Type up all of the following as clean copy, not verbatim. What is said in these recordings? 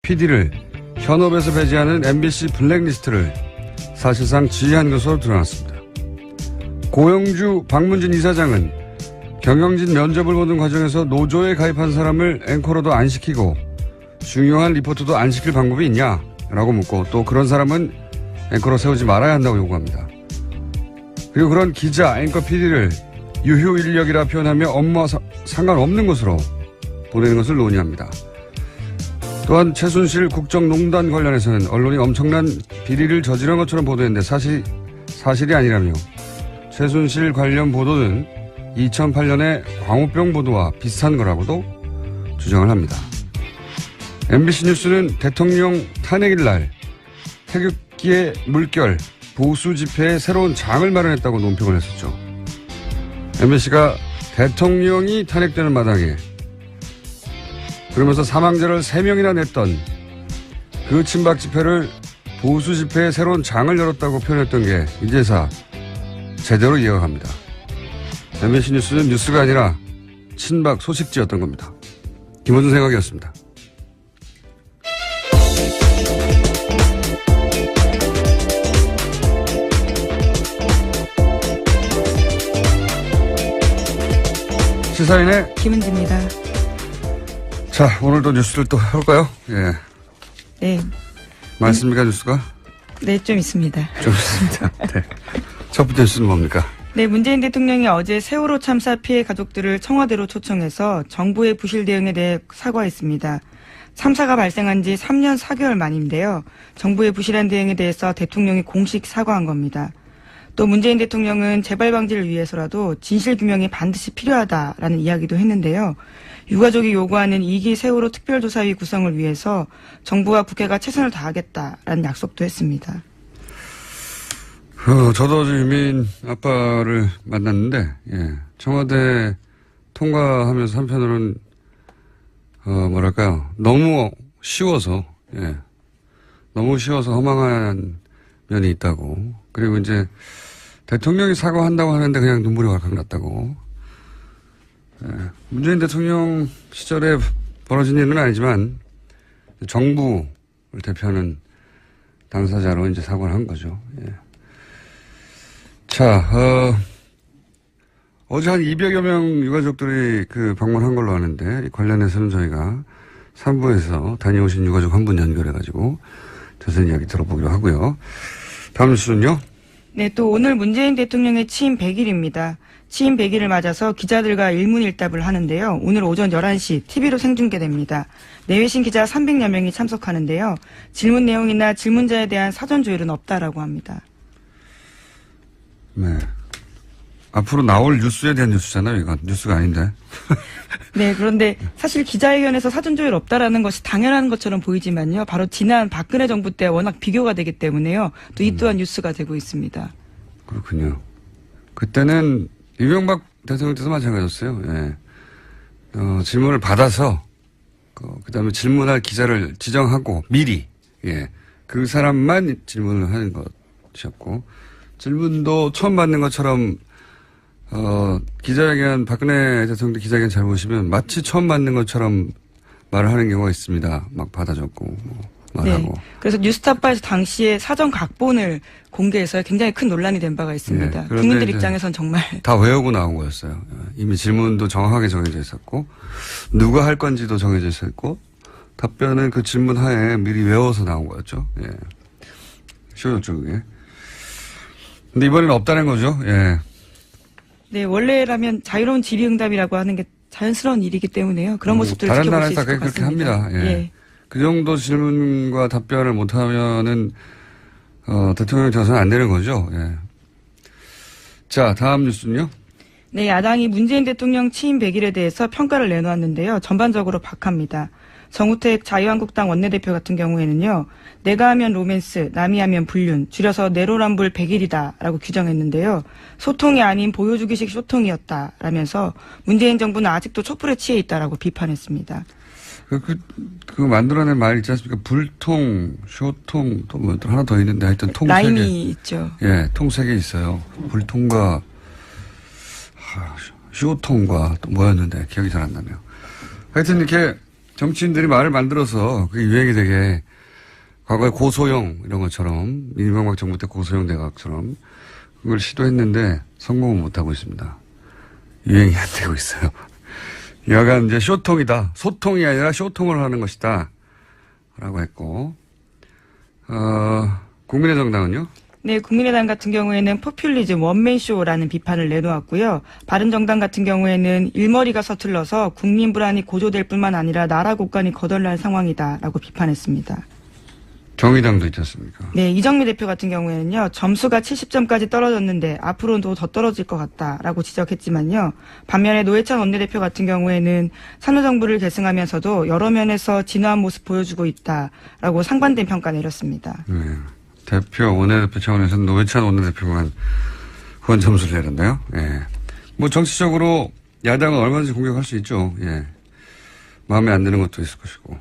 PD를 현업에서 배제하는 MBC 블랙리스트를 사실상 지휘한 것으로 드러났습니다. 고영주 박문진 이사장은 경영진 면접을 보는 과정에서 노조에 가입한 사람을 앵커로도 안 시키고 중요한 리포터도 안 시킬 방법이 있냐라고 묻고 또 그런 사람은 앵커로 세우지 말아야 한다고 요구합니다. 그리고 그런 기자, 앵커 PD를 유효 인력이라 표현하며 업무와 상관없는 것으로 보내는 것을 논의합니다. 또한 최순실 국정농단 관련해서는 언론이 엄청난 비리를 저지른 것처럼 보도했는데 사실이 아니라며 최순실 관련 보도는 2008년의 광우병 보도와 비슷한 거라고도 주장을 합니다. MBC 뉴스는 대통령 탄핵일 날 태극기의 물결 보수 집회에 새로운 장을 마련했다고 논평을 했었죠. MBC가 대통령이 탄핵되는 마당에 그러면서 사망자를 3명이나 냈던 그 친박 집회를 보수 집회에 새로운 장을 열었다고 표현했던 게 이제서 제대로 이해가 갑니다. MBC 뉴스는 뉴스가 아니라 친박 소식지였던 겁니다. 김원준 생각이었습니다. 시사인의 김은지입니다. 자, 오늘도 뉴스를 또 해볼까요? 예. 네. 많습니까, 뉴스가? 네, 좀 있습니다. 좀 있습니다. 네. 첫 번째 뉴스는 뭡니까? 네, 문재인 대통령이 어제 세월호 참사 피해 가족들을 청와대로 초청해서 정부의 부실 대응에 대해 사과했습니다. 참사가 발생한 지 3년 4개월 만인데요. 정부의 부실한 대응에 대해서 대통령이 공식 사과한 겁니다. 또 문재인 대통령은 재발 방지를 위해서라도 진실 규명이 반드시 필요하다라는 이야기도 했는데요. 유가족이 요구하는 2기 세월호 특별조사위 구성을 위해서 정부와 국회가 최선을 다하겠다라는 약속도 했습니다. 저도 어제 유민 아빠를 만났는데, 예. 청와대 통과하면서 한편으로는, 뭐랄까요. 너무 쉬워서, 예. 너무 쉬워서 허망한 면이 있다고. 그리고 이제 대통령이 사과한다고 하는데 그냥 눈물이 왈칵 났다고. 예. 문재인 대통령 시절에 벌어진 일은 아니지만 정부를 대표하는 당사자로 이제 사과를 한 거죠. 예. 자, 어제 한 200여 명 유가족들이 방문한 걸로 아는데, 관련해서는 저희가 3부에서 다녀오신 유가족 한 분 연결해가지고 자세한 이야기 들어보기로 하고요. 다음 뉴스는요? 네, 또 오늘 문재인 대통령의 취임 100일입니다. 취임 100일을 맞아서 기자들과 일문일답을 하는데요. 오늘 오전 11시 TV로 생중계됩니다. 내외신 기자 300여 명이 참석하는데요. 질문 내용이나 질문자에 대한 사전 조율은 없다라고 합니다. 네. 앞으로 나올 뉴스에 대한 뉴스잖아요. 이건 뉴스가 아닌데. 네, 그런데 사실 기자회견에서 사전조율 없다라는 것이 당연한 것처럼 보이지만요. 바로 지난 박근혜 정부 때 워낙 비교가 되기 때문에요. 또 이 또한 뉴스가 되고 있습니다. 그렇군요. 그때는 이명박 대통령 때도 마찬가지였어요. 예. 질문을 받아서 그다음에 질문할 기자를 지정하고 미리 그 사람만 질문을 하는 것이었고 질문도 처음 받는 것처럼 기자회견, 박근혜 대통령 기자회견 잘 보시면 마치 처음 받는 것처럼 말을 하는 경우가 있습니다. 막 받아줬고, 말하고. 네. 그래서 뉴스타파에서 당시에 사전 각본을 공개해서 굉장히 큰 논란이 된 바가 있습니다. 네. 국민들 입장에선 정말. 다 외우고 나온 거였어요. 이미 질문도 정확하게 정해져 있었고, 누가 할 건지도 정해져 있었고, 답변은 그 질문 하에 미리 외워서 나온 거였죠. 예. 쉬워졌죠, 그게. 근데 이번에는 없다는 거죠. 예. 네, 원래라면 자유로운 질의응답이라고 하는 게 자연스러운 일이기 때문에요. 그런 모습들을 다른 지켜볼 수 있을 나라에서 것 그렇게 같습니다. 합니다. 예. 예. 그 정도 질문과 답변을 못하면은 대통령이 되어서는 안 되는 거죠. 예. 자, 다음 뉴스는요. 네, 야당이 문재인 대통령 취임 100일에 대해서 평가를 내놓았는데요. 전반적으로 박합니다. 정우택 자유한국당 원내대표 같은 경우에는요. 내가 하면 로맨스, 남이 하면 불륜, 줄여서 내로남불 100일이다라고 규정했는데요. 소통이 아닌 보여주기식 소통이었다라면서 문재인 정부는 아직도 촛불에 취해 있다라고 비판했습니다. 그 만들어낸 말 있지 않습니까? 불통, 쇼통, 또 뭐 하나 더 있는데 하여튼 통 세 개. 라임이 있죠. 예, 통 3개 있어요. 불통과 쇼통과 또 뭐였는데 기억이 잘 안 나네요. 하여튼 이렇게 정치인들이 말을 만들어서 그게 유행이 되게 과거에 고소영 이런 것처럼 이명박 정부 때 고소영 대각처럼 그걸 시도했는데 성공은 못하고 있습니다. 유행이 안 되고 있어요. 여간 이제 쇼통이다. 소통이 아니라 쇼통을 하는 것이다. 라고 했고, 국민의 정당은요? 네, 국민의당 같은 경우에는 포퓰리즘 원맨쇼라는 비판을 내놓았고요. 바른정당 같은 경우에는 일머리가 서툴러서 국민 불안이 고조될 뿐만 아니라 나라 국간이 거덜날 상황이다라고 비판했습니다. 정의당도 있지 않습니까? 네, 이정미 대표 같은 경우에는요. 점수가 70점까지 떨어졌는데 앞으로도 더 떨어질 것 같다라고 지적했지만요. 반면에 노회찬 원내대표 같은 경우에는 참여정부를 계승하면서도 여러 면에서 진화한 모습 보여주고 있다라고 상반된 평가 내렸습니다. 네. 대표, 원내대표 차원에서는 노회찬 원내대표만 후원 점수를 내렸나요? 예. 뭐 정치적으로 야당은 얼마든지 공격할 수 있죠. 예. 마음에 안 드는 것도 있을 것이고.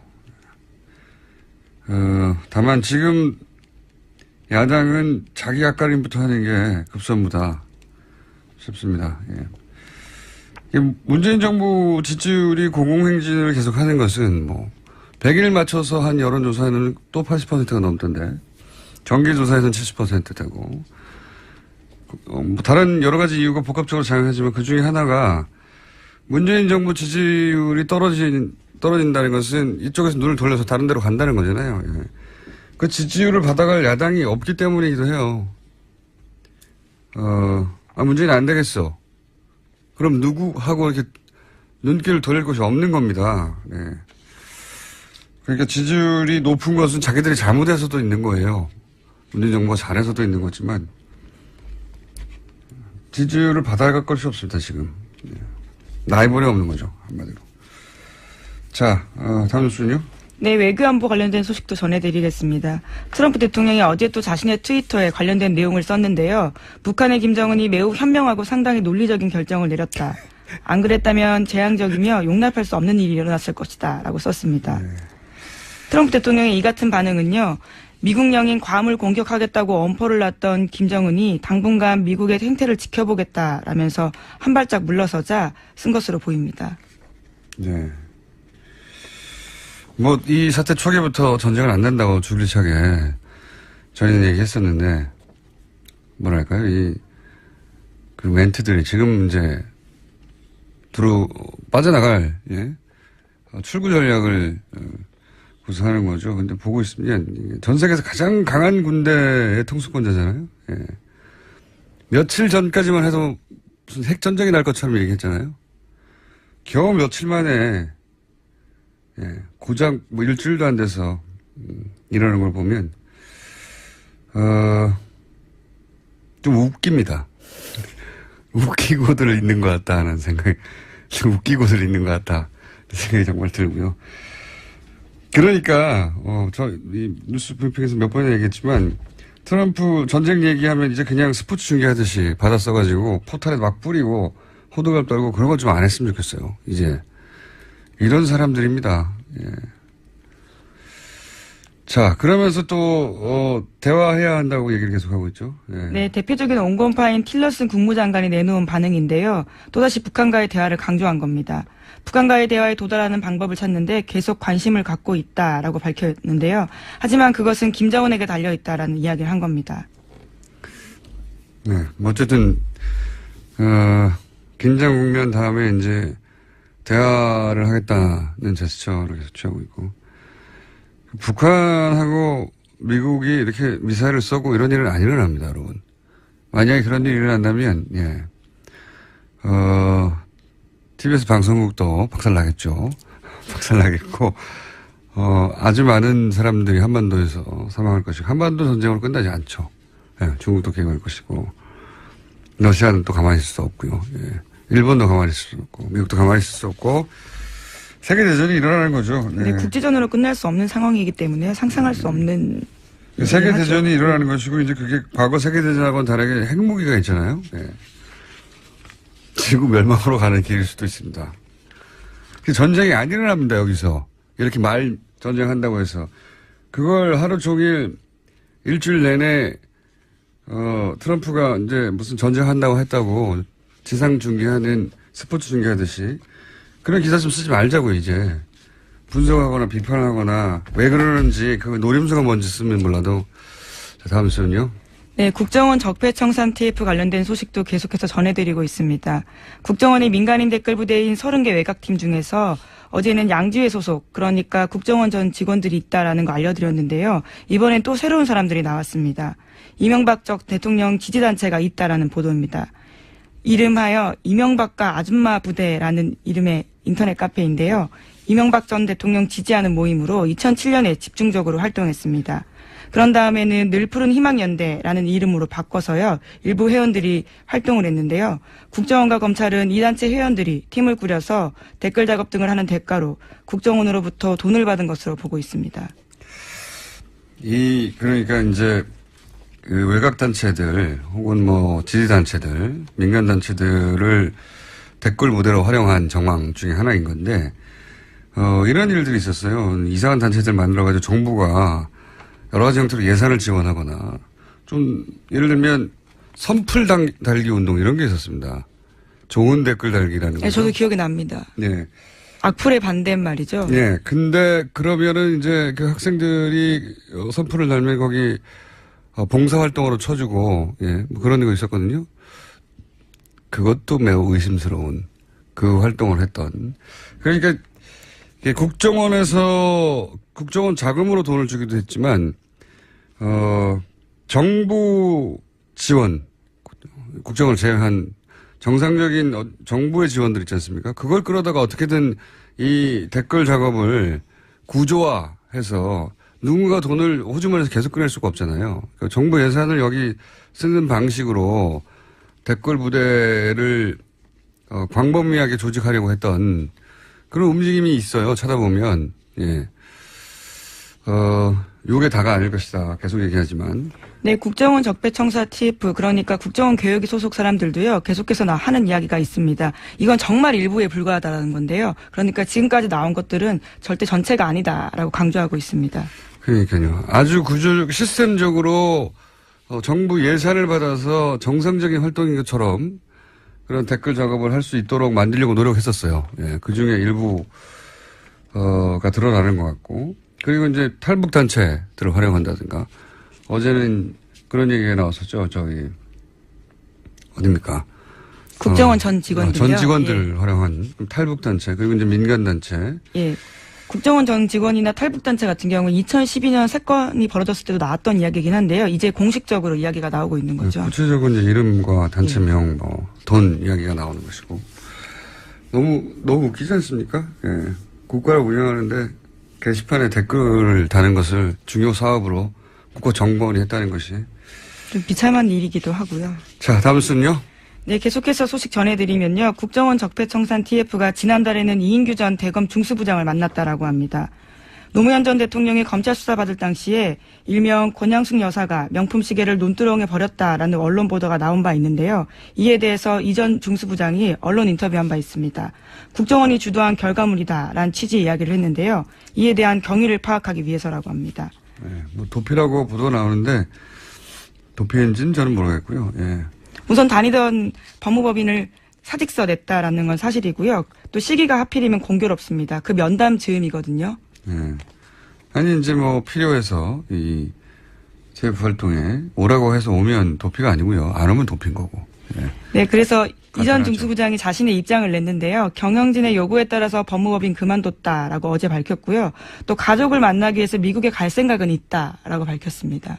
다만 지금 야당은 자기 앞가림부터 하는 게 급선무다 싶습니다. 예. 문재인 정부 지지율이 공공행진을 계속하는 것은 뭐 100일 맞춰서 한 여론조사에는 또 80%가 넘던데 정기조사에서는 70% 되고 뭐 다른 여러 가지 이유가 복합적으로 작용하지만 그 중에 하나가 문재인 정부 지지율이 떨어진다는 것은 이쪽에서 눈을 돌려서 다른 데로 간다는 거잖아요. 예. 그 지지율을 받아갈 야당이 없기 때문이기도 해요. 문재인이 안 되겠어. 그럼 누구하고 이렇게 눈길을 돌릴 곳이 없는 겁니다. 네. 그러니까 지지율이 높은 것은 자기들이 잘못해서도 있는 거예요. 문재인 정부가 잘해서도 있는 거지만 지지율을 받아갈 것이 없습니다. 지금. 네. 라이벌이 없는 거죠. 한마디로. 자, 다음 뉴스는요? 네, 외교안보 관련된 소식도 전해드리겠습니다. 트럼프 대통령이 어제 또 자신의 트위터에 관련된 내용을 썼는데요. 북한의 김정은이 매우 현명하고 상당히 논리적인 결정을 내렸다. 안 그랬다면 재앙적이며 용납할 수 없는 일이 일어났을 것이다. 라고 썼습니다. 네. 트럼프 대통령의 이 같은 반응은요. 미국령인 괌을 공격하겠다고 엄포를 놨던 김정은이 당분간 미국의 행태를 지켜보겠다라면서 한 발짝 물러서자 쓴 것으로 보입니다. 네. 뭐, 이 사태 초기부터 전쟁을 안 된다고 줄기차게 저희는 얘기했었는데, 뭐랄까요, 그 멘트들이 지금 이제, 빠져나갈, 예? 출구 전략을, 구성하는 거죠. 근데 보고 있으면, 전 세계에서 가장 강한 군대의 통수권자잖아요. 예. 며칠 전까지만 해도 무슨 핵전쟁이 날 것처럼 얘기했잖아요. 겨우 며칠 만에, 예, 고작 뭐 일주일도 안 돼서 이러는 걸 보면 좀 웃깁니다. 웃기고들 있는 것 같다 하는 생각이 웃기고들 있는 것 같다 생각이 정말 들고요. 그러니까 이 뉴스 브리핑에서 몇 번이나 얘기했지만 트럼프 전쟁 얘기하면 이제 그냥 스포츠 중계하듯이 받아 써가지고 포탈에 막 뿌리고 호들갑 떨고 그런 거 좀 안 했으면 좋겠어요. 이제 이런 사람들입니다. 예. 자, 그러면서 또 대화해야 한다고 얘기를 계속하고 있죠. 예. 네, 대표적인 온건파인 틸러슨 국무장관이 내놓은 반응인데요. 또다시 북한과의 대화를 강조한 겁니다. 북한과의 대화에 도달하는 방법을 찾는데 계속 관심을 갖고 있다라고 밝혔는데요. 하지만 그것은 김정은에게 달려있다라는 이야기를 한 겁니다. 네, 어쨌든 긴장 국면 다음에 이제 대화를 하겠다는 제스처를 계속 취하고 있고 북한하고 미국이 이렇게 미사일을 쏘고 이런 일은 안 일어납니다, 여러분. 만약에 그런 일이 일어난다면 예, TBS 방송국도 박살나겠죠. 박살나겠고 아주 많은 사람들이 한반도에서 사망할 것이고 한반도 전쟁으로 끝나지 않죠. 예, 중국도 개입할 것이고 러시아는 또 가만히 있을 수 없고요. 예. 일본도 가만히 있을 수 없고, 미국도 가만히 있을 수 없고, 세계대전이 일어나는 거죠. 네. 네, 국제전으로 끝날 수 없는 상황이기 때문에 상상할 수 없는. 세계대전이 일어나는 것이고, 이제 그게 과거 세계대전하고는 다르게 핵무기가 있잖아요. 네. 지구 멸망으로 가는 길일 수도 있습니다. 전쟁이 안 일어납니다, 여기서. 이렇게 전쟁한다고 해서. 그걸 하루 종일 일주일 내내, 트럼프가 이제 무슨 전쟁한다고 했다고 지상 중계하는 스포츠 중계하듯이 그런 기사 좀 쓰지 말자고요, 이제. 분석하거나 비판하거나 왜 그러는지 그 노림수가 뭔지 쓰면 몰라도. 자, 다음 순요. 네, 국정원 적폐청산 TF 관련된 소식도 계속해서 전해드리고 있습니다. 국정원의 민간인 댓글 부대인 30개 외곽팀 중에서 어제는 양지회 소속, 그러니까 국정원 전 직원들이 있다라는 거 알려드렸는데요. 이번엔 또 새로운 사람들이 나왔습니다. 이명박 전 대통령 지지단체가 있다라는 보도입니다. 이름하여 이명박과 아줌마 부대라는 이름의 인터넷 카페인데요. 이명박 전 대통령 지지하는 모임으로 2007년에 집중적으로 활동했습니다. 그런 다음에는 늘 푸른 희망연대라는 이름으로 바꿔서요. 일부 회원들이 활동을 했는데요. 국정원과 검찰은 이 단체 회원들이 팀을 꾸려서 댓글 작업 등을 하는 대가로 국정원으로부터 돈을 받은 것으로 보고 있습니다. 그러니까 이제 그 외곽단체들 혹은 뭐 지지단체들, 민간단체들을 댓글 무대로 활용한 정황 중에 하나인 건데, 이런 일들이 있었어요. 이상한 단체들 만들어가지고 정부가 여러 가지 형태로 예산을 지원하거나 좀 예를 들면 선풀 달기 운동 이런 게 있었습니다. 좋은 댓글 달기라는 거. 네, 저도 기억이 납니다. 네. 악플에 반대인 말이죠. 네. 근데 그러면은 이제 그 학생들이 선풀을 달면 거기 봉사활동으로 쳐주고, 예, 뭐 그런 거 있었거든요. 그것도 매우 의심스러운 그 활동을 했던. 그러니까 국정원에서 국정원 자금으로 돈을 주기도 했지만, 정부 지원, 국정원을 제외한 정상적인 정부의 지원들 있지 않습니까? 그걸 끌어다가 어떻게든 이 댓글 작업을 구조화해서 누군가 돈을 호주머니에서 계속 꺼낼 수가 없잖아요. 그러니까 정부 예산을 여기 쓰는 방식으로 댓글 부대를 광범위하게 조직하려고 했던 그런 움직임이 있어요. 찾아보면. 예. 요게 다가 아닐 것이다. 계속 얘기하지만. 네, 국정원 적폐청사 TF, 그러니까 국정원 교육위 소속 사람들도요, 계속해서 하는 이야기가 있습니다. 이건 정말 일부에 불과하다는 건데요. 그러니까 지금까지 나온 것들은 절대 전체가 아니다라고 강조하고 있습니다. 그러니까요. 아주 시스템적으로 정부 예산을 받아서 정상적인 활동인 것처럼 그런 댓글 작업을 할 수 있도록 만들려고 노력했었어요. 예, 그 중에 일부가 드러나는 것 같고. 그리고 이제 탈북단체들을 활용한다든가. 어제는 그런 얘기가 나왔었죠. 어딥니까? 국정원 전 직원들이요. 전 직원들을 활용한 탈북단체, 그리고 이제 민간단체. 예. 국정원 전 직원이나 탈북단체 같은 경우는 2012년 사건이 벌어졌을 때도 나왔던 이야기이긴 한데요. 이제 공식적으로 이야기가 나오고 있는 거죠. 구체적으로 이제 이름과 단체명, 돈 이야기가 나오는 것이고. 너무 웃기지 않습니까? 예. 국가를 운영하는데 게시판에 댓글을 다는 것을 중요 사업으로 국가정보원이 했다는 것이. 좀 비참한 일이기도 하고요. 자, 다음 순요. 네, 계속해서 소식 전해드리면요. 국정원 적폐청산 TF가 지난달에는 이인규 전 대검 중수부장을 만났다라고 합니다. 노무현 전 대통령이 검찰 수사받을 당시에 일명 권양숙 여사가 명품 시계를 논두렁에 버렸다라는 언론 보도가 나온 바 있는데요. 이에 대해서 이 전 중수부장이 언론 인터뷰한 바 있습니다. 국정원이 주도한 결과물이다라는 취지의 이야기를 했는데요. 이에 대한 경위를 파악하기 위해서라고 합니다. 네, 뭐 도피라고 보도가 나오는데 도피인지는 저는 모르겠고요. 예. 우선 다니던 법무법인을 사직서 냈다라는 건 사실이고요. 또 시기가 하필이면 공교롭습니다. 그 면담 즈음이거든요. 예. 아니 이제 뭐 필요해서 이 제프 활동에 오라고 해서 오면 도피가 아니고요. 안 오면 도피인 거고. 예. 네, 그래서 이 전 중수부장이 자신의 입장을 냈는데요. 경영진의 요구에 따라서 법무법인 그만뒀다라고 어제 밝혔고요. 또 가족을 만나기 위해서 미국에 갈 생각은 있다라고 밝혔습니다.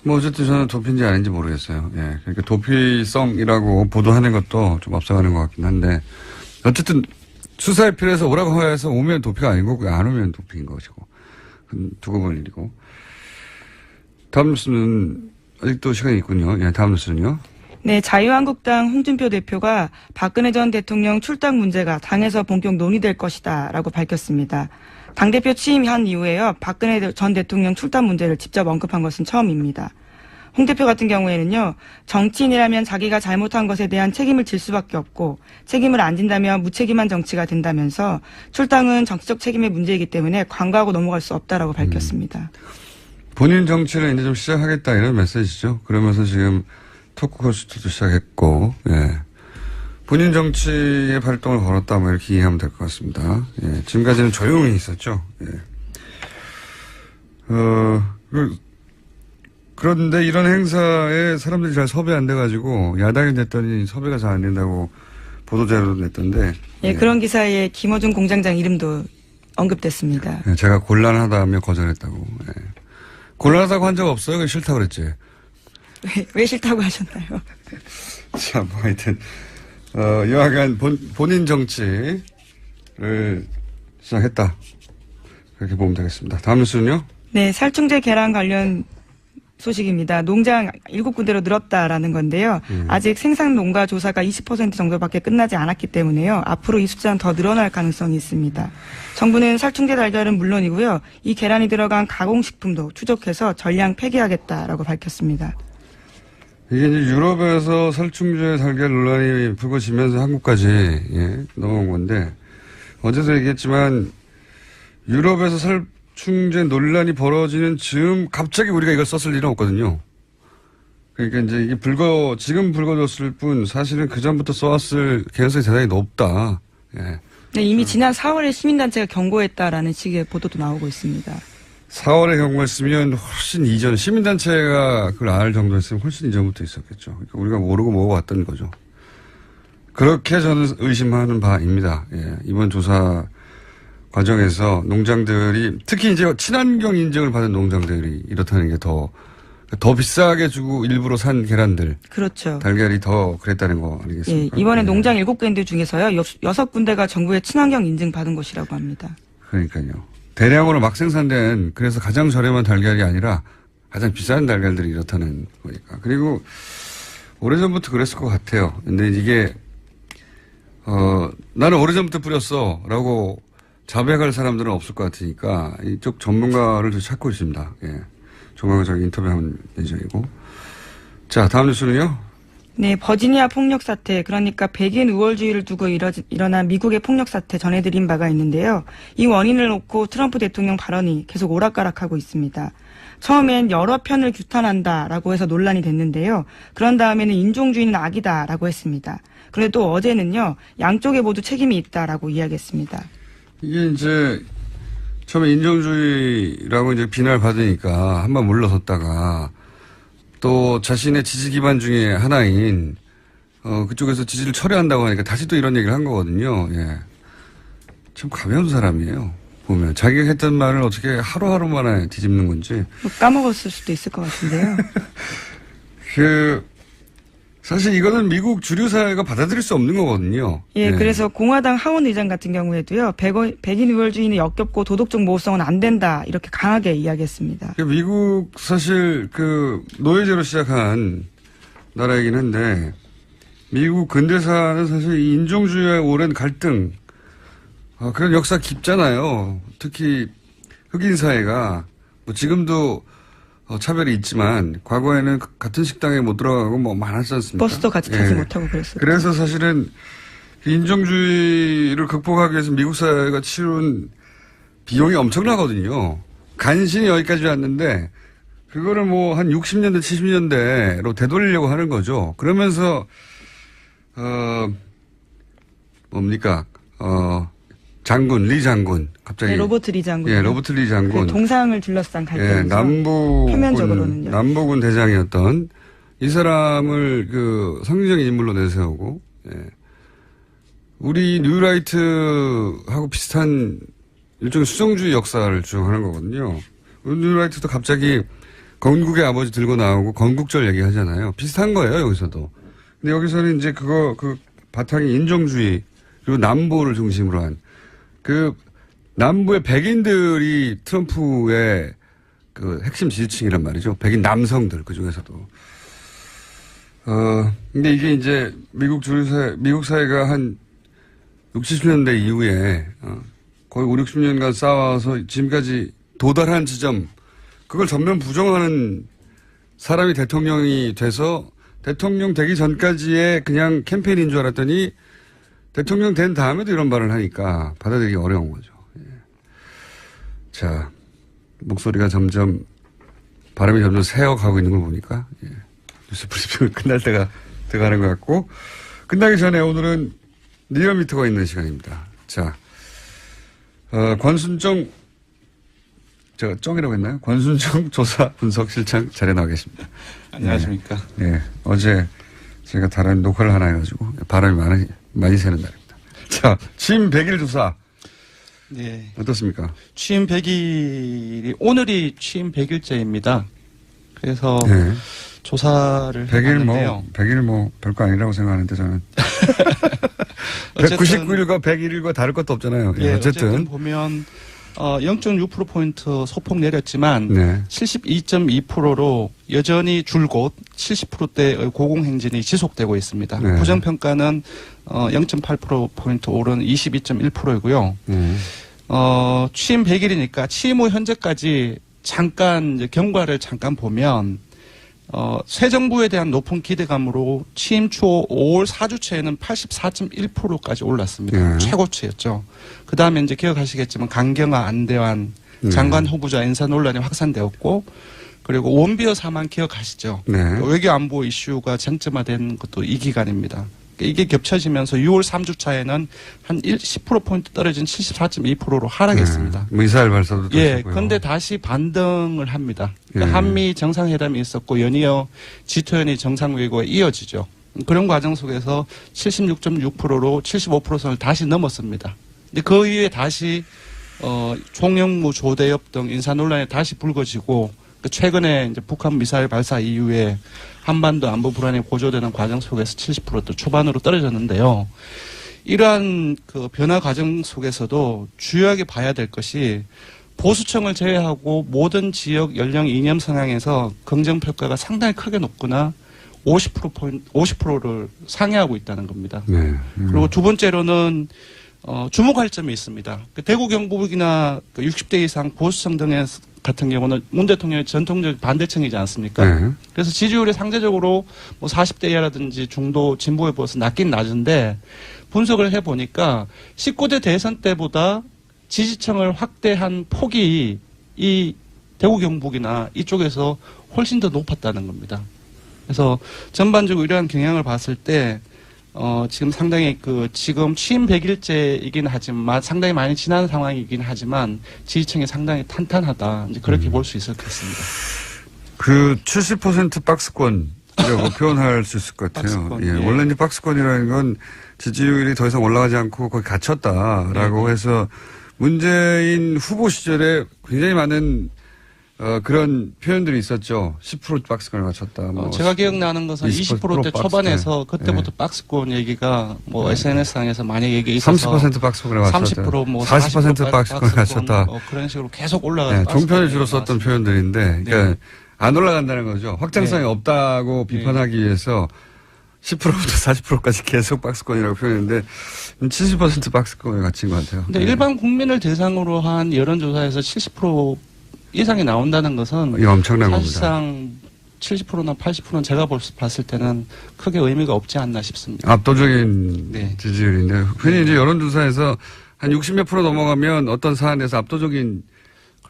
뭐 어쨌든 저는 도피인지 아닌지 모르겠어요. 예. 그러니까 도피성이라고 보도하는 것도 좀 앞서가는 것 같긴 한데 어쨌든 수사에 필요해서 오라고 해서 오면 도피가 아닌 거고 안 오면 도피인 것이고 두고 볼 일이고. 다음 뉴스는 아직도 시간이 있군요. 예, 다음 뉴스는요. 네, 자유한국당 홍준표 대표가 박근혜 전 대통령 출당 문제가 당에서 본격 논의될 것이다라고 밝혔습니다. 당대표 취임한 이후에요. 박근혜 전 대통령 출당 문제를 직접 언급한 것은 처음입니다. 홍 대표 같은 경우에는요. 정치인이라면 자기가 잘못한 것에 대한 책임을 질 수밖에 없고 책임을 안 진다면 무책임한 정치가 된다면서 출당은 정치적 책임의 문제이기 때문에 관과하고 넘어갈 수 없다라고 밝혔습니다. 본인 정치를 이제 좀 시작하겠다 이런 메시지죠. 그러면서 지금 토크 코스트도 시작했고, 예. 본인 정치의 활동을 걸었다, 뭐 이렇게 이해하면 될 것 같습니다. 예, 지금까지는 조용히 있었죠. 예. 그런데 이런 행사에 사람들이 잘 섭외 안 돼가지고 야당이 됐더니 섭외가 잘 안 된다고 보도자료도 냈던데. 예, 그런 기사에 김어준 공장장 이름도 언급됐습니다. 예, 제가 곤란하다며 거절했다고. 예. 곤란하다고 한 적 없어요? 그냥 싫다고 그랬지. 왜 싫다고 하셨나요? 자, 뭐 하여튼, 여하간 본인 정치를 시작했다. 그렇게 보면 되겠습니다. 다음 뉴스는요? 네, 살충제 계란 관련 소식입니다. 농장 7군데로 늘었다라는 건데요. 아직 생산 농가 조사가 20% 정도밖에 끝나지 않았기 때문에요. 앞으로 이 숫자는 더 늘어날 가능성이 있습니다. 정부는 살충제 달걀은 물론이고요. 이 계란이 들어간 가공식품도 추적해서 전량 폐기하겠다라고 밝혔습니다. 이게 이제 유럽에서 살충제 달걀 논란이 불거지면서 한국까지 넘어온 건데 어제도 얘기했지만 유럽에서 살충제 논란이 벌어지는 즈음 갑자기 우리가 이걸 썼을 일은 없거든요. 그러니까 이제 이게 지금 불거졌을 뿐 사실은 그 전부터 써왔을 개연성이 대단히 높다. 예. 네, 이미 지난 4월에 시민단체가 경고했다라는 식의 보도도 나오고 있습니다. 4월에 경고했으면 훨씬 이전, 시민단체가 그걸 알 정도였으면 훨씬 이전부터 있었겠죠. 그러니까 우리가 모르고 먹어왔던 거죠. 그렇게 저는 의심하는 바입니다. 예, 이번 조사 과정에서 농장들이, 특히 이제 친환경 인증을 받은 농장들이 이렇다는 게 더 비싸게 주고 일부러 산 계란들. 그렇죠. 달걀이 더 그랬다는 거 아니겠습니까? 예, 이번에 농장 7군데 중에서요, 6군데가 정부의 친환경 인증 받은 곳이라고 합니다. 그러니까요. 대량으로 막 생산된, 그래서 가장 저렴한 달걀이 아니라 가장 비싼 달걀들이 이렇다는 거니까. 그리고 오래전부터 그랬을 것 같아요. 근데 이게, 나는 오래전부터 뿌렸어. 라고 자백할 사람들은 없을 것 같으니까 이쪽 전문가를 좀 찾고 있습니다. 예. 조만간 저기 인터뷰하면 예정이고. 자, 다음 뉴스는요? 네, 버지니아 폭력 사태, 그러니까 백인 우월주의를 두고 일어난 미국의 폭력 사태 전해드린 바가 있는데요. 이 원인을 놓고 트럼프 대통령 발언이 계속 오락가락하고 있습니다. 처음엔 여러 편을 규탄한다라고 해서 논란이 됐는데요. 그런 다음에는 인종주의는 악이다라고 했습니다. 그런데 또 어제는요, 양쪽에 모두 책임이 있다라고 이야기했습니다. 이게 이제 처음에 인종주의라고 이제 비난을 받으니까 한번 물러섰다가 또 자신의 지지 기반 중에 하나인 그쪽에서 지지를 철회한다고 하니까 다시 또 이런 얘기를 한 거거든요. 예. 참 가벼운 사람이에요. 보면 자기가 했던 말을 어떻게 하루하루 만에 뒤집는 건지. 까먹었을 수도 있을 것 같은데요. 사실 이거는 미국 주류 사회가 받아들일 수 없는 거거든요. 예, 그래서 공화당 하원 의장 같은 경우에도요, 백인 우월주의는 역겹고 도덕적 모호성은 안 된다, 이렇게 강하게 이야기했습니다. 미국 사실 노예제로 시작한 나라이긴 한데 미국 근대사는 사실 이 인종주의와의 오랜 갈등, 그런 역사 깊잖아요. 특히 흑인 사회가 뭐 지금도 차별이 있지만 과거에는 같은 식당에 못 들어가고 뭐 많았지 않습니까? 버스도 같이 타지 못하고 그랬어요. 그래서 사실은 인종주의를 극복하기 위해서 미국 사회가 치른 비용이 엄청나거든요. 간신히 여기까지 왔는데 그거를 뭐 한 60년대 70년대로 되돌리려고 하는 거죠. 그러면서 장군, 리 장군, 갑자기. 네, 로버트 리 장군. 예, 로버트 리 장군. 동상을 둘러싼 갈등에서. 예, 표면적으로는요. 남부군 대장이었던 이 사람을 성리적인 인물로 내세우고, 예. 우리 뉴라이트하고 비슷한 일종의 수정주의 역사를 주장하는 거거든요. 뉴라이트도 갑자기 건국의 아버지 들고 나오고 건국절 얘기하잖아요. 비슷한 거예요, 여기서도. 근데 여기서는 이제 바탕이 인종주의, 그리고 남부를 중심으로 한, 남부의 백인들이 트럼프의 핵심 지지층이란 말이죠. 백인 남성들, 그 중에서도. 근데 이게 이제 미국 사회가 한 60, 70년대 이후에, 거의 5, 60년간 쌓아와서 지금까지 도달한 지점, 그걸 전면 부정하는 사람이 대통령이 돼서 대통령 되기 전까지의 그냥 캠페인인 줄 알았더니 대통령 된 다음에도 이런 말을 하니까 받아들이기 어려운 거죠. 예. 자, 목소리가 발음이 점점 새어가고 있는 걸 보니까, 예. 뉴스 브리핑을 끝날 때가 돼가는 것 같고, 끝나기 전에 오늘은 리얼미터가 있는 시간입니다. 자, 권순정, 제가 쩡이라고 했나요? 권순정 조사 분석실장 자리에 나와 계십니다. 안녕하십니까. 네. 어제 제가 다른 녹화를 하나 해가지고 바람이 많이 새는 날입니다. 자, 취임 100일 조사. 네. 어떻습니까? 취임 100일이, 오늘이 취임 100일째입니다. 그래서 네. 조사를 100일 별거 아니라고 생각하는데 저는. 199일과 101일과 다를 것도 없잖아요. 예, 어쨌든 보면 0.6%포인트 소폭 내렸지만 네. 72.2%로 여전히 줄곧 70%대의 고공행진이 지속되고 있습니다. 네. 부정평가는 0.8%포인트 오른 22.1%이고요. 취임 100일이니까 취임 후 현재까지 잠깐 이제 경과를 잠깐 보면 새 정부에 대한 높은 기대감으로 취임 초 5월 4주째에는 84.1%까지 올랐습니다. 네. 최고치였죠. 그 다음에 이제 기억하시겠지만 강경화, 안대환 장관 후보자 인사 논란이 확산되었고, 그리고 원비어 사망 기억하시죠? 네. 외교 안보 이슈가 쟁점화된 것도 이 기간입니다. 이게 겹쳐지면서 6월 3주차에는 한 10%포인트 떨어진 74.2%로 하락했습니다. 네. 미사일 발사도 예, 있었고요. 근데 다시 반등을 합니다. 그러니까 예. 한미 정상회담이 있었고 연이어 G20 정상회고에 이어지죠. 그런 과정 속에서 76.6%로 75%선을 다시 넘었습니다. 근데 그 이후에 다시 총영무 조대엽 등 인사 논란이 다시 불거지고 최근에 이제 북한 미사일 발사 이후에 한반도 안보 불안이 고조되는 과정 속에서 70%도 초반으로 떨어졌는데요. 이러한 그 변화 과정 속에서도 주요하게 봐야 될 것이 보수층을 제외하고 모든 지역 연령 이념 성향에서 긍정 평가가 상당히 크게 높거나 50%를 상회하고 있다는 겁니다. 네. 그리고 두 번째로는 주목할 점이 있습니다. 대구 경북이나 60대 이상 보수층 등의 같은 경우는 문 대통령의 전통적 반대층이지 않습니까? 네. 그래서 지지율이 상대적으로 뭐 40대 이하라든지 중도 진보에 비해서 낮긴 낮은데 분석을 해보니까 19대 대선 때보다 지지층을 확대한 폭이 이 대구 경북이나 이쪽에서 훨씬 더 높았다는 겁니다. 그래서 전반적으로 이러한 경향을 봤을 때 지금 상당히 지금 취임 100일째이긴 하지만 상당히 많이 지난 상황이긴 하지만 지지층이 상당히 탄탄하다. 이제 그렇게 볼 수 있을 것 같습니다. 70% 박스권이라고 표현할 수 있을 것 같아요. 박스권, 예. 예. 원래 이제 박스권이라는 건 지지율이 더 이상 올라가지 않고 거기 갇혔다라고 해서 문재인 후보 시절에 굉장히 많은 그런 표현들이 있었죠. 10% 박스권을 맞췄다. 제가 기억나는 것은 20%대 초반에서 그때부터 네. 박스권 얘기가 SNS상에서 많이 얘기 있어서 30% 박스권을 맞췄다. 30% 40% 박스권을 맞췄다. 그런 식으로 계속 올라가서 네, 종편에 주로 썼던 표현들인데, 그러니까 네. 안 올라간다는 거죠. 확장성이 없다고 비판하기 위해서 10%부터 40%까지 계속 박스권이라고 표현했는데 70% 박스권에 갇힌 것 같아요. 근데 일반 국민을 대상으로 한 여론조사에서 70% 이상이 나온다는 것은 이거 엄청난 겁니다. 사실상 70%나 80%는 제가 봤을 때는 크게 의미가 없지 않나 싶습니다. 압도적인 네. 지지율인데 흔히 이제 여론조사에서 한 60몇 프로 넘어가면 어떤 사안에서 압도적인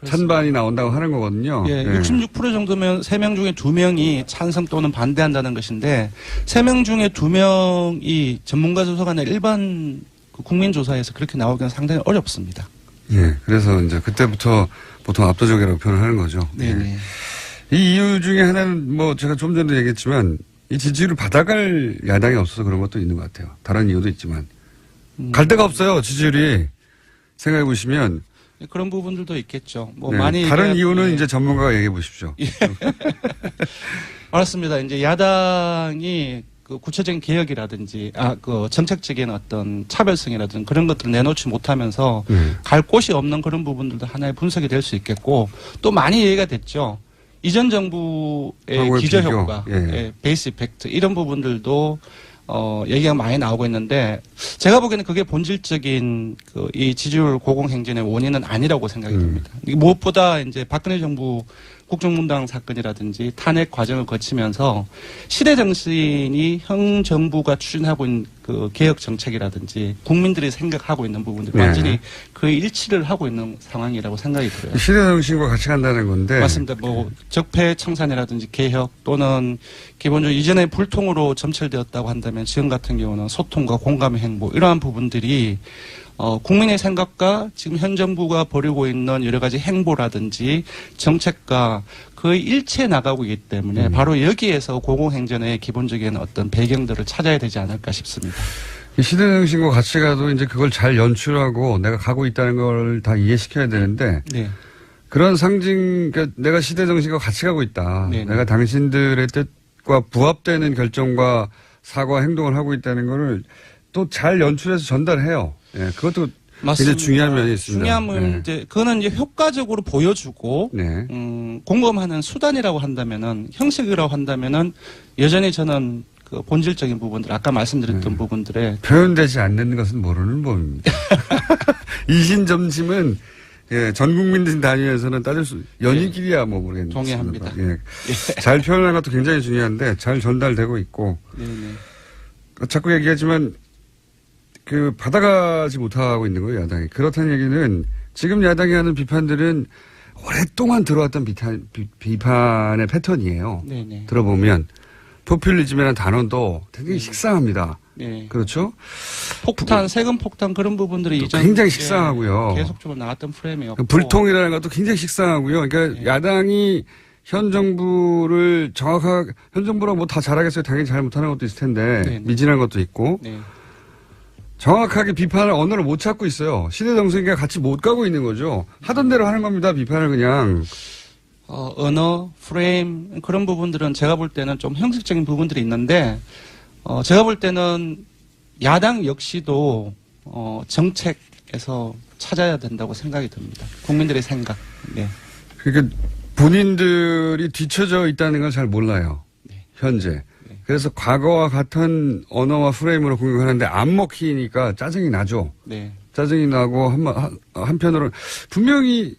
찬반이 나온다고 하는 거거든요. 예, 66% 정도면 3명 중에 2명이 찬성 또는 반대한다는 것인데 3명 중에 2명이 전문가 조사가 아니라 일반 국민조사에서 그렇게 나오기는 상당히 어렵습니다. 예, 그래서 이제 그때부터 보통 압도적이라고 표현을 하는 거죠. 네네. 예. 이 이유 중에 하나는 제가 좀 전에도 얘기했지만 이 지지율을 받아갈 야당이 없어서 그런 것도 있는 것 같아요. 다른 이유도 있지만. 갈 데가 없어요, 지지율이. 생각해 보시면. 그런 부분들도 있겠죠. 네, 많이 다른 이유는 이제 전문가가 얘기해 보십시오. 알았습니다. 이제 야당이 구체적인 개혁이라든지, 정책적인 어떤 차별성이라든지 그런 것들을 내놓지 못하면서 갈 곳이 없는 그런 부분들도 하나의 분석이 될 수 있겠고, 또 많이 얘기가 됐죠. 이전 정부의 기저효과, 베이스 이펙트, 이런 부분들도, 얘기가 많이 나오고 있는데, 제가 보기에는 그게 본질적인 이 지지율 고공행진의 원인은 아니라고 생각이 듭니다. 무엇보다 이제 박근혜 정부 국정문당 사건이라든지 탄핵 과정을 거치면서 시대 정신이 현 정부가 추진하고 있는 그 개혁 정책이라든지 국민들이 생각하고 있는 부분들이 네. 완전히 거의 일치를 하고 있는 상황이라고 생각이 들어요. 시대 정신과 같이 간다는 건데. 맞습니다. 뭐 적폐 청산이라든지 개혁 또는 기본적으로 이전에 불통으로 점철되었다고 한다면 지금 같은 경우는 소통과 공감의 행보 이러한 부분들이 국민의 생각과 지금 현 정부가 벌이고 있는 여러 가지 행보라든지 정책과 거의 일치해 나가고 있기 때문에 바로 여기에서 공공행전의 기본적인 어떤 배경들을 찾아야 되지 않을까 싶습니다. 이 시대 정신과 같이 가도 이제 그걸 잘 연출하고 내가 가고 있다는 걸 다 이해시켜야 되는데 네. 그런 상징, 그러니까 내가 시대 정신과 같이 가고 있다. 네네. 내가 당신들의 뜻과 부합되는 결정과 사과 행동을 하고 있다는 거를 또 잘 연출해서 전달해요. 예, 그것도 굉장히 중요한 면이 있습니다. 중요함은 네. 이제 그거는 이제 효과적으로 보여주고 네. 공감하는 수단이라고 한다면은 형식이라고 한다면은 여전히 저는 그 본질적인 부분들 아까 말씀드렸던 부분들에 표현되지 않는 것은 모르는 법입니다. 이신점심은 예, 전 국민들 단위에서는 따질 수 연인끼리야 뭐 모르겠는데. 동의합니다. 예. 잘 표현하는 것도 굉장히 중요한데 잘 전달되고 있고. 네네. 자꾸 얘기하지만 그 받아가지 못하고 있는 거예요, 야당이. 그렇다는 얘기는 지금 야당이 하는 비판들은 오랫동안 들어왔던 비판의 패턴이에요. 네네. 들어보면 포퓰리즘이라는 단어도 굉장히 식상합니다. 네. 그렇죠? 폭탄, 세금 폭탄 그런 부분들이 이전 굉장히 식상하고요. 계속적으로 나왔던 프레임이었고. 불통이라는 것도 굉장히 식상하고요. 그러니까 네. 야당이 현 정부를 정확하게 현 정부랑 뭐 다 잘하겠어요. 당연히 잘 못하는 것도 있을 텐데 네. 미진한 것도 있고 네. 정확하게 비판을 언어를 못 찾고 있어요. 시대 정신과 같이 못 가고 있는 거죠. 하던 대로 하는 겁니다. 비판을 그냥. 언어, 프레임 그런 부분들은 제가 볼 때는 좀 형식적인 부분들이 있는데 제가 볼 때는 야당 역시도 정책에서 찾아야 된다고 생각이 듭니다. 국민들의 생각. 네. 그러니까 본인들이 뒤처져 있다는 걸 잘 몰라요. 네. 현재. 그래서 과거와 같은 언어와 프레임으로 공격하는데 안 먹히니까 짜증이 나죠. 네. 짜증이 나고 한편으로는 분명히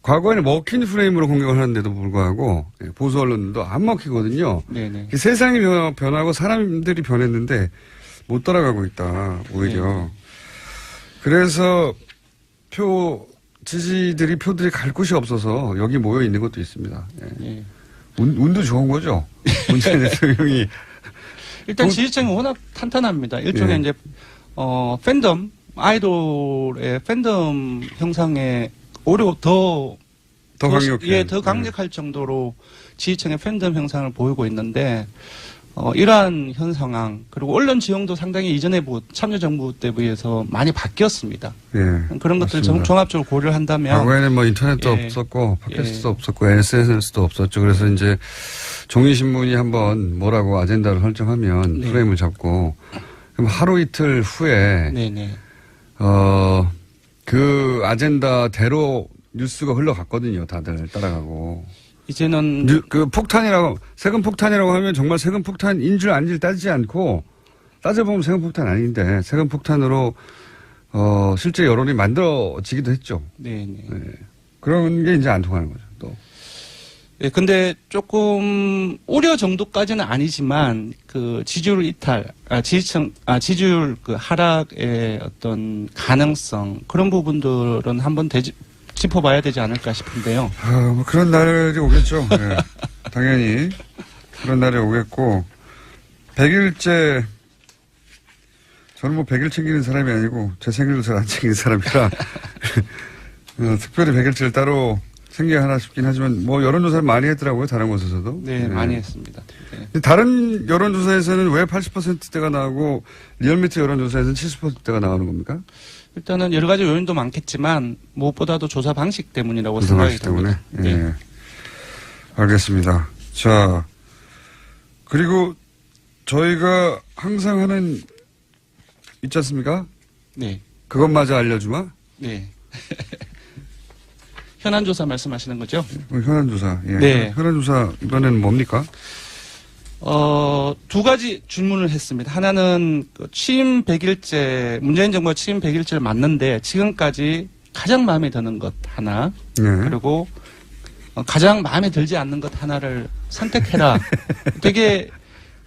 과거에는 먹힌 프레임으로 공격을 하는데도 불구하고 보수 언론들도 안 먹히거든요. 네네. 세상이 변하고 사람들이 변했는데 못 따라가고 있다. 오히려. 네. 그래서 지지들이 표들이 갈 곳이 없어서 여기 모여 있는 것도 있습니다. 예. 네. 운도 좋은 거죠. 문재인 대통령이. 일단 지지층이 워낙 탄탄합니다. 일종의 예. 이제 팬덤 아이돌의 팬덤 형상에 오히려 더 강력해. 예, 더 강력할 정도로 지지층의 팬덤 형상을 보이고 있는데 이러한 현 상황 그리고 언론 지형도 상당히 이전에 참여정부 때에 비해서 많이 바뀌었습니다. 예. 그런 것들을 맞습니다. 종합적으로 고려를 한다면 과거에는 뭐 인터넷도 예. 없었고 팟캐스트도 예. 없었고 SNS도 없었죠. 그래서 이제 종이신문이 한번 뭐라고 아젠다를 설정하면 네. 프레임을 잡고 그럼 하루 이틀 후에 네네. 그 아젠다대로 뉴스가 흘러갔거든요. 다들 따라가고. 이제는 그 폭탄이라고 세금 폭탄이라고 하면 정말 세금 폭탄인 줄 아닌지 따지지 않고 따져보면 세금 폭탄 아닌데 세금 폭탄으로 실제 여론이 만들어지기도 했죠. 네네. 네. 그런 게 이제 안 통하는 거죠. 또. 예, 근데 조금 우려 정도까지는 아니지만 그 지지율 이탈, 지지율 그 하락의 어떤 가능성 그런 부분들은 한번 짚어봐야 되지 않을까 싶은데요. 뭐 그런 날이 오겠죠. 네. 당연히 그런 날이 오겠고 100일째 저는 뭐 100일 챙기는 사람이 아니고 제 생일도 잘 안 챙기는 사람이라 특별히 100일째를 따로 챙겨야 하나 싶긴 하지만 뭐 여론조사를 많이 했더라고요. 다른 곳에서도. 네, 많이 했습니다. 네. 근데 다른 여론조사에서는 왜 80%대가 나오고 리얼미터 여론조사에서는 70%대가 나오는 겁니까? 일단은 여러 가지 요인도 많겠지만 무엇보다도 조사 방식 때문이라고 조사 생각이 방식 때문에. 듭니다. 네. 예. 알겠습니다. 자, 그리고 저희가 항상 하는 있지 않습니까? 네. 그것마저 알려주마? 네. 현안조사 말씀하시는 거죠? 현안조사. 예. 네. 현안조사 이번에는 뭡니까? 두 가지 질문을 했습니다. 하나는 취임 100일째, 문재인 정부가 취임 100일째를 맞는데 지금까지 가장 마음에 드는 것 하나. 예. 그리고 가장 마음에 들지 않는 것 하나를 선택해라.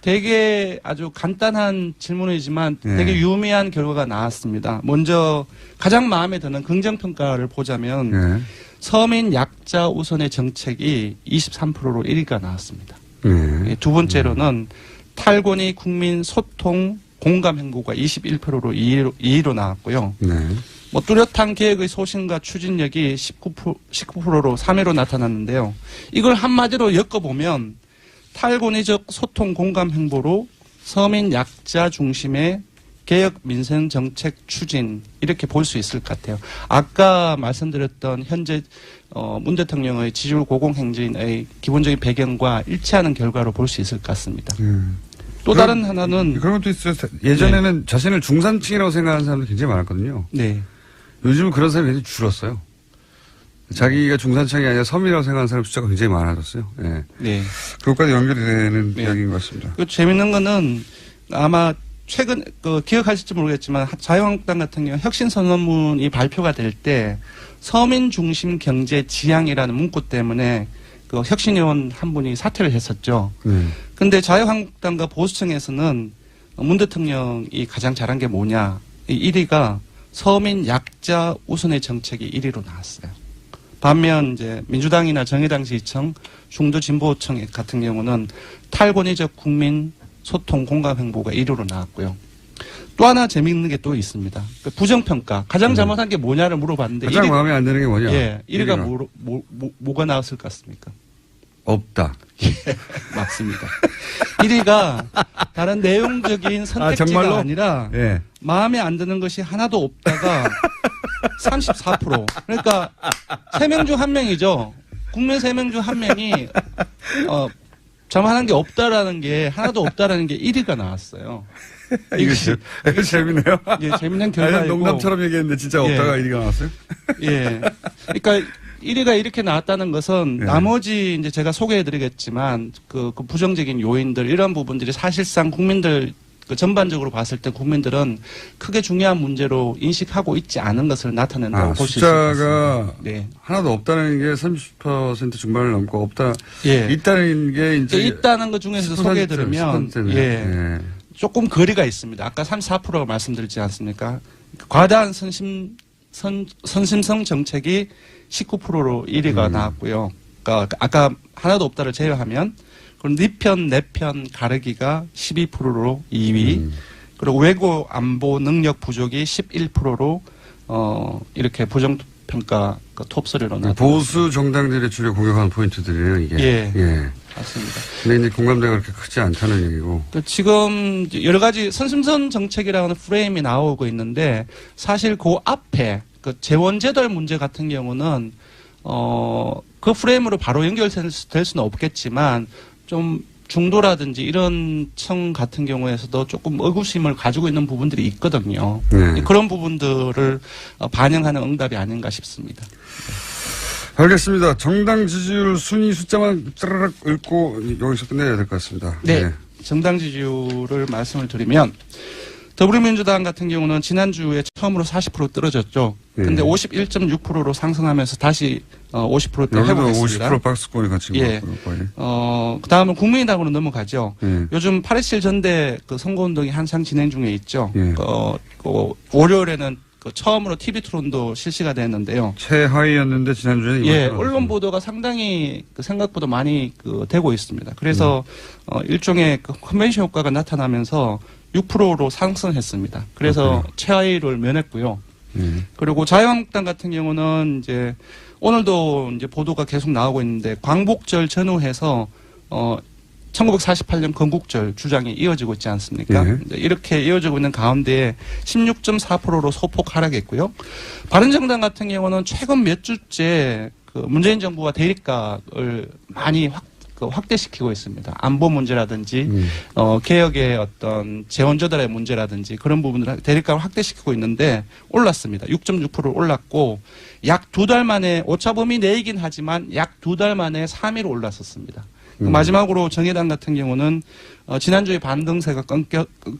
되게 아주 간단한 질문이지만 되게 유의미한 결과가 나왔습니다. 먼저 가장 마음에 드는 긍정평가를 보자면 서민 약자 우선의 정책이 23%로 1위가 나왔습니다. 두 번째로는 탈권위 국민 소통 공감 행보가 21%로 2위로 나왔고요. 뭐 뚜렷한 계획의 소신과 추진력이 19%로 3위로 나타났는데요. 이걸 한마디로 엮어보면 탈권위적 소통 공감 행보로 서민 약자 중심의 개혁 민생 정책 추진 이렇게 볼 수 있을 것 같아요. 아까 말씀드렸던 현재 문 대통령의 지지율 고공행진의 기본적인 배경과 일치하는 결과로 볼 수 있을 것 같습니다. 또 다른 하나는 그런 것도 있어요. 예전에는 자신을 중산층이라고 생각하는 사람들이 굉장히 많았거든요. 네. 요즘은 그런 사람이 굉장히 줄었어요. 자기가 중산층이 아니라 서민이라고 생각하는 사람 숫자가 굉장히 많아졌어요. 네. 네. 그것까지 연결이 되는 이야기인 것 같습니다. 그 재밌는 거는 아마 최근 기억하실지 모르겠지만 자유한국당 같은 경우 혁신선언문이 발표가 될 때 서민 중심 경제 지향이라는 문구 때문에 그 혁신위원 한 분이 사퇴를 했었죠. 근데 자유한국당과 보수층에서는 문 대통령이 가장 잘한 게 뭐냐. 1위가 서민 약자 우선의 정책이 1위로 나왔어요. 반면 이제 민주당이나 정의당 지지층, 중도진보층 같은 경우는 탈권위적 국민 소통 공감 행보가 1위로 나왔고요. 또 하나 재미있는 게 또 있습니다. 부정평가. 가장 잘못한 게 뭐냐를 물어봤는데. 가장 마음에 안 드는 게 뭐냐? 예. 1위가 뭐가 나왔을 것 같습니까? 없다. 예, 맞습니다. 1위가 다른 내용적인 선택지가 아니라 예. 마음에 안 드는 것이 하나도 없다가 34%. 그러니까 3명 중 1명이죠. 국민 3명 중 1명이 잘못한 게 없다라는 게 하나도 없다라는 게 1위가 나왔어요. 이거 재밌네요. 예, 재밌는 결과이고. 농담처럼 얘기했는데 진짜 없다가 1위가 나왔어요? 예. 그러니까 1위가 이렇게 나왔다는 것은 나머지 이제 제가 소개해드리겠지만 그 부정적인 요인들 이런 부분들이 사실상 국민들 전반적으로 봤을 때 국민들은 크게 중요한 문제로 인식하고 있지 않은 것을 나타낸다고 볼 수 있을 것 같습니다. 숫자가 하나도 없다는 게 30% 중반을 넘고 없다. 예. 있다는 게 이제 있다는 것 중에서 소개해드리면 조금 거리가 있습니다. 아까 34%가 말씀드리지 않습니까? 과다한 선심성 정책이 19%로 1위가 나왔고요. 그러니까 아까 하나도 없다를 제외하면 그럼 네 편, 내 편 가르기가 12%로 2위. 그리고 외교 안보 능력 부족이 11%로 이렇게 부정평가 톱3로 나왔습니다. 보수 정당들의 주로 공격하는 포인트들이에요, 이게. 예. 맞습니다. 근데 이제 공감대가 그렇게 크지 않다는 얘기고. 지금 여러 가지 선심성 정책이라는 프레임이 나오고 있는데 사실 그 앞에 그 재원제달 문제 같은 경우는 그 프레임으로 바로 연결될 수는 없겠지만 좀 중도라든지 이런 층 같은 경우에서도 조금 의구심을 가지고 있는 부분들이 있거든요. 그런 부분들을 반영하는 응답이 아닌가 싶습니다. 알겠습니다. 정당 지지율 순위 숫자만 짜르륵 읽고 여기서 끝내야 될 것 같습니다. 네. 정당 지지율을 말씀을 드리면 더불어민주당 같은 경우는 지난주에 처음으로 40% 떨어졌죠. 근데 51.6%로 상승하면서 다시 50%대 회복했습니다. 50% 박스권이 같이. 예. 그 다음은 국민의당으로 넘어가죠. 요즘 8.27 전대 그 선거운동이 한창 진행 중에 있죠. 월요일에는 처음으로 TV 토론도 실시가 됐는데요. 최하위였는데 지난주에 언론 보도가 상당히 생각보다 많이 되고 있습니다. 그래서 일종의 컨벤션 효과가 나타나면서 6%로 상승했습니다. 그래서 최하위를 면했고요. 그리고 자유한국당 같은 경우는 이제 오늘도 이제 보도가 계속 나오고 있는데 광복절 전후해서 1948년 건국절 주장이 이어지고 있지 않습니까? 이렇게 이어지고 있는 가운데 16.4%로 소폭 하락했고요. 바른정당 같은 경우는 최근 몇 주째 문재인 정부와 대립각을 많이 확대시키고 있습니다. 안보 문제라든지 개혁의 어떤 재원 조달의 문제라든지 그런 부분들 대립감을 확대시키고 있는데 올랐습니다. 6.6% 올랐고 약 2달 만에 오차범위 내이긴 하지만 약 2달 만에 3위로 올랐었습니다. 마지막으로 정의당 같은 경우는 지난주에 반등세가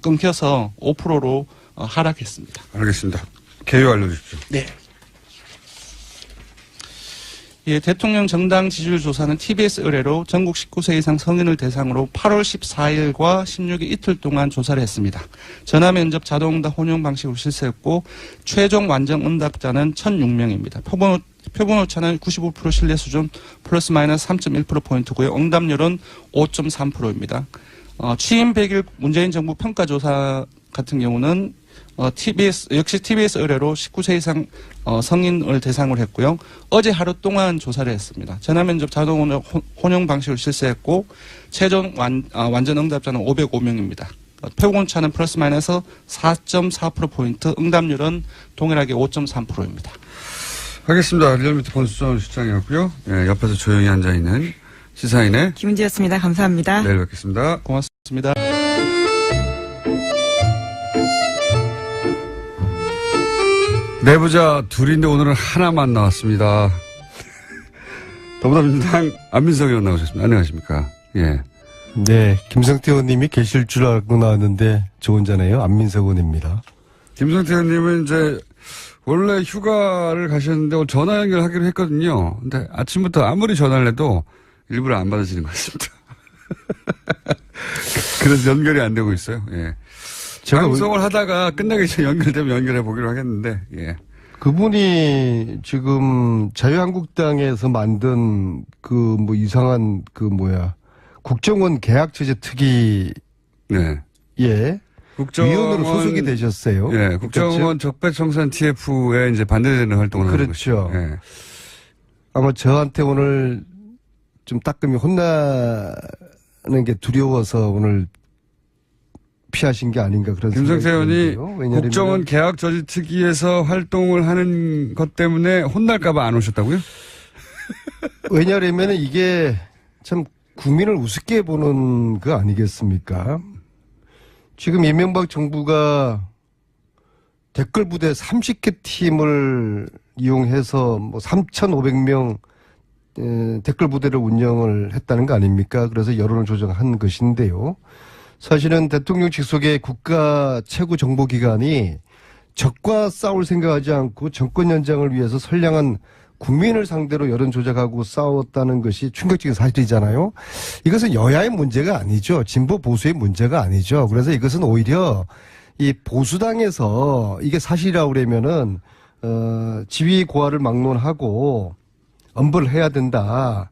끊겨서 5%로 하락했습니다. 알겠습니다. 개요 알려주십시오. 네. 예, 대통령 정당 지지율 조사는 TBS 의뢰로 전국 19세 이상 성인을 대상으로 8월 14일과 16일 이틀 동안 조사를 했습니다. 전화 면접 자동응답 혼용 방식으로 실시했고 최종 완전 응답자는 1,006명입니다. 표본 오차는 95% 신뢰 수준 플러스 마이너스 3.1%포인트고요. 응답률은 5.3%입니다. 취임 100일 문재인 정부 평가조사 같은 경우는 역시 TBS 의뢰로 19세 이상 성인을 대상으로 했고요. 어제 하루 동안 조사를 했습니다. 전화면접 자동 혼용 방식으로 실시했고 최종 완전 응답자는 505명입니다. 표본차는 플러스 마이너스 4.4%포인트, 응답률은 동일하게 5.3%입니다. 하겠습니다. 리얼미터 권수정 실장이었고요. 예, 옆에서 조용히 앉아있는 시사인의 김은지였습니다. 감사합니다. 내일 뵙겠습니다. 고맙습니다. 내부자 둘인데 오늘은 하나만 나왔습니다. 더불어민주당 안민석 의원 나오셨습니다. 안녕하십니까. 예. 네, 김성태 의원님이 계실 줄 알고 나왔는데 저 혼자네요. 안민석 의원입니다. 김성태 의원님은 이제 원래 휴가를 가셨는데 오늘 전화 연결하기로 했거든요. 근데 아침부터 아무리 전화를 해도 일부러 안 받으시는 것 같습니다. 그래서 연결이 안 되고 있어요. 예. 방송을 하다가 끝나기 전에 연결되면 연결해 보기로 하겠는데, 예. 그분이 지금 자유한국당에서 만든 이상한 국정원 계약체제 특위에 네. 위원으로 소속이 되셨어요. 예. 국정원 적폐청산 TF에 이제 반대되는 활동을 하는 그렇죠. 것이죠. 예. 아마 저한테 오늘 좀 따끔히 혼나는 게 두려워서 오늘 피하신 게 아닌가 그런 생각이 김성태 의원이 드는데요. 국정원 계약 저지 특위에서 활동을 하는 것 때문에 혼날까봐 안 오셨다고요? 왜냐하면 이게 참 국민을 우습게 보는 거 아니겠습니까? 지금 이명박 정부가 댓글 부대 30개 팀을 이용해서 3,500명 댓글 부대를 운영을 했다는 거 아닙니까? 그래서 여론을 조정한 것인데요. 사실은 대통령 직속의 국가 최고 정보기관이 적과 싸울 생각하지 않고 정권 연장을 위해서 선량한 국민을 상대로 여론 조작하고 싸웠다는 것이 충격적인 사실이잖아요. 이것은 여야의 문제가 아니죠. 진보 보수의 문제가 아니죠. 그래서 이것은 오히려 이 보수당에서 이게 사실이라고 그러면은 지위 고하를 막론하고 엄벌을 해야 된다.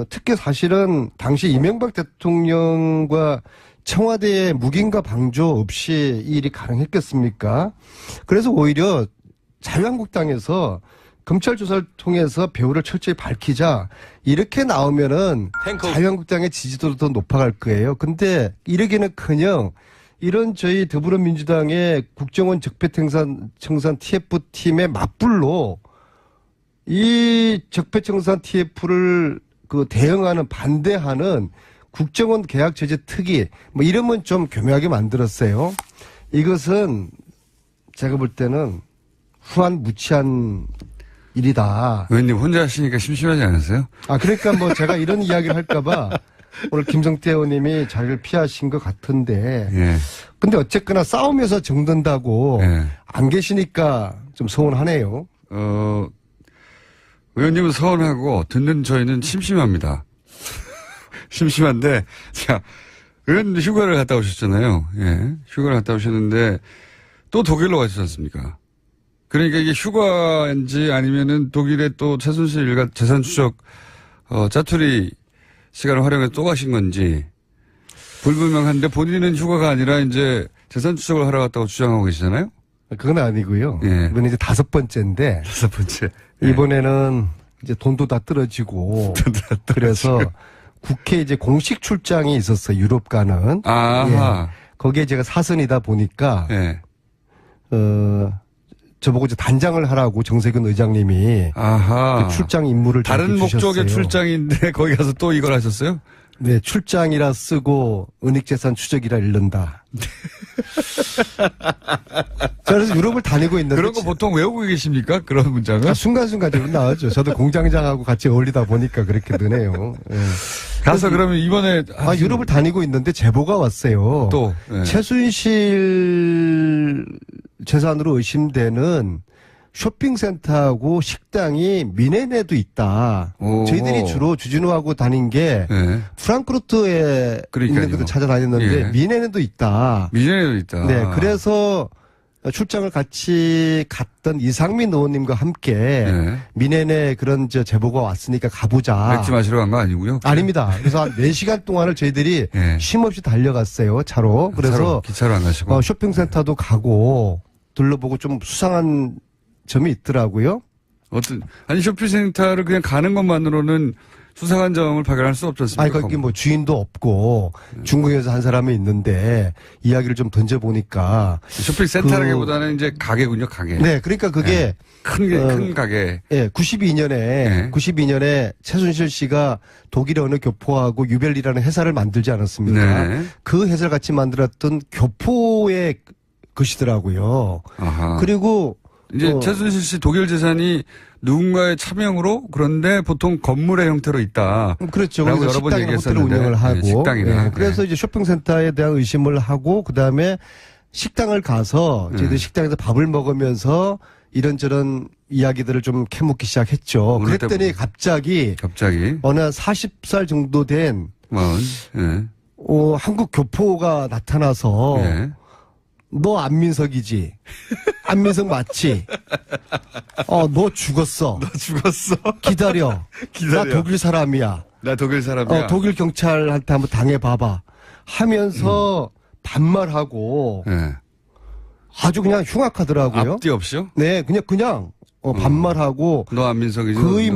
특히 사실은 당시 이명박 대통령과 청와대의 묵인과 방조 없이 이 일이 가능했겠습니까? 그래서 오히려 자유한국당에서 검찰 조사를 통해서 배후를 철저히 밝히자 이렇게 나오면은 자유한국당의 지지도도 더 높아갈 거예요. 근데 이러기는커녕 이런 저희 더불어민주당의 국정원 적폐청산 TF팀의 맞불로 이 적폐청산 TF를 대응하는 반대하는 국정원 계약 제재 특위 이름은 좀 교묘하게 만들었어요. 이것은 제가 볼 때는 후한 무치한 일이다. 의원님 혼자 하시니까 심심하지 않으세요? 그러니까 제가 이런 이야기를 할까봐 오늘 김성태 의원님이 자리를 피하신 것 같은데. 예. 근데 어쨌거나 싸우면서 정든다고 예. 안 계시니까 좀 서운하네요. 의원님은 서운하고 듣는 저희는 심심합니다. 심심한데, 자, 의원님 휴가를 갔다 오셨잖아요. 예. 휴가를 갔다 오셨는데, 또 독일로 가시지 않습니까? 그러니까 이게 휴가인지 아니면은 독일에 또 최순실 일가 재산 추적, 짜투리 시간을 활용해서 또 가신 건지, 불분명한데 본인은 휴가가 아니라 이제 재산 추적을 하러 갔다고 주장하고 계시잖아요? 그건 아니고요. 예. 이번에 이제 5번째인데. 5번째. 이번에는 이제 돈도 다 떨어지고. 그래서 국회 이제 공식 출장이 있었어요. 유럽 가는. 아하. 예. 거기에 제가 사선이다 보니까. 예. 저보고 이제 단장을 하라고 정세균 의장님이. 아하. 그 출장 임무를 다른 목적의 출장인데 거기 가서 또 이걸 하셨어요? 네, 출장이라 쓰고 은닉재산 추적이라 읽는다. 그래서 유럽을 다니고 있는데 그런 거 보통 외우고 계십니까? 그런 문장은? 순간순간적으로 나왔죠. 저도 공장장하고 같이 어울리다 보니까 그렇게 되네요. 예. 가서 그러면 이번에 유럽을 다니고 있는데 제보가 왔어요. 또 예. 최순실 재산으로 의심되는 쇼핑센터하고 식당이 미네네도 있다. 오. 저희들이 주로 주진우하고 다닌 게 예. 프랑크푸르트에 그러니까요. 있는 것도 찾아다녔는데 예. 미네네도 있다. 미전에도 있다. 네, 그래서 출장을 같이 갔던 이상민 의원님과 함께 예. 미네네 그런 제보가 왔으니까 가보자. 맥주 마시러 간 거 아니고요. 아닙니다. 그래서 한 4시간 동안을 저희들이 예. 쉼없이 달려갔어요. 차로. 그래서 기차로 안 가시고. 쇼핑센터도 가고 둘러보고 좀 수상한 점이 있더라고요. 아니 쇼핑센터를 그냥 가는 것만으로는 수상한 점을 발견할 수 없지 않습니까? 아니, 거기 뭐 주인도 없고 중국에서 한 사람이 있는데 이야기를 좀 던져보니까. 쇼핑센터라기보다는 이제 가게군요, 가게. 네, 그러니까 그게 큰 가게. 예, 92년에 최순실 씨가 독일의 어느 교포하고 유벨리라는 회사를 만들지 않았습니까? 네. 그 회사를 같이 만들었던 교포의 것이더라고요. 아하. 그리고 이제 최순실 씨 독일 재산이 누군가의 차명으로 그런데 보통 건물의 형태로 있다. 그렇죠. 라고 그래서 여러 번 식당이나 호텔을 얘기했었는데. 운영을 하고. 네, 식당이나. 네, 그래서 이제 쇼핑센터에 대한 의심을 하고 그다음에 식당을 가서 저희들 식당에서 밥을 먹으면서 이런저런 이야기들을 좀 캐묻기 시작했죠. 어느 그랬더니 갑자기 어느 한 40살 정도 된 예. 한국 교포가 나타나서 예. 너 안민석이지? 안민석 맞지? 너 죽었어. 너 죽었어? 기다려. 기다려. 나 독일 사람이야. 나 독일 사람이야. 독일 경찰한테 한번 당해봐봐. 하면서 반말하고 예. 아주 그냥 흉악하더라고요. 앞뒤 없이요? 네, 그냥 반말하고 너 안민석이지? 거의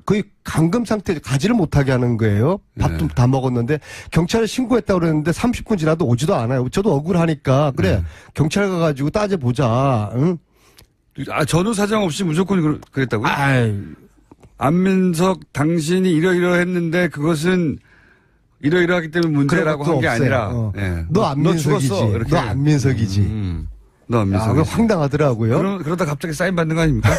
거의 감금 상태 가지를 못하게 하는 거예요. 밥도 다 먹었는데 경찰에 신고했다고 그랬는데 30분 지나도 오지도 않아요. 저도 억울하니까 그래 경찰 가가지고 따져보자. 응? 전후 사정 없이 무조건 그랬다고요? 아이, 안민석 당신이 이러이러했는데 그것은 이러이러하기 때문에 문제라고 한 게 아니라 예. 너 안민석이지. 죽었어. 이렇게. 너 안민석이지. 너 안민석이지. 황당하더라고요. 그러다 갑자기 사인 받는 거 아닙니까?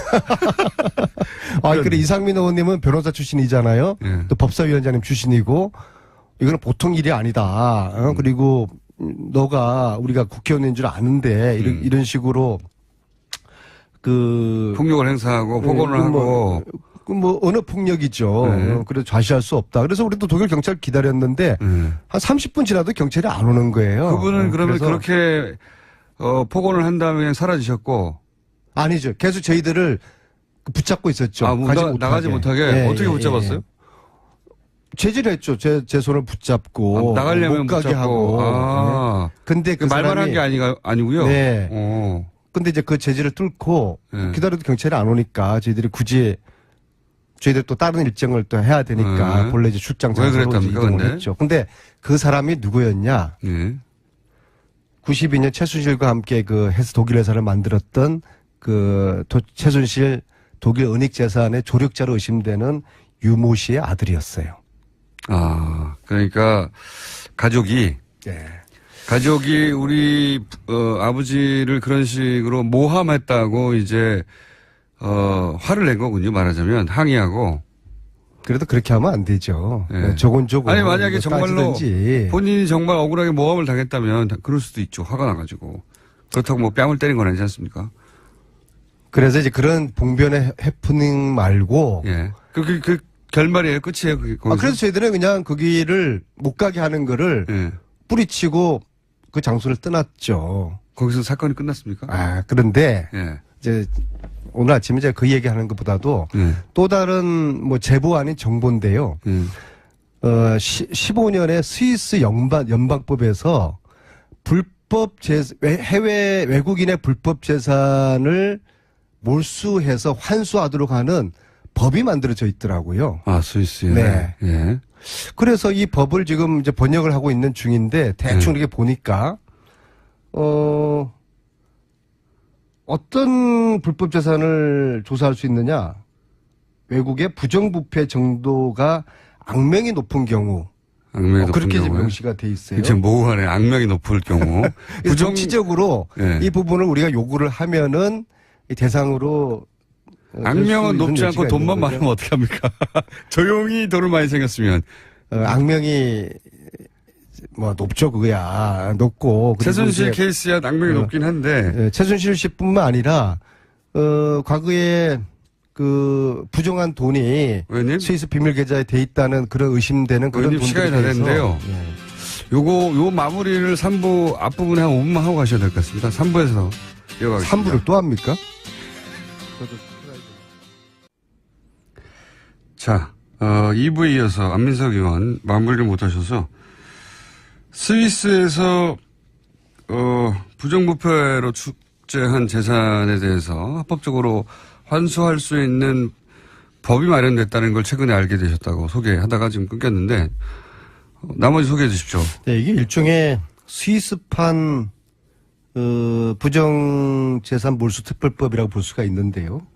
그래 이상민 의원님은 변호사 출신이잖아요. 예. 또 법사위원장님 출신이고 이거는 보통 일이 아니다. 그리고 너가 우리가 국회의원인 줄 아는데 이런 식으로 폭력을 행사하고 폭언을 하고 언어 폭력이죠. 네. 그래서 좌시할 수 없다. 그래서 우리도 독일 경찰 기다렸는데 한 30분 지나도 경찰이 안 오는 거예요. 그분은 그러면 그래서 그렇게 폭언을 한 다음에 그냥 사라지셨고 아니죠. 계속 저희들을 붙잡고 있었죠. 나가지 못하게 예, 어떻게 붙잡았어요? 제지했죠. 제 손을 붙잡고 나가려면 못 가게 붙잡고. 하고. 근데 말만 한 게 아니고요. 네. 근데 이제 그 제지를 뚫고 네. 기다려도 경찰이 안 오니까 저희들이 굳이 저희들 또 다른 일정을 또 해야 되니까 네. 본래 이제 출장 왜 장소로 그랬답니까, 이동을 근데? 했죠. 근데 그 사람이 누구였냐? 예. 92년 최순실과 함께 독일 회사를 만들었던 최순실 독일 은닉재산의 조력자로 의심되는 유모 씨의 아들이었어요. 그러니까 가족이 우리 아버지를 그런 식으로 모함했다고 이제 화를 낸 거군요. 말하자면 항의하고. 그래도 그렇게 하면 안 되죠. 네. 조곤조곤. 아니 만약에 정말로 따지든지. 본인이 정말 억울하게 모함을 당했다면 그럴 수도 있죠. 화가 나가지고. 그렇다고 뭐 뺨을 때린 건 아니지 않습니까? 그래서 이제 그런 봉변의 해프닝 말고. 예. 그 결말이에요. 끝이에요. 그래서 저희들은 그냥 거기를 못 가게 하는 거를 예. 뿌리치고 그 장소를 떠났죠. 거기서 사건이 끝났습니까? 그런데 예. 이제 오늘 아침에 제가 그 얘기하는 것보다도 예. 또 다른 제보 아닌 정보인데요. 15년에 스위스 연방법에서 외국인의 불법 재산을 몰수해서 환수하도록 하는 법이 만들어져 있더라고요. 스위스에. 네. 예. 그래서 이 법을 지금 이제 번역을 하고 있는 중인데 대충 이렇게 보니까 어떤 불법 재산을 조사할 수 있느냐? 외국의 부정부패 정도가 악명이 높은 경우. 그렇게 지금 명시가 돼 있어요. 지금 모호하네. 악명이 높을 경우. 정치적으로 이 부분을 우리가 요구를 하면은 이 대상으로 악명은 높지 않고 돈만 많으면 어떻게 합니까? 조용히 돈을 많이 생겼으면. 악명이 뭐 높죠 그거야 높고 그리고 최순실 이제 케이스야 악명이 높긴 한데 예, 최순실 씨뿐만 아니라 과거에 그 부정한 돈이 의원님 스위스 비밀 계좌에 돼 있다는 그런 의심되는 그런 의원님 돈들에 시간이 다 대해서 됐는데요. 요 마무리를 3부 앞부분에 한 5분만 하고 가셔야 될 것 같습니다. 3부에서 이어가겠습니다. 3부를 또 합니까? 자, 2부에 이어서 안민석 의원 마무리를 못하셔서 스위스에서 부정부패로 축제한 재산에 대해서 합법적으로 환수할 수 있는 법이 마련됐다는 걸 최근에 알게 되셨다고 소개하다가 지금 끊겼는데 나머지 소개해 주십시오. 네, 이게 일종의 스위스판 부정재산 몰수특별법이라고 볼 수가 있는데요.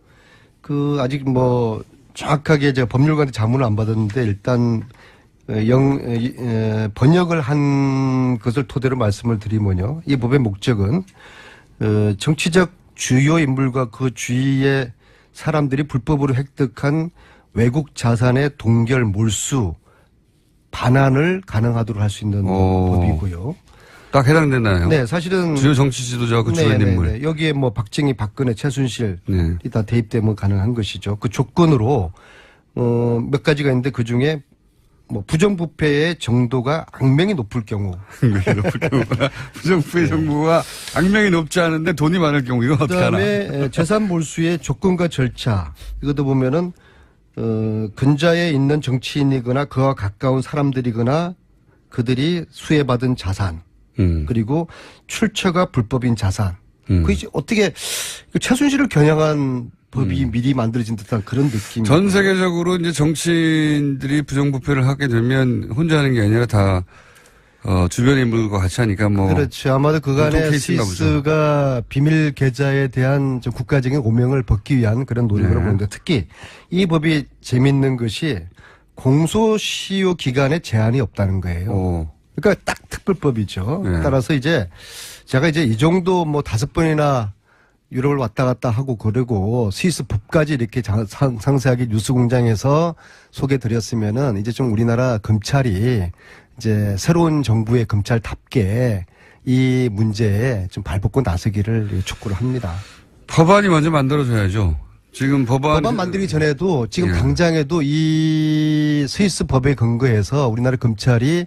그 아직 뭐 정확하게 제가 법률가한테 자문을 안 받았는데 일단 번역을 한 것을 토대로 말씀을 드리면요. 이 법의 목적은 정치적 주요 인물과 그 주위의 사람들이 불법으로 획득한 외국 자산의 동결 몰수 반환을 가능하도록 할 수 있는 법이고요. 딱 해당되나요? 네, 사실은 주요 정치 지도자 그 주요 인물. 여기에 뭐 박정희, 박근혜, 최순실이 네. 다 대입되면 가능한 것이죠. 그 조건으로 몇 가지가 있는데 그 중에 뭐 부정부패의 정도가 악명이 높을 경우. 부정부패 정부가 악명이 높지 않은데 돈이 많을 경우 이건 어떻게 하나? 그다음에 재산 몰수의 조건과 절차 이것도 보면은 근자에 있는 정치인이거나 그와 가까운 사람들이거나 그들이 수혜받은 자산 그리고 출처가 불법인 자산. 그 이제 어떻게 최순실을 겨냥한 법이 미리 만들어진 듯한 그런 느낌. 전 세계적으로 이제 정치인들이 부정부패를 하게 되면 혼자 하는 게 아니라 다 주변 인물과 같이 하니까 뭐. 그렇죠. 아마도 그간에 스위스가 비밀 계좌에 대한 좀 국가적인 오명을 벗기 위한 그런 노력으로 보는데 특히 이 법이 재밌는 것이 공소시효 기간에 제한이 없다는 거예요. 그러니까 딱 특별법이죠. 네. 따라서 이제 제가 이제 이 정도 뭐 5번이나 유럽을 왔다 갔다 하고 그러고 스위스 법까지 이렇게 상세하게 뉴스공장에서 소개드렸으면은 이제 좀 우리나라 검찰이 이제 새로운 정부의 검찰답게 이 문제에 좀 발벗고 나서기를 촉구를 합니다. 법안이 먼저 만들어져야죠. 지금 법안 만들기 전에도 지금 당장에도 이 스위스 법에 근거해서 우리나라 검찰이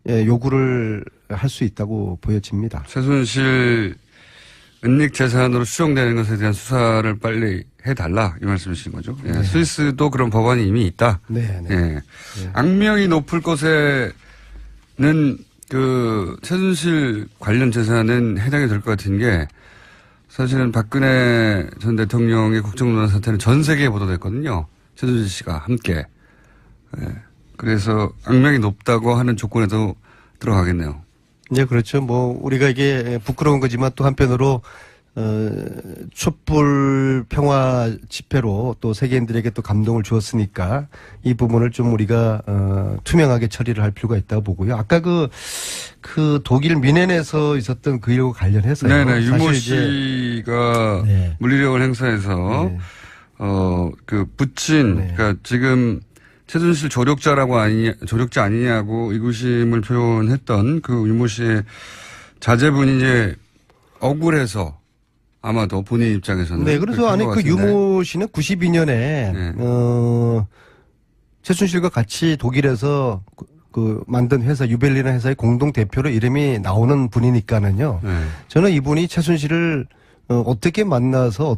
요구를 할 수 있다고 보여집니다. 최순실 은닉 재산으로 추정되는 것에 대한 수사를 빨리 해달라 이 말씀이신 거죠. 예. 스위스도 그런 법안이 이미 있다. 네. 예. 악명이 높을 것에는 그 최순실 관련 재산은 해당이 될 것 같은 게 사실은 박근혜 전 대통령의 국정농단 사태는 전 세계에 보도됐거든요. 최순실 씨가 함께. 예. 그래서 악명이 높다고 하는 조건에도 들어가겠네요. 네, 그렇죠. 뭐 우리가 이게 부끄러운 거지만 또 한편으로 촛불 평화 집회로 또 세계인들에게 또 감동을 주었으니까 이 부분을 좀 우리가 투명하게 처리를 할 필요가 있다고 보고요. 아까 그 독일 뮌헨에서 있었던 그 일과 관련해서요. 네네. 유모 씨가 물리력을 행사해서 그 부친 그러니까 지금 최순실 조력자 아니냐고 의구심을 표현했던 그 유모 씨의 자제분이 이제 억울해서 아마도 본인 입장에서는. 네, 그래서 아니 그 유모 씨는 92년에 최순실과 같이 독일에서 그 만든 회사 유벨리나 회사의 공동 대표로 이름이 나오는 분이니까는요. 저는 이분이 최순실을 어떻게 만나서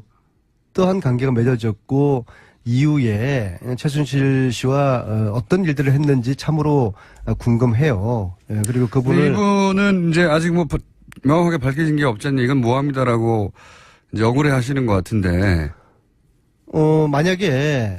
어떠한 관계가 맺어졌고 이후에 최순실 씨와 어떤 일들을 했는지 참으로 궁금해요. 그리고 그분을 이분은 이제 아직 뭐 명확하게 밝혀진 게 없지 않냐 이건 모함이다라고 이제 억울해 하시는 것 같은데. 만약에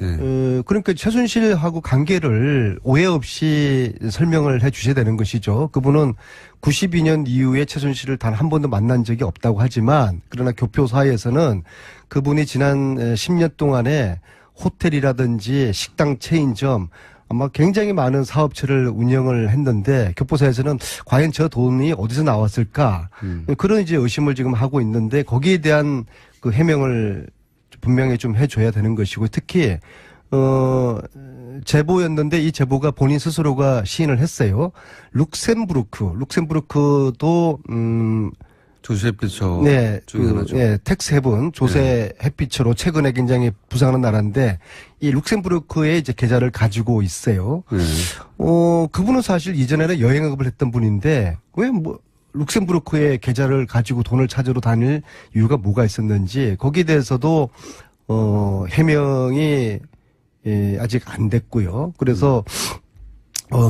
그러니까 최순실하고 관계를 오해 없이 설명을 해 주셔야 되는 것이죠. 그분은 92년 이후에 최순실을 단 한 번도 만난 적이 없다고 하지만 그러나 교포사에서는 그분이 지난 10년 동안에 호텔이라든지 식당 체인점 아마 굉장히 많은 사업체를 운영을 했는데 교포사에서는 과연 저 돈이 어디서 나왔을까 그런 이제 의심을 지금 하고 있는데 거기에 대한 그 해명을 분명히 좀 해줘야 되는 것이고 특히 제보였는데 이 제보가 본인 스스로가 시인을 했어요. 룩셈부르크도 조세 햇빛처 네, 중에 하나죠. 네, 텍스 헤븐 조세 햇빛으로 최근에 굉장히 부상하는 나라인데 이 룩셈부르크에 이제 계좌를 가지고 있어요. 네. 그분은 사실 이전에는 여행업을 했던 분인데 왜 뭐 룩셈부르크에 계좌를 가지고 돈을 찾으러 다닐 이유가 뭐가 있었는지 거기에 대해서도 해명이 아직 안 됐고요. 그래서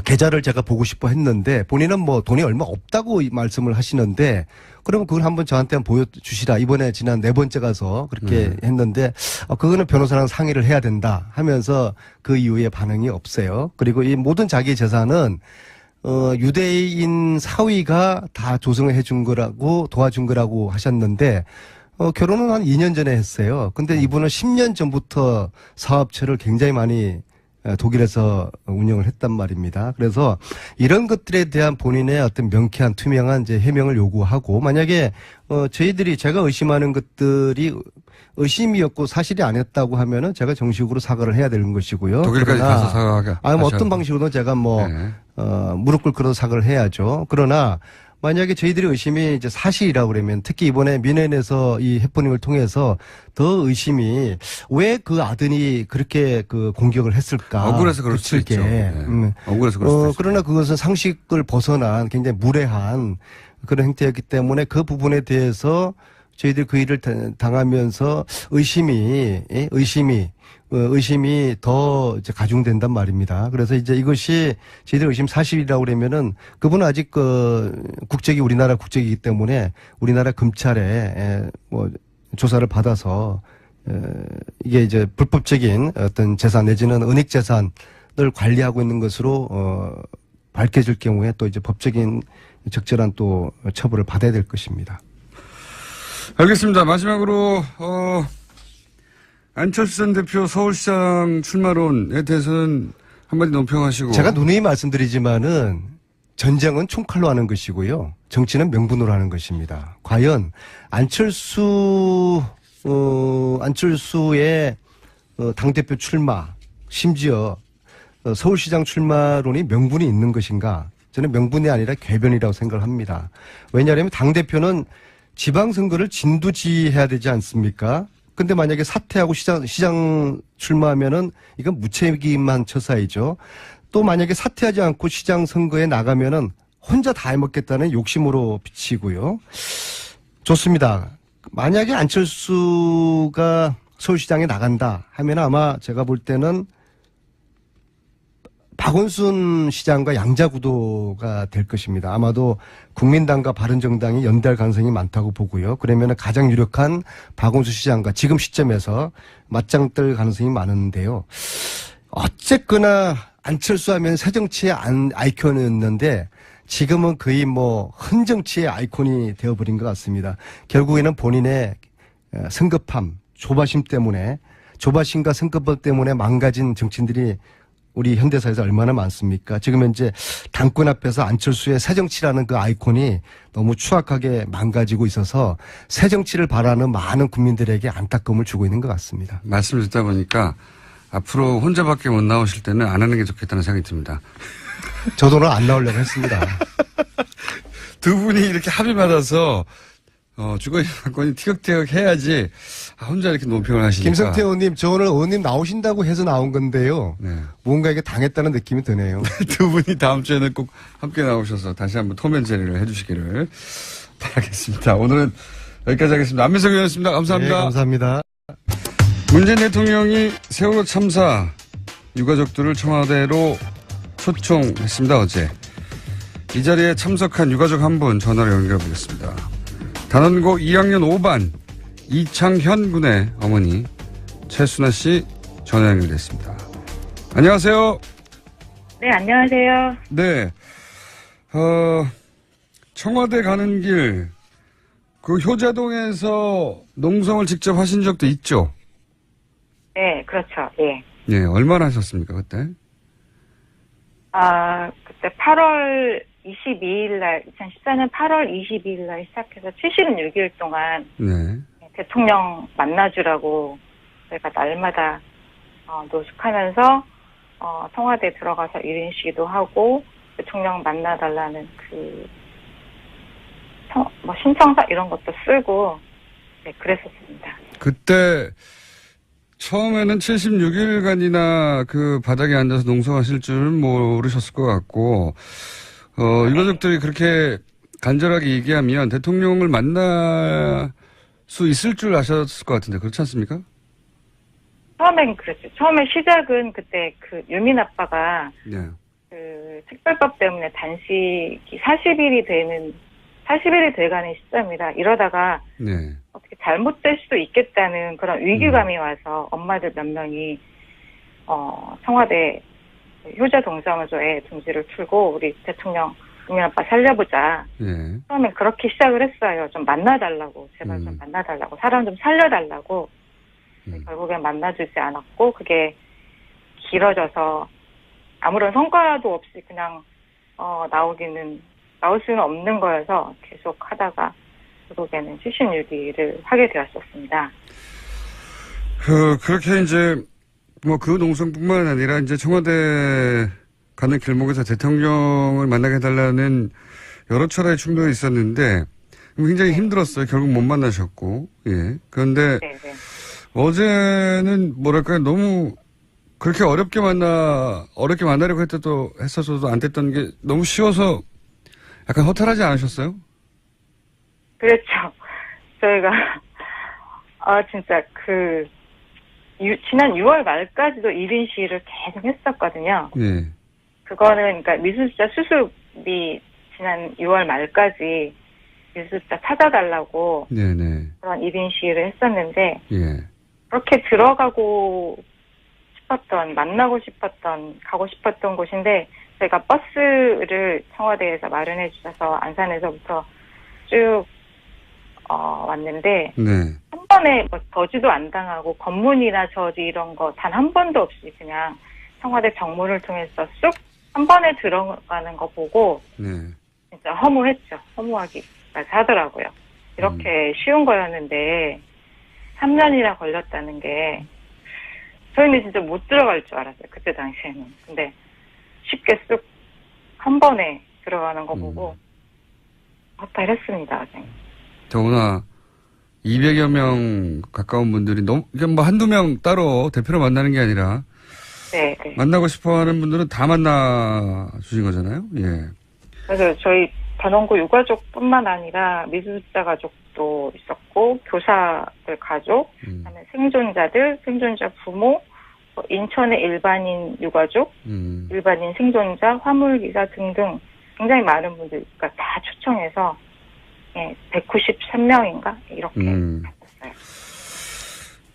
계좌를 제가 보고 싶어 했는데 본인은 뭐 돈이 얼마 없다고 말씀을 하시는데 그러면 그걸 한번 저한테 한번 보여주시라. 이번에 지난 4번째 가서 그렇게 했는데 그거는 변호사랑 상의를 해야 된다 하면서 그 이후에 반응이 없어요. 그리고 이 모든 자기 재산은 유대인 사위가 다 조성을 해준 거라고 도와준 거라고 하셨는데 결혼은 한 2년 전에 했어요. 근데 이분은 10년 전부터 사업체를 굉장히 많이 독일에서 운영을 했단 말입니다. 그래서 이런 것들에 대한 본인의 어떤 명쾌한 투명한 이제 해명을 요구하고 만약에 저희들이 제가 의심하는 것들이 의심이었고 사실이 아니었다고 하면은 제가 정식으로 사과를 해야 되는 것이고요. 독일까지 그러나 가서 사과하게. 뭐 어떤 방식으로든 제가 뭐 네. 무릎 꿇고도 사과를 해야죠. 그러나 만약에 저희들이 의심이 이제 사실이라고 그러면 특히 이번에 민원에서 이 해프닝을 통해서 더 의심이 왜 그 아들이 그렇게 그 공격을 했을까? 억울해서 그럴 수도 거칠게. 있죠. 네. 억울해서 그럴 수도 있죠. 그러나 그것은 상식을 벗어난 굉장히 무례한 그런 행태였기 때문에 그 부분에 대해서 저희들이 그 일을 당하면서 의심이 더 이제 가중된단 말입니다. 그래서 이제 이것이 저희들 의심 사실이라고 그러면은 그분은 아직 국적이 우리나라 국적이기 때문에 우리나라 검찰에 뭐 조사를 받아서 이게 이제 불법적인 어떤 재산 내지는 은닉 재산을 관리하고 있는 것으로 밝혀질 경우에 또 이제 법적인 적절한 또 처벌을 받아야 될 것입니다. 알겠습니다. 마지막으로 안철수 전 대표 서울시장 출마론에 대해서는 한마디 논평하시고. 제가 누누이 말씀드리지만은 전쟁은 총칼로 하는 것이고요. 정치는 명분으로 하는 것입니다. 과연 안철수의 당대표 출마, 심지어 서울시장 출마론이 명분이 있는 것인가? 저는 명분이 아니라 궤변이라고 생각을 합니다. 왜냐하면 당대표는 지방선거를 진두지휘해야 되지 않습니까? 근데 만약에 사퇴하고 시장 출마하면은 이건 무책임한 처사이죠. 또 만약에 사퇴하지 않고 시장 선거에 나가면은 혼자 다 해먹겠다는 욕심으로 비치고요. 좋습니다. 만약에 안철수가 서울시장에 나간다 하면 아마 제가 볼 때는 박원순 시장과 양자구도가 될 것입니다. 아마도 국민당과 바른정당이 연대할 가능성이 많다고 보고요. 그러면 가장 유력한 박원순 시장과 지금 시점에서 맞짱 뜰 가능성이 많은데요. 어쨌거나 안철수 하면 새정치의 아이콘이었는데 지금은 거의 뭐 흔정치의 아이콘이 되어버린 것 같습니다. 결국에는 본인의 성급함, 조바심과 성급함 때문에 망가진 정치인들이 우리 현대사에서 얼마나 많습니까? 지금 현재 당권 앞에서 안철수의 새정치라는 그 아이콘이 너무 추악하게 망가지고 있어서 새정치를 바라는 많은 국민들에게 안타까움을 주고 있는 것 같습니다. 말씀을 듣다 보니까 앞으로 혼자밖에 못 나오실 때는 안 하는 게 좋겠다는 생각이 듭니다. 저도 오늘 안 나오려고 했습니다. 두 분이 이렇게 합의 받아서 주거인 사건이 티격태격 해야지 혼자 이렇게 논평을 하시니까. 김성태 의원님, 저 오늘 의원님 나오신다고 해서 나온 건데요. 네. 뭔가 이게 당했다는 느낌이 드네요. 두 분이 다음 주에는 꼭 함께 나오셔서 다시 한번 토면제리를 해주시기를 바라겠습니다. 오늘은 여기까지 하겠습니다. 안민석 의원이었습니다. 감사합니다. 네, 감사합니다. 문재인 대통령이 세월호 참사 유가족들을 청와대로 초청했습니다. 어제. 이 자리에 참석한 유가족 한 분 전화로 연결해 보겠습니다. 단원고 2학년 5반 이창현 군의 어머니 최순아 씨 전화 연결됐습니다. 안녕하세요. 네, 안녕하세요. 네. 청와대 가는 길, 그 효자동에서 농성을 직접 하신 적도 있죠? 네, 그렇죠. 예. 네, 얼마나 하셨습니까, 그때? 그때 8월 22일 날, 2014년 8월 22일 날 시작해서 76일 동안 네. 대통령 만나주라고 저희가 날마다 노숙하면서 청와대에 들어가서 1인 시위도 하고 대통령 만나달라는 신청서 이런 것도 쓰고 네, 그랬었습니다. 그때 처음에는 76일간이나 그 바닥에 앉아서 농성하실 줄은 모르셨을 것 같고, 유가족들이 그렇게 간절하게 얘기하면 대통령을 만날 수 있을 줄 아셨을 것 같은데, 그렇지 않습니까? 처음엔 그랬죠. 처음에 시작은 그때 유민 아빠가 네. 특별법 때문에 단식이 40일이 돼가는 시점이라 이러다가 네. 어떻게 잘못될 수도 있겠다는 그런 위기감이 와서 엄마들 몇 명이 청와대 효자 동사무소에 둥지를 풀고 우리 대통령 유민 아빠 살려보자. 네. 처음엔 그렇게 시작을 했어요. 좀 만나달라고 제발 좀 만나달라고 사람 좀 살려달라고. 결국엔 만나주지 않았고 그게 길어져서 아무런 성과도 없이 그냥 나올 수는 없는 거여서 계속 하다가 결국에는 76일을 하게 되었었습니다. 그렇게 이제 그 농성뿐만 아니라 이제 청와대 가는 길목에서 대통령을 만나게 해달라는 여러 차례의 충돌이 있었는데 굉장히 힘들었어요. 결국 못 만나셨고, 예. 그런데 네네. 어제는 뭐랄까요, 너무 그렇게 어렵게 만나려고 했었어도 안 됐던 게 너무 쉬워서 약간 허탈하지 않으셨어요? 그렇죠. 저희가 진짜 지난 6월 말까지도 1인 시위를 계속 했었거든요. 예. 그거는 그러니까 미수습자 수습이 지난 6월 말까지 미수습자 찾아달라고 네네. 그런 1인 시위를 했었는데 예. 그렇게 들어가고 싶었던, 만나고 싶었던, 가고 싶었던 곳인데 저희가 버스를 청와대에서 마련해 주셔서 안산에서부터 쭉 왔는데 네. 한 번에 저지도 안 당하고 검문이나 저지 이런 거 단 한 번도 없이 그냥 청와대 정문을 통해서 쑥 한 번에 들어가는 거 보고 네. 진짜 허무했죠. 허무하기까지 하더라고요. 이렇게 쉬운 거였는데 3년이나 걸렸다는 게 저희는 진짜 못 들어갈 줄 알았어요. 그때 당시에는. 근데 쉽게 쑥 한 번에 들어가는 거 보고 허탈했습니다. 더구나 200여 명 가까운 분들이 이게 한두 명 따로 대표로 만나는 게 아니라 네. 만나고 싶어 하는 분들은 다 만나 주신 거잖아요. 예. 그래서 저희 단원고 유가족뿐만 아니라 미수습자 가족도 있었고 교사들 가족, 그다음에 생존자 부모, 인천의 일반인 유가족, 일반인 생존자, 화물기사 등등 굉장히 많은 분들 그러니까 다 초청해서 193명인가 이렇게 갔었어요.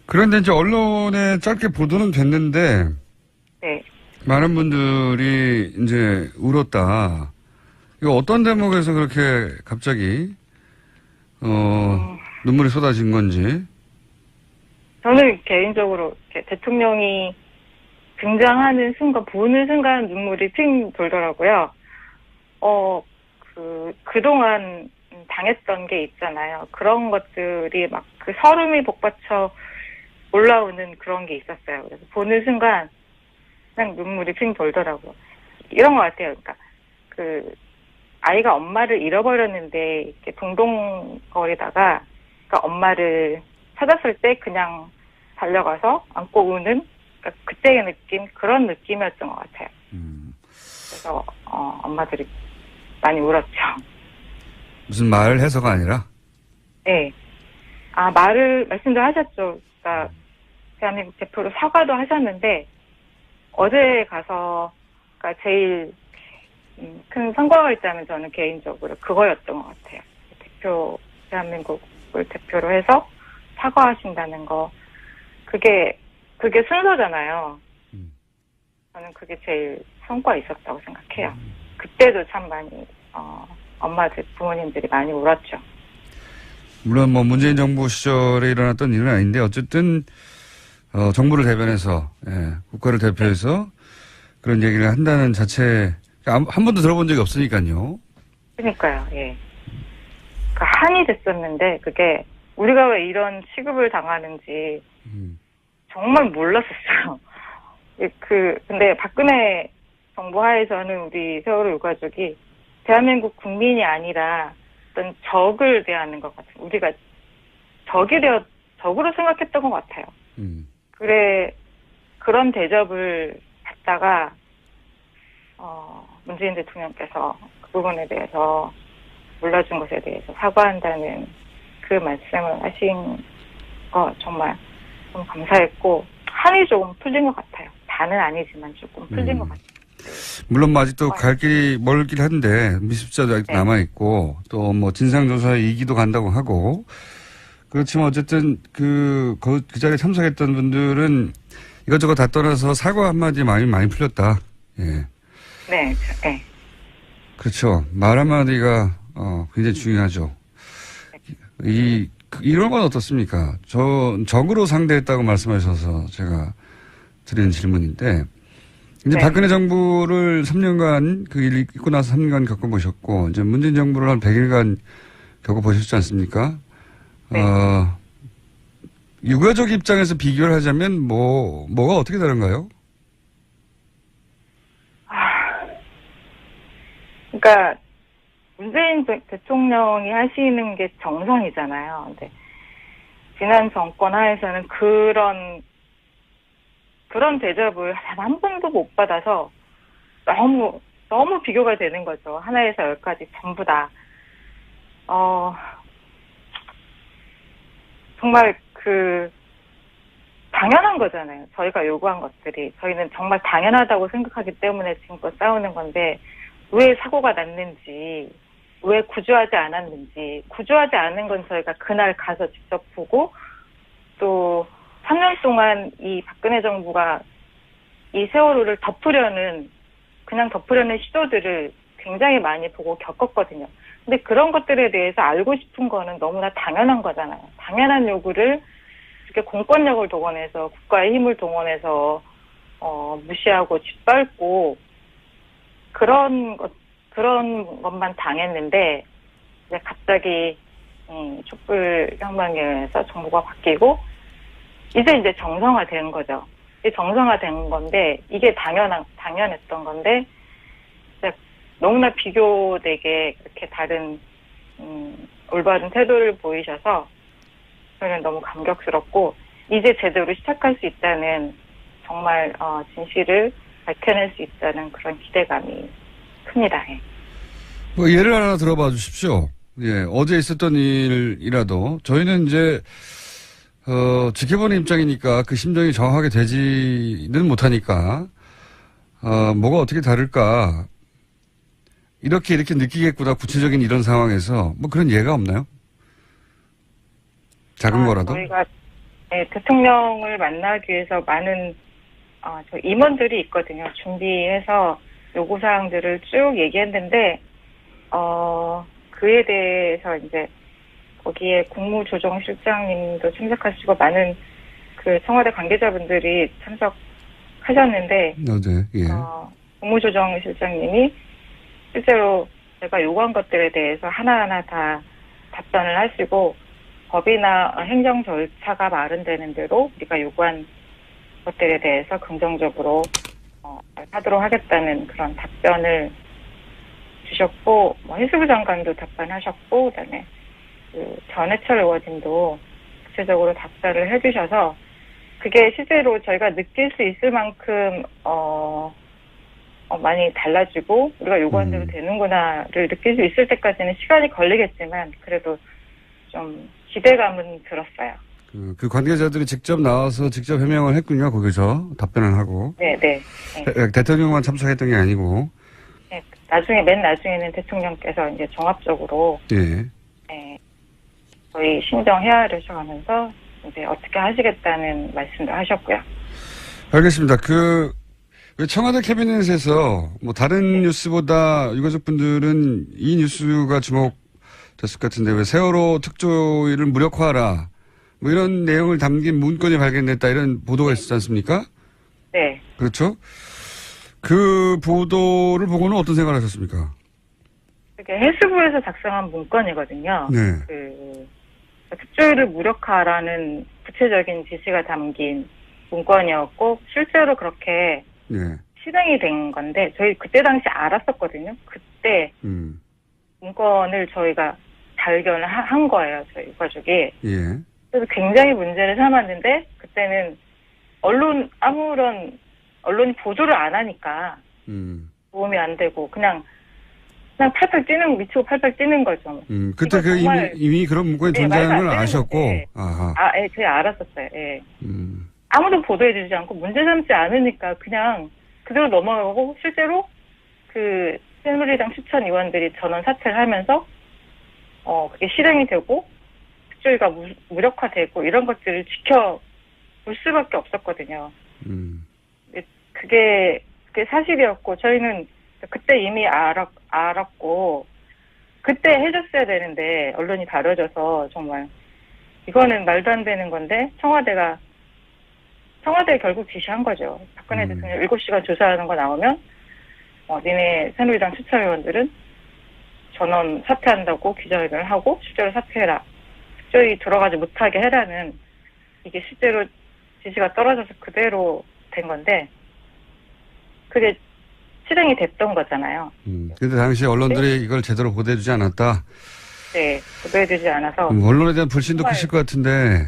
그런데 이제 언론에 짧게 보도는 됐는데 네. 많은 분들이 이제 울었다. 이거 어떤 대목에서 그렇게 갑자기 눈물이 쏟아진 건지. 저는 개인적으로 대통령이 등장하는 순간, 보는 순간 눈물이 핑 돌더라고요. 그동안 당했던 게 있잖아요. 그런 것들이 막 서름이 복받쳐 올라오는 그런 게 있었어요. 그래서 보는 순간 그냥 눈물이 핑 돌더라고요. 이런 것 같아요. 그러니까 아이가 엄마를 잃어버렸는데 이렇게 동동거리다가 그러니까 엄마를 찾았을 때 그냥 달려가서 안고 우는 그러니까 그때의 느낌 그런 느낌이었던 것 같아요. 그래서 엄마들이 많이 울었죠. 무슨 말을 해서가 아니라? 네. 말씀도 하셨죠. 그러니까 대한민국 대표로 사과도 하셨는데 어제 가서 그러니까 제일 큰 성과가 있다면 저는 개인적으로 그거였던 것 같아요. 대한민국을 대표로 해서 사과하신다는 거 그게 순서잖아요. 저는 그게 제일 성과 있었다고 생각해요. 그때도 참 많이 엄마들 부모님들이 많이 울었죠. 물론 문재인 정부 시절에 일어났던 일은 아닌데 어쨌든 정부를 대변해서 국가를 대표해서 그런 얘기를 한다는 자체 한 번도 들어본 적이 없으니까요. 그러니까요. 예. 한이 됐었는데 그게 우리가 왜 이런 취급을 당하는지 정말 몰랐었어요. 근데 박근혜 정부 하에서는 우리 세월호 유가족이 대한민국 국민이 아니라 어떤 적을 대하는 것 같아요. 우리가 적으로 생각했던 것 같아요. 그런 대접을 받다가, 문재인 대통령께서 그 부분에 대해서 몰라준 것에 대해서 사과한다는 그 말씀을 하신 거 정말 좀 감사했고, 한이 조금 풀린 것 같아요. 다는 아니지만 조금 풀린 것 같아요. 물론 뭐 아직도 갈 길이 멀긴 한데 미습자도 아직 남아있고 또 뭐 진상조사에 2기도 간다고 하고 그렇지만 어쨌든 그 자리에 참석했던 분들은 이것저것 다 떠나서 사과 한마디에 마음이 많이 풀렸다. 예. 네. 그렇죠. 말 한마디가 굉장히 중요하죠. 이런 건 어떻습니까? 적으로 상대했다고 말씀하셔서 제가 드리는 질문인데 이제 박근혜 정부를 3년간 그 일 있고 나서 3년간 겪어보셨고 이제 문재인 정부를 한 100일간 겪어보셨지 않습니까? 네. 유가족 입장에서 비교를 하자면 뭐가 어떻게 다른가요? 그러니까 문재인 대통령이 하시는 게 정상이잖아요. 근데 지난 정권 하에서는 그런 대접을 한 번도 못 받아서 너무 비교가 되는 거죠. 하나에서 열까지 전부 다. 정말 당연한 거잖아요. 저희가 요구한 것들이. 저희는 정말 당연하다고 생각하기 때문에 지금껏 싸우는 건데, 왜 사고가 났는지, 왜 구조하지 않았는지, 구조하지 않은 건 저희가 그날 가서 직접 보고, 또 3년 동안 이 박근혜 정부가 이 세월호를 그냥 덮으려는 시도들을 굉장히 많이 보고 겪었거든요. 근데 그런 것들에 대해서 알고 싶은 거는 너무나 당연한 거잖아요. 당연한 요구를 이렇게 공권력을 동원해서, 국가의 힘을 동원해서, 무시하고 짓밟고, 그런 것만 당했는데, 이제 갑자기, 촛불 혁명에 의해서 정부가 바뀌고, 이제 정상화된 거죠. 정상화된 건데, 이게 당연했던 건데, 너무나 비교되게 그렇게 다른, 올바른 태도를 보이셔서, 저는 너무 감격스럽고, 이제 제대로 시작할 수 있다는, 정말, 진실을 밝혀낼 수 있다는 그런 기대감이 큽니다. 예. 뭐 예를 하나 들어봐 주십시오. 예, 어제 있었던 일이라도, 저희는 이제, 지켜보는 입장이니까 그 심정이 정확하게 되지는 못하니까, 뭐가 어떻게 다를까. 이렇게 느끼겠구나. 구체적인 이런 상황에서. 뭐 그런 예가 없나요? 작은 거라도? 저희가 대통령을 만나기 위해서 많은 저 임원들이 있거든요. 준비해서 요구사항들을 쭉 얘기했는데, 그에 대해서 이제 거기에 국무조정실장님도 참석하시고 많은 그 청와대 관계자분들이 참석하셨는데, 예. 국무조정실장님이 실제로 제가 요구한 것들에 대해서 하나하나 다 답변을 하시고, 법이나 행정 절차가 마련되는 대로 우리가 요구한 것들에 대해서 긍정적으로 하도록 하겠다는 그런 답변을 주셨고, 해수부 장관도 답변하셨고, 그다음에 전해철 의원님도 구체적으로 답변을 해주셔서 그게 실제로 저희가 느낄 수 있을 만큼 많이 달라지고 우리가 요구한 대로 되는구나를 느낄 수 있을 때까지는 시간이 걸리겠지만 그래도 좀 기대감은 들었어요. 그 관계자들이 직접 나와서 직접 해명을 했군요. 거기서 답변을 하고. 네. 대통령만 참석했던 게 아니고. 네, 맨 나중에는 대통령께서 이제 종합적으로 저희 심정 헤아려 주셔가면서 이제 어떻게 하시겠다는 말씀도 하셨고요. 알겠습니다. 청와대 캐비넷에서 뭐 다른 뉴스보다 유가족분들은 이 뉴스가 주목됐을 것 같은데 왜 세월호 특조위를 무력화하라 뭐 이런 내용을 담긴 문건이 발견됐다 이런 보도가 있었지 않습니까? 네. 그렇죠. 그 보도를 보고는 어떤 생각을 하셨습니까? 이게 해수부에서 작성한 문건이거든요. 네. 특조위를 무력화하라는 구체적인 지시가 담긴 문건이었고 실제로 그렇게 예. 실행이 된 건데 저희 그때 당시 알았었거든요. 그때 문건을 저희가 발견을 한 거예요. 저희 가족이. 예. 그래서 굉장히 문제를 삼았는데 그때는 아무런 언론이 보도를 안 하니까 도움이 안 되고 그냥 미치고 팔팔 뛰는 거죠. 그때 이거 정말- 이미 그런 문건이 네, 존재하는 말도 걸 안 되는 아셨고, 건데. 아하. 예, 제가 알았었어요. 예. 음. 아무도 보도해주지 않고 문제 삼지 않으니까 그냥 그대로 넘어가고 실제로 그 새누리당 추천 의원들이 전원 사퇴를 하면서 그게 실행이 되고 특조위가 무력화되고 이런 것들을 지켜볼 수밖에 없었거든요. 그게 사실이었고 저희는 그때 이미 알았고 그때 해줬어야 되는데 언론이 다뤄져서 정말 이거는 말도 안 되는 건데 청와대에 결국 지시한 거죠. 박근혜 대통령 7시간 조사하는 거 나오면 니네 새누리당 추천 의원들은 전원 사퇴한다고 기자회견을 하고 실제로 사퇴해라. 특조위 들어가지 못하게 해라는 이게 실제로 지시가 떨어져서 그대로 된 건데 그게 실행이 됐던 거잖아요. 근데 당시 언론들이 이걸 제대로 보도해주지 않았다. 네, 보도해주지 않아서. 언론에 대한 불신도 정말- 크실 것 같은데,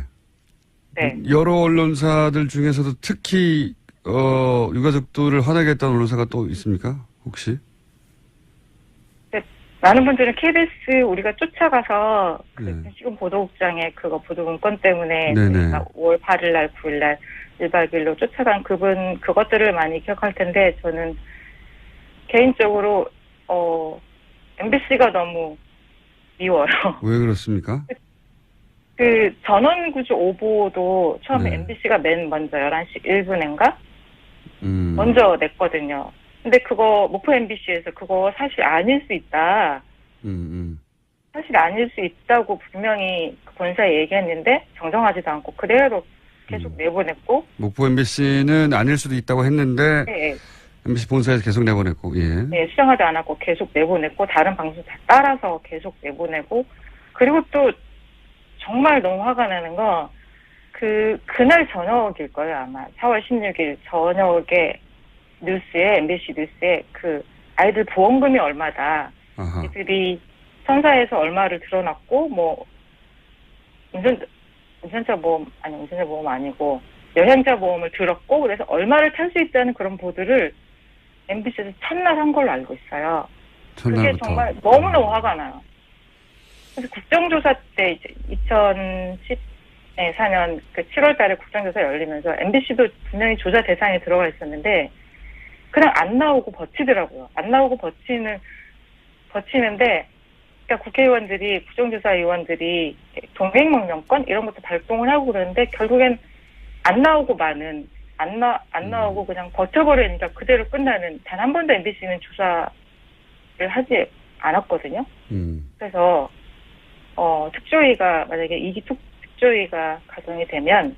네. 여러 언론사들 중에서도 특히, 유가족들을 화나게 했던 언론사가 또 있습니까? 혹시? 많은 분들은 KBS 우리가 쫓아가서 네. 지금 보도국장의 그거 보도 문건 때문에 네네. 저희가 5월 8일 날 9일 날 1박 2일로 쫓아간 그것들을 많이 기억할 텐데 저는 개인적으로 MBC가 너무 미워요. 왜 그렇습니까? 그 전원구조 오보도 처음에 네. MBC가 맨 먼저 11시 1분인가 먼저. 먼저 냈거든요. 근데 그거 목포 MBC에서 그거 사실 아닐 수 있다. 사실 아닐 수 있다고 분명히 그 본사에 얘기했는데 정정하지도 않고 그대로 계속 내보냈고. 목포 MBC는 아닐 수도 있다고 했는데, 네, MBC 본사에서 계속 내보냈고, 예. 네, 수정하지 않았고 계속 내보냈고 다른 방송 다 따라서 계속 내보내고 그리고 또 정말 너무 화가 나는 거 그날 저녁일 거예요 아마 4월 16일 저녁에 뉴스에 MBC 뉴스에 그 아이들 보험금이 얼마다 아하. 이들이 천사에서 얼마를 들어놨고 뭐 운전자 보험 아니고 여행자 보험을 들었고 그래서 얼마를 탈 수 있다는 그런 보도를 MBC에서 첫날 한 걸로 알고 있어요. 그게 첫날부터. 정말 너무너무 화가 나요. 그래서 국정조사 때 이제 2014년 그 7월 달에 국정조사 열리면서 MBC도 분명히 조사 대상에 들어가 있었는데 그냥 안 나오고 버티더라고요. 안 나오고 버티는데 그러니까 국회의원들이 국정조사 의원들이 동행명령권 이런 것도 발동을 하고 그러는데 결국엔 안 나오고 안 나오고 그냥 버텨버리니까 그대로 끝나는 단 한 번도 MBC는 조사를 하지 않았거든요. 그래서 특조위가 만약에 이기 특조위가 가동이 되면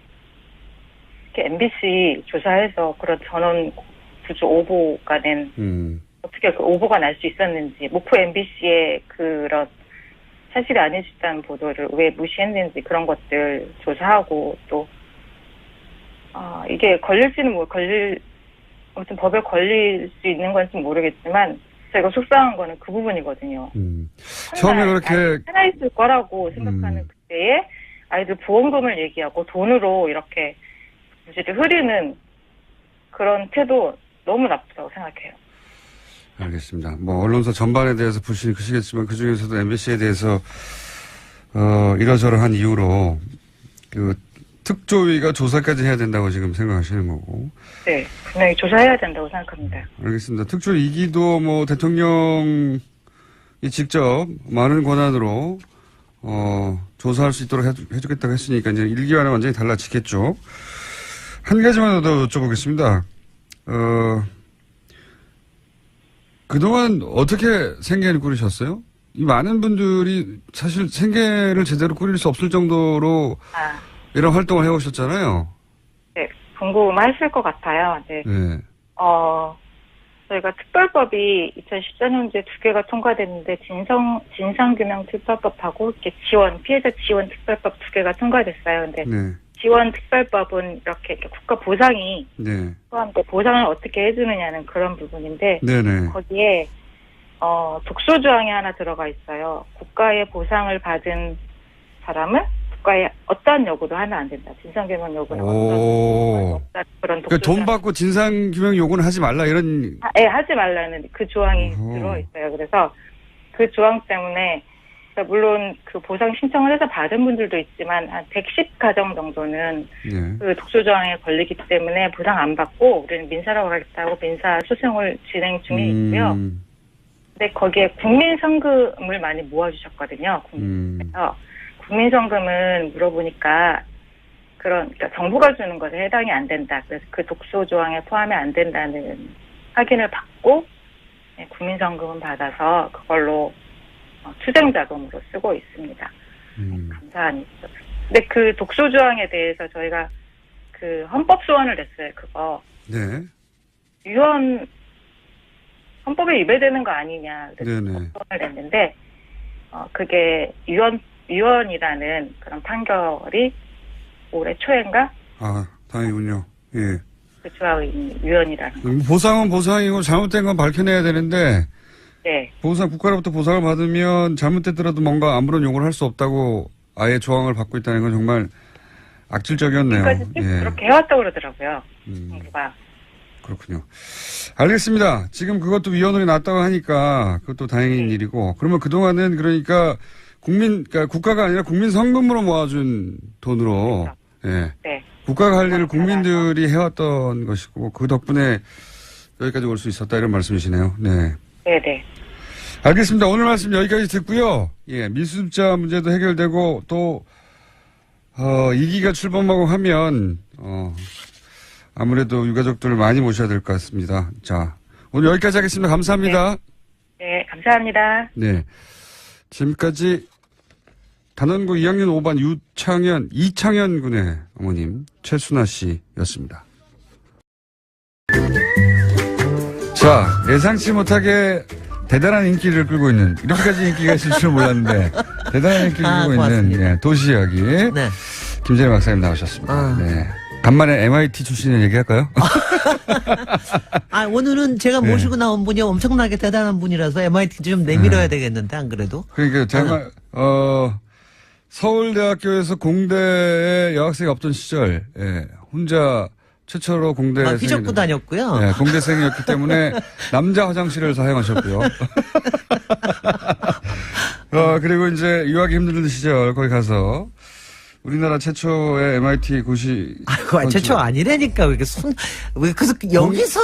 이렇게 MBC 조사해서 그런 전원 구조 오보가 낸 어떻게 그 오보가 날 수 있었는지 목포 MBC의 그런 사실이 아닐 수 있다는 보도를 왜 무시했는지 그런 것들 조사하고 또 이게 아무튼 법에 걸릴 수 있는 건지 모르겠지만 제가 속상한 거는 그 부분이거든요. 처음에 그렇게 하나 있을 거라고 생각하는 그때에 아이들 보험금을 얘기하고 돈으로 이렇게 부지를 흐리는 그런 태도 너무 나쁘다고 생각해요. 알겠습니다. 뭐 언론사 전반에 대해서 불신이 크시겠지만 그 중에서도 MBC에 대해서 이러저러한 이유로 그 특조위가 조사까지 해야 된다고 지금 생각하시는 거고. 네, 분명히 조사해야 된다고 생각합니다. 알겠습니다. 특조위 2기도 뭐 대통령이 직접 많은 권한으로 조사할 수 있도록 해주겠다고 했으니까 이제 1기와는 완전히 달라지겠죠. 한 가지만 더 여쭤보겠습니다. 그동안 어떻게 생계를 꾸리셨어요? 이 많은 분들이 사실 생계를 제대로 꾸릴 수 없을 정도로 이런 활동을 해오셨잖아요. 네, 궁금하실 것 같아요. 네. 네. 저희가 특별법이 2014년도에 2개가 통과됐는데 진상규명 특별법하고 이렇게 피해자 지원 특별법 2개가 통과됐어요. 근데 네. 지원 특별법은 이렇게 국가 보상이 네. 포함돼 보상을 어떻게 해주느냐는 그런 부분인데 네네. 거기에 독소 조항이 하나 들어가 있어요. 국가의 보상을 받은 사람은 국가에 어떠한 요구도 하면 안 된다. 진상규명 요구는 오. 없다. 그런 독소 그러니까 돈 조항. 받고 진상규명 요구는 하지 말라 이런. 예, 하지 말라는 그 조항이 어허. 들어 있어요. 그래서 그 조항 때문에 그러니까 물론 그 보상 신청을 해서 받은 분들도 있지만 한 110가정 정도는 네. 그 독소 조항에 걸리기 때문에 보상 안 받고 우리는 민사라고 하겠다고 민사 소송을 진행 중에 있고요. 근데 거기에 국민성금을 많이 모아주셨거든요. 국민에서 국민성금은 물어보니까 그러니까 정부가 주는 것에 해당이 안 된다. 그래서 그 독소 조항에 포함이 안 된다는 확인을 받고 국민성금은 받아서 그걸로 투쟁자금으로 쓰고 있습니다. 감사한 일이죠. 근데 그 독소 조항에 대해서 저희가 그 헌법 소원을 냈어요. 그거 네. 헌법에 위배되는 거 아니냐. 그래서 네네. 소원을 냈는데 그게 유언이라는 그런 판결이 올해 초인가 아, 다행이군요. 예. 그 조항이 유언이라는. 보상은 보상이고 잘못된 건 밝혀내야 되는데 네. 국가로부터 보상을 받으면 잘못됐더라도 뭔가 아무런 요구를 할 수 없다고 아예 조항을 받고 있다는 건 정말 악질적이었네요. 지금까지 예. 그렇게 해왔다고 그러더라고요. 정부가. 그렇군요. 알겠습니다. 지금 그것도 위원회에 났다고 하니까 그것도 다행인 일이고 그러면 그동안은 그러니까 국가가 아니라 국민 성금으로 모아준 돈으로 예. 네. 국가가 할 일을 국민들이 해왔던 것이고 그 덕분에 여기까지 올 수 있었다 이런 말씀이시네요. 네. 네네. 알겠습니다. 오늘 말씀 여기까지 듣고요. 예, 미수습자 문제도 해결되고 또 2기가 출범하고 하면 아무래도 유가족들을 많이 모셔야 될 것 같습니다. 자, 오늘 여기까지 하겠습니다. 감사합니다. 네, 감사합니다. 네. 지금까지 단원고 2학년 5반 이창현 군의 어머님 최순아 씨였습니다. 자, 예상치 못하게 대단한 인기를 끌고 있는, 이렇게까지 인기가 있을 줄 몰랐는데, 대단한 인기를 끌고 있는, 예, 도시 이야기. 네. 김재림 박사님 나오셨습니다. 네. 간만에 MIT 출신을 얘기할까요? 오늘은 제가 모시고 나온 분이 엄청나게 대단한 분이라서 MIT 좀 내밀어야 되겠는데, 안 그래도? 그러니까 제가, 서울대학교에서 공대에 여학생이 없던 시절, 예, 혼자 최초로 공대생이 휘젓고 다녔고요. 네, 공대생이었기 때문에 남자 화장실을 사용하셨고요. 그리고 이제 유학이 힘든 시절 거기 가서 우리나라 최초의 MIT 고시. 최초 아니라니까. 왜 여기서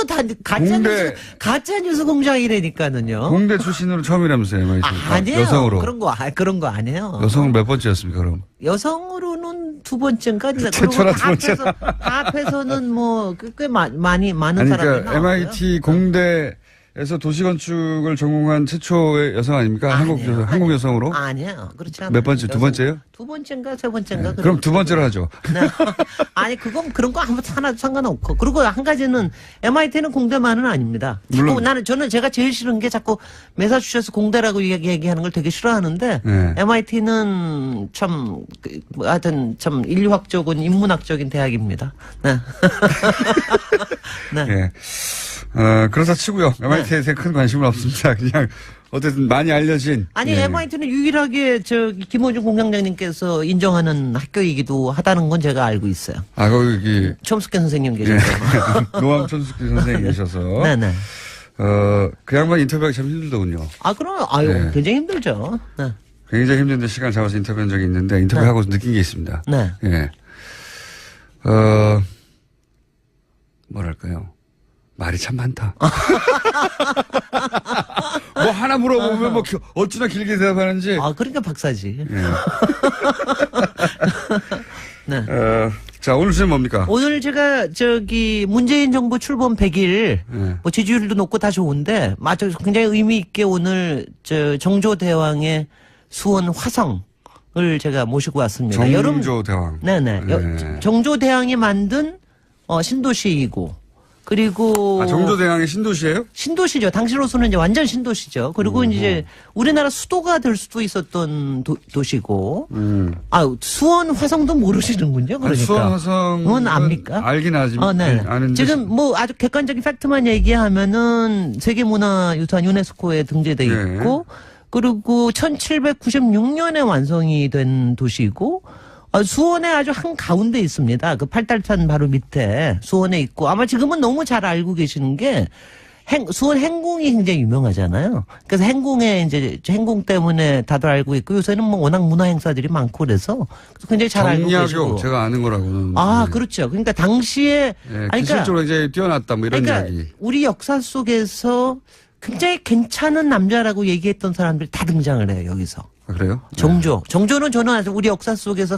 가짜 뉴스 공장이라니까는요. 공대 출신으로 처음이라면서요, MIT. 아니에요. 여성으로. 그런 거 아니에요. 여성은 몇 번째였습니까, 그럼? 여성으로는 두 번째인가? 최초라 두 번째. 다 합해서는 뭐, 꽤 많은 사람이 그러니까 나왔고요. MIT 공대에서 도시건축을 전공한 최초의 여성 아닙니까? 한국 여성으로? 아니에요. 그렇지 않아요. 몇 번째? 두 번째요? 두 번째인가, 세 번째인가? 네, 그럼 두 번째로 하죠. 네. 아니, 그런 거 하나도 상관없고. 그리고 한 가지는 MIT는 공대만은 아닙니다. 자꾸 저는 제가 제일 싫은 게 자꾸 매사추세츠 공대라고 얘기하는 걸 되게 싫어하는데, 네. MIT는 하여튼 참 인류학적인, 인문학적인 대학입니다. 네. 네. 예. 그렇다 치고요. MIT에 대해 큰 관심은 없습니다. 그냥, 어쨌든 많이 알려진. 아니, 예. MIT는 유일하게 김호중 공장장님께서 인정하는 학교이기도 하다는 건 제가 알고 있어요. 거기. 첨숙현 선생님 계셔서. 노암 천숙기 선생님 계셔서. 네네. 그 양반 인터뷰하기 참 힘들더군요. 그럼, 네. 굉장히 힘들죠. 네. 굉장히 힘든데 시간 잡아서 인터뷰한 적이 있는데, 인터뷰하고 느낀 게 있습니다. 네. 예. 뭐랄까요. 말이 참 많다. 뭐 하나 물어보면 뭐 어찌나 길게 대답하는지. 그러니까 박사지. 예. 네. 자, 오늘 주제는 뭡니까? 오늘 제가 문재인 정부 출범 100일, 네. 뭐 지지율도 높고 다 좋은데, 굉장히 의미 있게 오늘 정조대왕의 수원 화성을 제가 모시고 왔습니다. 정조대왕. 네네. 네. 정조대왕이 만든 신도시이고, 그리고 정조대왕의 신도시예요? 신도시죠. 당시로서는 이제 완전 신도시죠. 그리고 이제 우리나라 수도가 될 수도 있었던 도시고. 수원 화성도 모르시는군요. 그러니까. 수원 화성은 압니까? 알긴 하지만 네. 아는데 지금 뭐 아주 객관적인 팩트만 얘기하면은 세계문화유산 유네스코에 등재돼 있고 그리고 1796년에 완성이 된 도시이고 수원에 아주 한가운데 있습니다. 그 팔달산 바로 밑에 수원에 있고 아마 지금은 너무 잘 알고 계시는 게 수원 행궁이 굉장히 유명하잖아요. 그래서 행궁에 이제 행궁 때문에 다들 알고 있고 요새는 뭐 워낙 문화 행사들이 많고 그래서 굉장히 잘 알고 계시고. 정약용 제가 아는 거라고는. 그렇죠. 그러니까 당시에 기술적으로 이제 뛰어났다 뭐 이런 그러니까 이야기. 우리 역사 속에서 굉장히 괜찮은 남자라고 얘기했던 사람들이 다 등장을 해요, 여기서. 그래요? 정조는 저는 아주 우리 역사 속에서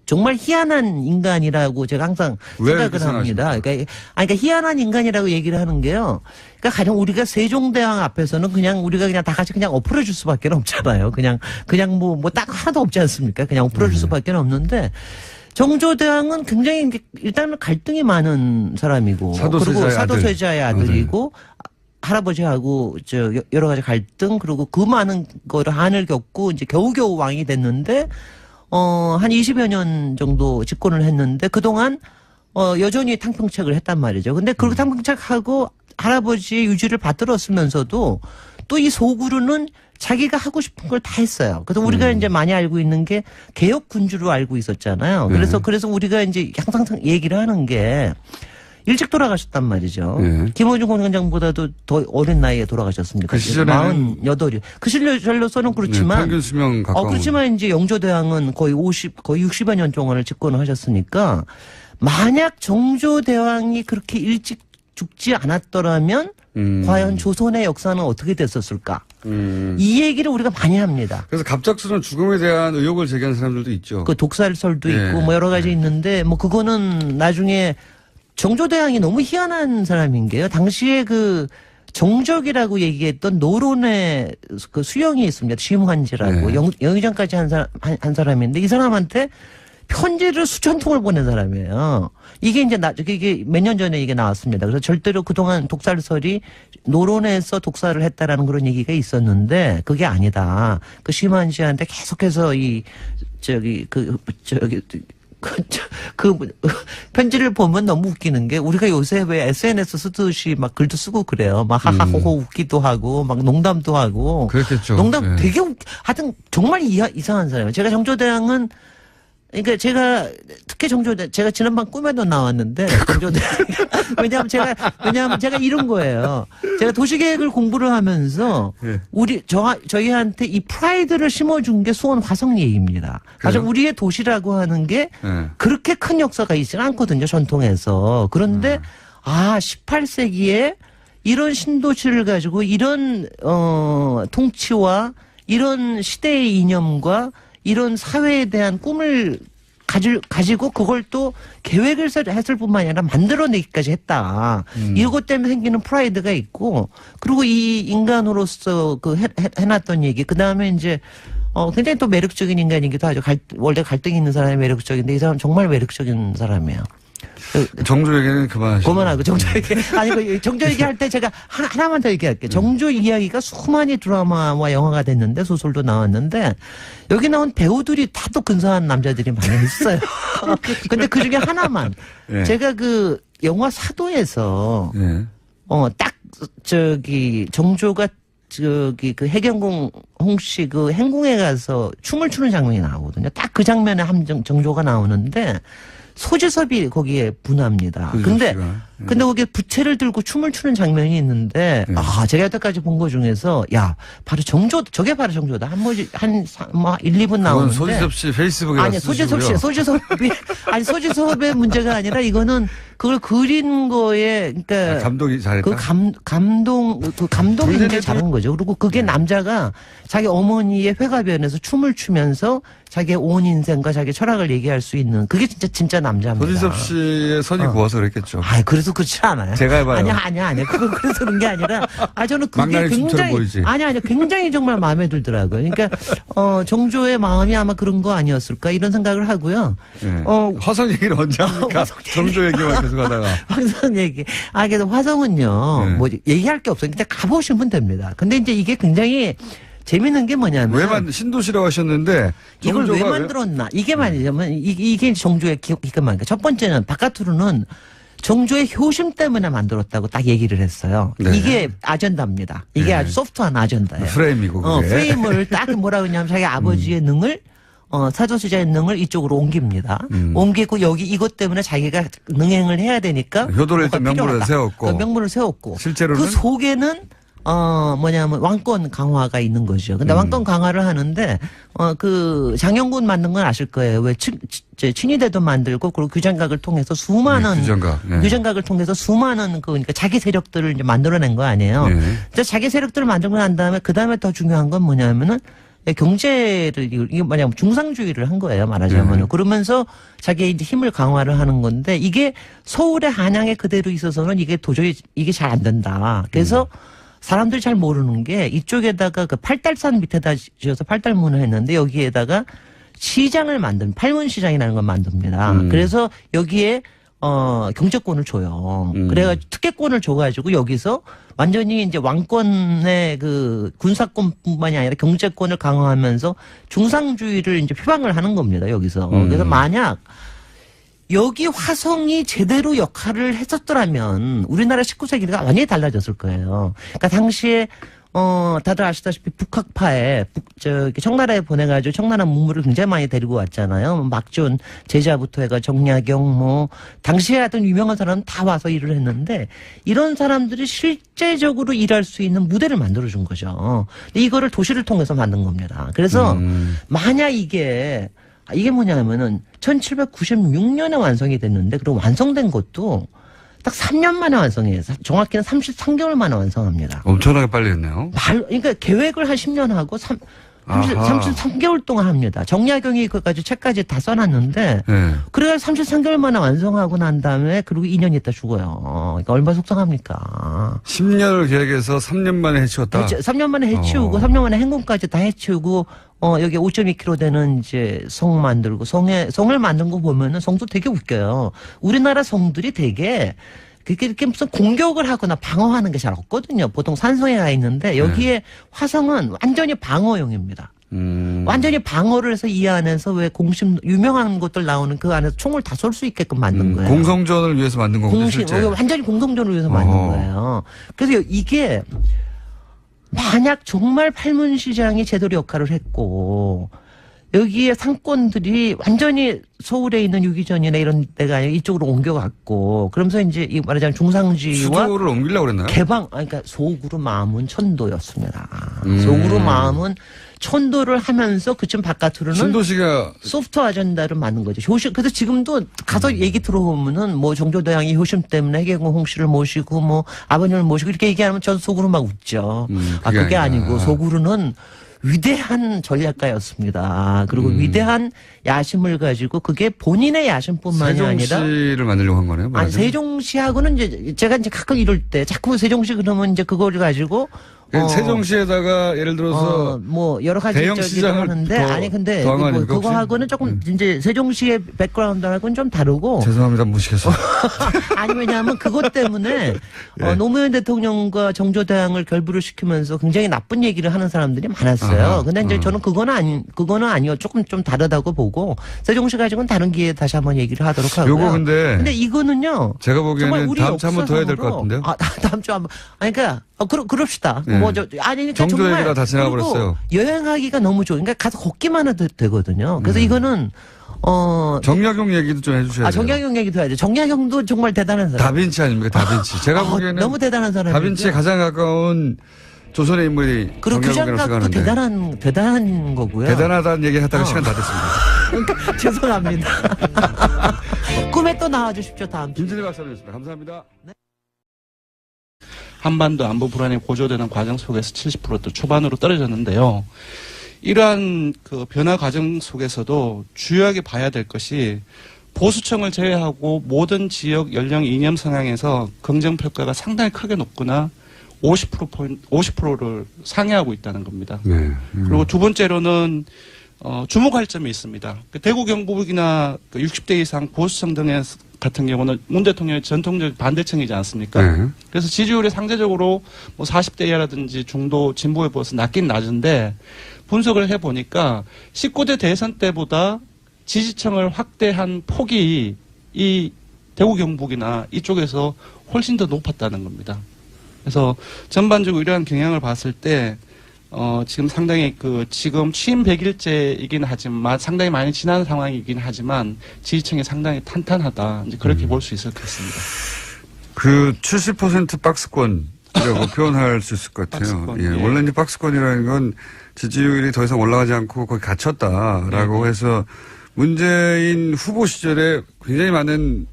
정말 희한한 인간이라고 제가 항상 생각을 합니다. 그러니까 희한한 인간이라고 얘기를 하는 게요. 그러니까 가령 우리가 세종대왕 앞에서는 그냥 우리가 그냥 다 같이 그냥 엎어줄 수밖에 없잖아요. 그냥 뭐 딱 하나도 없지 않습니까? 그냥 엎어줄 수밖에 없는데. 정조대왕은 굉장히 일단은 갈등이 많은 사람이고 그리고 사도세자의 아들이고 할아버지하고 여러 가지 갈등 그리고 그 많은 거를 한을 겪고 이제 겨우겨우 왕이 됐는데 한 20여 년 정도 집권을 했는데 그동안 여전히 탕평책을 했단 말이죠. 근데 그렇게 탕평책하고 할아버지의 유지를 받들었으면서도 또 이 소구루는 자기가 하고 싶은 걸 다 했어요. 그래서 우리가 이제 많이 알고 있는 게 개혁 군주로 알고 있었잖아요. 그래서 우리가 이제 항상 얘기를 하는 게 일찍 돌아가셨단 말이죠. 김어준 공장장보다도 더 어린 나이에 돌아가셨습니다. 그 시절에는 48이. 그 시절로서는 그렇지만 평균 수명 가까운. 그렇지만 이제 영조대왕은 거의 60여 년 동안을 집권을 하셨으니까 만약 정조대왕이 그렇게 일찍 죽지 않았더라면 과연 조선의 역사는 어떻게 됐었을까? 이 얘기를 우리가 많이 합니다. 그래서 갑작스러운 죽음에 대한 의혹을 제기하는 사람들도 있죠. 그 독살설도 있고 뭐 여러 가지 있는데 뭐 그거는 나중에 정조대왕이 너무 희한한 사람인 게요. 당시에 그 정적이라고 얘기했던 노론의 그 수령이 있습니다. 심환지라고 영의정까지 한 사람인데 이 사람한테 편지를 수천 통을 보낸 사람이에요. 이게 이게 몇 년 전에 이게 나왔습니다. 그래서 절대로 그동안 독살설이 노론에서 독살을 했다라는 그런 얘기가 있었는데 그게 아니다. 그 심환지한테 계속해서 그 편지를 보면 너무 웃기는 게 우리가 요새 왜 SNS 쓰듯이 막 글도 쓰고 그래요. 막 하하호호 웃기도 하고 막 농담도 하고. 그렇겠죠. 농담 되게 하여튼 정말 이상한 사람이에요. 제가 정조대왕은 그러니까 특히 제가 지난번 꿈에도 나왔는데 왜냐하면 제가 이런 거예요. 제가 도시계획을 공부를 하면서 저희한테 이 프라이드를 심어준 게 수원 화성예입니다. 사실 우리의 도시라고 하는 게 그렇게 큰 역사가 있지는 않거든요. 전통에서. 그런데 18세기에 이런 신도시를 가지고 이런 통치와 이런 시대의 이념과 이런 사회에 대한 꿈을 가지고 그걸 또 계획을 했을 뿐만 아니라 만들어내기까지 했다. 이것 때문에 생기는 프라이드가 있고 그리고 이 인간으로서 해놨던 얘기. 그 다음에 이제 굉장히 또 매력적인 인간이기도 하죠. 원래 갈등이 있는 사람이 매력적인데 이 사람 정말 매력적인 사람이에요. 정조 얘기는 그만하고 정조 얘기 정조 얘기할 때 제가 하나만 더 얘기할게요. 정조 이야기가 수많이 드라마와 영화가 됐는데 소설도 나왔는데 여기 나온 배우들이 다 또 근사한 남자들이 많이 있어요. 근데 그 중에 하나만 제가 그 영화 사도에서 딱 정조가 그 해경궁 홍씨 그 행궁에 가서 춤을 추는 장면이 나오거든요. 딱 그 장면에 정조가 나오는데 소지섭이 거기에 분화합니다. 근데 거기에 부채를 들고 춤을 추는 장면이 있는데, 제가 여태까지 본 거 중에서, 바로 저게 바로 정조다. 한 1, 2분 나오는데. 소지섭 씨 페이스북에 소지섭의 문제가 아니라 이거는 그걸 그린 거에, 그러니까. 감독이 잘했다. 감동이 굉장히 잘한 거죠. 그리고 그게 남자가 자기 어머니의 회가변에서 춤을 추면서 자기의 온 인생과 자기 철학을 얘기할 수 있는 그게 진짜 남자입니다. 소지섭 씨의 선이 구워서 그랬겠죠. 그래서 그래서 그렇지 않아요. 제가 해봐요. 아니야. 그건 그래서 그런 게 아니라, 저는 그게 망나니 춤처럼 굉장히, 보이지. 아니야. 굉장히 정말 마음에 들더라고요. 그러니까, 정조의 마음이 아마 그런 거 아니었을까 이런 생각을 하고요. 네. 화성 얘기를 언제 합니까? 정조 얘기만 계속 하다가. 화성 얘기. 그래서 화성은요, 네. 뭐, 얘기할 게 없어요. 그냥 가보시면 됩니다. 근데 이제 이게 굉장히 재밌는 게 뭐냐면. 신도시라고 하셨는데. 이걸 왜 정조가 만들었나? 이게 말이냐면, 이게 정조의 기가 막히게. 첫 번째는, 바깥으로는 정조의 효심 때문에 만들었다고 딱 얘기를 했어요. 네. 이게 아젠다입니다. 이게 네. 아주 소프트한 아젠다예요. 프레임이고. 그게. 프레임을 딱 뭐라 그러냐면 자기 아버지의 능을, 사도세자의 능을 이쪽으로 옮깁니다. 옮기고 여기 이것 때문에 자기가 능행을 해야 되니까. 효도를 일단 뭐가 명분을 필요하다. 세웠고. 그 명분을 세웠고. 실제로는. 그 속에는 뭐냐면 왕권 강화가 있는 거죠. 근데 왕권 강화를 하는데 그 장영군 만든 건 아실 거예요. 왜 친위대도 만들고 그리고 규장각을 통해서 수많은 규장각. 네. 규장각을 통해서 수많은 그러니까 자기 세력들을 이제 만들어낸 거 아니에요. 네. 근데 자기 세력들을 만들고 난 다음에 그 다음에 더 중요한 건 뭐냐면은 경제를 이게 뭐냐면 중상주의를 한 거예요. 말하자면은. 그러면서 자기의 이제 힘을 강화를 하는 건데 이게 서울의 한양에 그대로 있어서는 이게 도저히 이게 잘 안 된다. 그래서 사람들이 잘 모르는 게 이쪽에다가 그 팔달산 밑에다 지어서 팔달문을 했는데 여기에다가 시장을 팔문시장이라는 걸 만듭니다. 그래서 여기에 경제권을 줘요. 그래가지고 특혜권을 줘가지고 여기서 완전히 이제 왕권의 그 군사권뿐만이 아니라 경제권을 강화하면서 중상주의를 이제 표방을 하는 겁니다. 여기서. 그래서 만약 여기 화성이 제대로 역할을 했었더라면 우리나라 19세기가 완전히 달라졌을 거예요. 그러니까 당시에 다들 아시다시피 북학파에 청나라에 보내가지고 청나라 문물을 굉장히 많이 데리고 왔잖아요. 막존 제자부터 해가 정약용 당시에 하던 유명한 사람은 다 와서 일을 했는데 이런 사람들이 실제적으로 일할 수 있는 무대를 만들어준 거죠. 근데 이거를 도시를 통해서 만든 겁니다. 그래서 만약 이게 뭐냐면은 1796년에 완성이 됐는데 그리고 완성된 것도 딱 3년 만에 완성해요. 정확히는 33개월 만에 완성합니다. 엄청나게 빨리 했네요. 그러니까 계획을 한 10년 하고 33개월 동안 합니다. 정약용이 그까지 책까지 다 써놨는데 네. 그래야 33개월 만에 완성하고 난 다음에 그리고 2년 있다 죽어요. 그러니까 얼마나 속상합니까? 10년을 계획해서 3년 만에 해치웠다. 3년 만에 해치우고 3년 만에 행군까지 다 해치우고 여기 5.2km 되는 이제 성 만들고 성을 만든 거 보면은 성도 되게 웃겨요. 우리나라 성들이 되게 이렇게 무슨 공격을 하거나 방어하는 게 잘 없거든요. 보통 산성에 가 있는데 여기에 화성은 완전히 방어용입니다. 완전히 방어를 해서 이 안에서 왜 유명한 것들 나오는 그 안에서 총을 다 쏠 수 있게끔 만든 거예요. 공성전을 위해서 만든 거군요. 실제. 완전히 공성전을 위해서 만든 거예요. 그래서 이게 만약 정말 팔문시장이 제대로 역할을 했고 여기에 상권들이 완전히 서울에 있는 유기전이나 이런 데가 아니라 이쪽으로 옮겨갔고 그러면서 이제 말하자면 중상주의와 수도를 옮기려고 그랬나요? 그러니까 속으로 마음은 천도였습니다. 속으로 마음은 천도를 하면서 그쯤 바깥으로는 신도시가 소프트 아젠다를 만든 거죠. 효심. 그래서 지금도 가서 얘기 들어보면은 뭐 정조대왕이 효심 때문에 해경궁 홍씨를 모시고 뭐 아버님을 모시고 이렇게 얘기하면 저 속으로 막 웃죠. 그게 아니고 속으로는 위대한 전략가였습니다. 그리고 위대한 야심을 가지고 그게 본인의 야심뿐만이 아니라 세종시를 만들려고 한 거네요. 아니 세종시하고는 이제 제가 이제 가끔 이럴 때 자꾸 세종시 그러면 이제 그걸 가지고 세종시에다가 예를 들어서 뭐 여러 가지 대형 저기를 시장을 하는데 더 근데 더한 거 뭐 아닙니까, 그거하고는 조금 이제 세종시의 백그라운드하고는 좀 다르고 죄송합니다. 무식해서. 아니 왜냐하면 그것 때문에 노무현 대통령과 정조대왕을 결부를 시키면서 굉장히 나쁜 얘기를 하는 사람들이 많았어요. 근데 이제 저는 그거는 아니요. 조금 좀 다르다고 보고 세종시 가지고는 다른 기회에 다시 한번 얘기를 하도록 하고요. 요거 근데 이거는요. 제가 보기에는 다음 주 한번 더 해야 될 것 같은데요. 다음 주 한번. 그러니까 그럽시다. 네. 그러니까 정조 정말 얘기가 다 지나가 버렸어요. 여행하기가 너무 좋아. 그러니까 가서 걷기만 해도 되거든요. 그래서 이거는 정약용 얘기도 좀 해주셔야 돼요. 정약용 얘기도 해야죠. 정약용도 정말 대단한 사람. 다빈치 아닙니까? 다빈치. 제가 보기에는 너무 대단한 사람이죠. 다빈치에 가장 가까운 조선의 인물이 그리고 규장각도 대단한 거고요. 대단하다는 얘기 하다가 시간 다 됐습니다. 죄송합니다. 꿈에 또 나와주십시오. 다음 주. 김진일 박사님이었습니다. 감사합니다. 네. 한반도 안보 불안이 고조되는 과정 속에서 70% 초반으로 떨어졌는데요. 이러한 그 변화 과정 속에서도 주요하게 봐야 될 것이 보수층을 제외하고 모든 지역 연령 이념 성향에서 긍정 평가가 상당히 크게 높거나 50%를 상회하고 있다는 겁니다. 네. 그리고 두 번째로는 주목할 점이 있습니다. 대구 경북이나 60대 이상 보수층 등 같은 경우는 문 대통령의 전통적 반대층이지 않습니까? 네. 그래서 지지율이 상대적으로 뭐 40대 이하라든지 중도 진보에 비해서 낮긴 낮은데 분석을 해보니까 19대 대선 때보다 지지층을 확대한 폭이 이 대구 경북이나 이쪽에서 훨씬 더 높았다는 겁니다. 그래서 전반적으로 이러한 경향을 봤을 때 지금 상당히 지금 취임 100일째이긴 하지만 상당히 많이 지난 상황이긴 하지만 지지층이 상당히 탄탄하다. 이제 그렇게 볼 수 있을 것 같습니다. 70% 박스권이라고 표현할 수 있을 것 같아요. 박스권, 예. 예. 원래 이제 박스권이라는 건 지지율이 더 이상 올라가지 않고 거기 갇혔다라고 해서 문재인 후보 시절에 굉장히 많은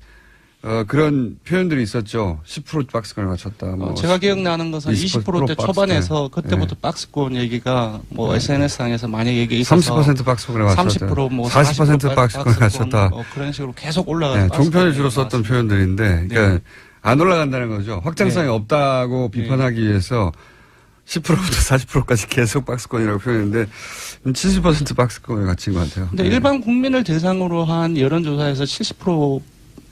그런 표현들이 있었죠. 10% 박스권을 갖췄다. 뭐 제가 기억나는 것은 20%대 초반에서 그때부터 네. 박스권 얘기가 뭐 SNS상에서 많이 얘기 있어서 30% 박스권을 갖췄다. 30% 뭐 40% 박스권을 갖췄다. 그런 식으로 계속 올라가서 네, 종편을 주로 썼던 표현들인데, 그러니까 네. 안 올라간다는 거죠. 확장성이 네. 없다고 비판하기 위해서 10%부터 40%까지 계속 박스권이라고 표현했는데 70% 박스권을 갖춘 것 같아요. 근데 네. 일반 국민을 대상으로 한 여론조사에서 70%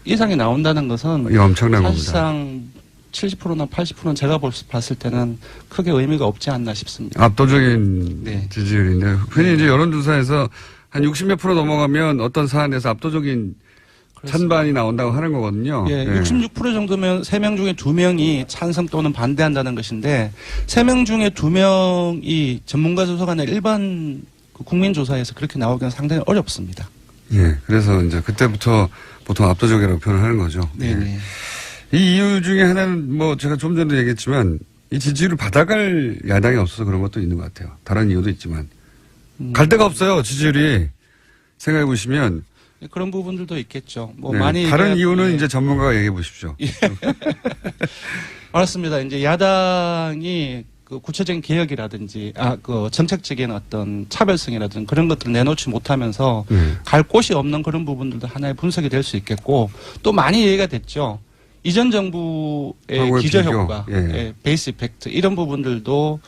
이상이 나온다는 것은 이거 엄청난 사실상 70%나 80%는 제가 봤을 때는 크게 의미가 없지 않나 싶습니다. 압도적인 네. 지지율인데 흔히 이제 여론조사에서 한 60몇 프로 넘어가면 어떤 사안에서 압도적인 찬반이 나온다고 하는 거거든요. 예, 66% 정도면 3명 중에 2명이 찬성 또는 반대한다는 것인데 3명 중에 2명이 전문가 조사가 아니라 일반 국민조사에서 그렇게 나오기는 상당히 어렵습니다. 예, 그래서 이제 그때부터 보통 압도적이라고 표현을 하는 거죠. 네네. 예. 이 이유 중에 하나는 뭐 제가 좀 전에 얘기했지만 이 지지율을 받아갈 야당이 없어서 그런 것도 있는 것 같아요. 다른 이유도 있지만 갈 데가 없어요. 지지율이 생각해 보시면 그런 부분들도 있겠죠. 뭐 네, 많이 다른 이유는 이제 전문가가 얘기해 보십시오. 알았습니다. 이제 야당이 구체적인 개혁이라든지 정책적인 어떤 차별성이라든지 그런 것들을 내놓지 못하면서 갈 곳이 없는 그런 부분들도 하나의 분석이 될 수 있겠고 또 많이 얘기가 됐죠. 이전 정부의 기저효과, 예. 베이스 이펙트 이런 부분들도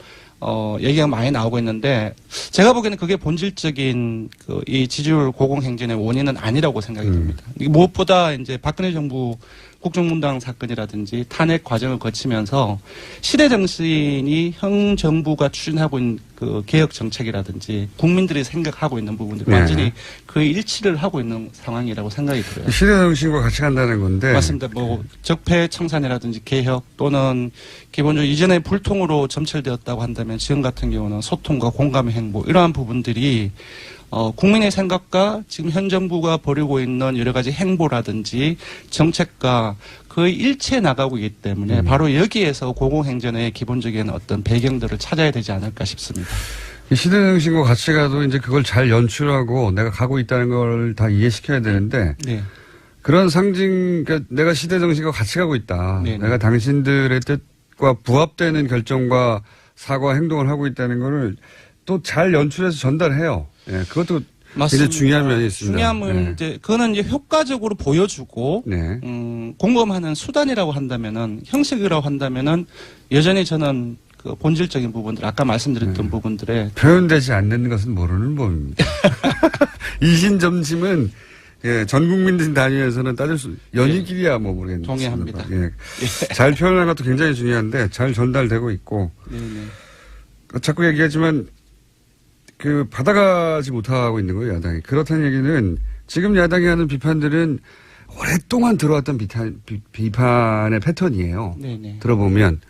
얘기가 많이 나오고 있는데 제가 보기에는 그게 본질적인 이 지지율 고공행진의 원인은 아니라고 생각이 듭니다. 무엇보다 이제 박근혜 정부 국정농단 사건이라든지 탄핵 과정을 거치면서 시대 정신이 현 정부가 추진하고 있는 개혁 정책이라든지 국민들이 생각하고 있는 부분들이 완전히 그 일치를 하고 있는 상황이라고 생각이 들어요. 시대 정신과 같이 간다는 건데. 맞습니다. 뭐 적폐 청산이라든지 개혁 또는 기본적으로 이전에 불통으로 점철되었다고 한다면 지금 같은 경우는 소통과 공감의 행보 이러한 부분들이 국민의 생각과 지금 현 정부가 벌이고 있는 여러 가지 행보라든지 정책과 거의 일치해 나가고 있기 때문에 바로 여기에서 공공행전의 기본적인 어떤 배경들을 찾아야 되지 않을까 싶습니다. 이 시대정신과 같이 가도 이제 그걸 잘 연출하고 내가 가고 있다는 걸 다 이해시켜야 되는데 네. 그런 상징, 그러니까 내가 시대정신과 같이 가고 있다. 네네. 내가 당신들의 뜻과 부합되는 결정과 사과 행동을 하고 있다는 거를 또 잘 연출해서 전달해요. 예, 그것도 맞습니다. 굉장히 중요한 면이 있습니다. 중요한 건 이제 그거는 이제 효과적으로 보여주고 네. 공감하는 수단이라고 한다면은 형식이라고 한다면은 여전히 저는 그 본질적인 부분들 아까 말씀드렸던 부분들에 표현되지 않는 것은 모르는 법입니다. 이신점심은 예, 전 국민들 단위에서는 따질 수 연인끼리야 뭐 모르겠는데 동의합니다. 예. 잘 표현하는 것도 굉장히 중요한데 잘 전달되고 있고 네네. 자꾸 얘기하지만 받아가지 못하고 있는 거예요, 야당이. 그렇다는 얘기는 지금 야당이 하는 비판들은 오랫동안 들어왔던 비판의 패턴이에요. 네네. 들어보면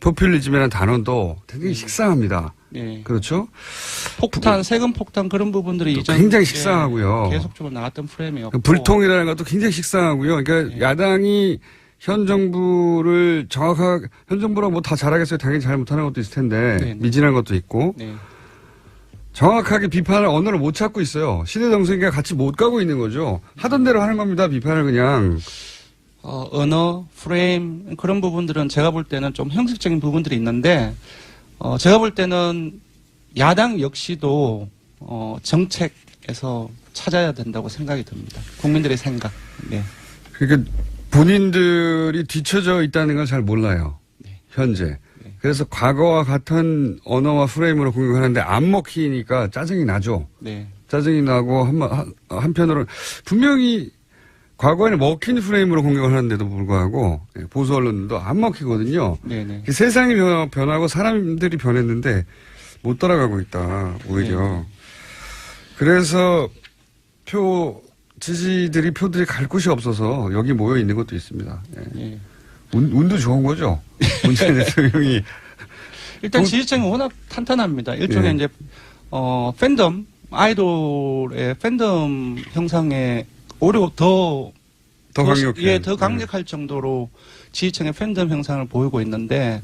포퓰리즘이라는 단어도 굉장히 식상합니다. 네. 그렇죠? 폭탄, 세금 폭탄 그런 부분들이 이전 굉장히 식상하고요. 계속적으로 나왔던 프레임이었고 불통이라는 것도 굉장히 식상하고요. 그러니까 네. 야당이 현 정부를 정확하게 현 정부랑 뭐 다 잘하겠어요. 당연히 잘 못하는 것도 있을 텐데 네네. 미진한 것도 있고 네. 정확하게 비판을 언어를 못 찾고 있어요. 시대 정신과 같이 못 가고 있는 거죠. 하던 대로 하는 겁니다. 비판을 그냥. 언어, 프레임 그런 부분들은 제가 볼 때는 좀 형식적인 부분들이 있는데 제가 볼 때는 야당 역시도 정책 방향에서 찾아야 된다고 생각이 듭니다. 국민들의 생각. 네. 그러니까 본인들이 뒤처져 있다는 걸 잘 몰라요. 현재. 그래서 과거와 같은 언어와 프레임으로 공격하는데 안 먹히니까 짜증이 나죠. 네. 짜증이 나고 한편으로는 분명히 과거에는 먹힌 프레임으로 공격을 하는데도 불구하고 보수 언론도 안 먹히거든요. 네네. 세상이 변하고 사람들이 변했는데 못 따라가고 있다. 오히려. 네. 그래서 지지들이 표들이 갈 곳이 없어서 여기 모여 있는 것도 있습니다. 예. 네. 운도 좋은 거죠. 문재인 대통령이. 일단 지지층이 워낙 탄탄합니다. 일종의 이제 팬덤 아이돌의 팬덤 형상에 오히려 더 강력해. 예, 더 강력할 정도로 지지층의 팬덤 형상을 보이고 있는데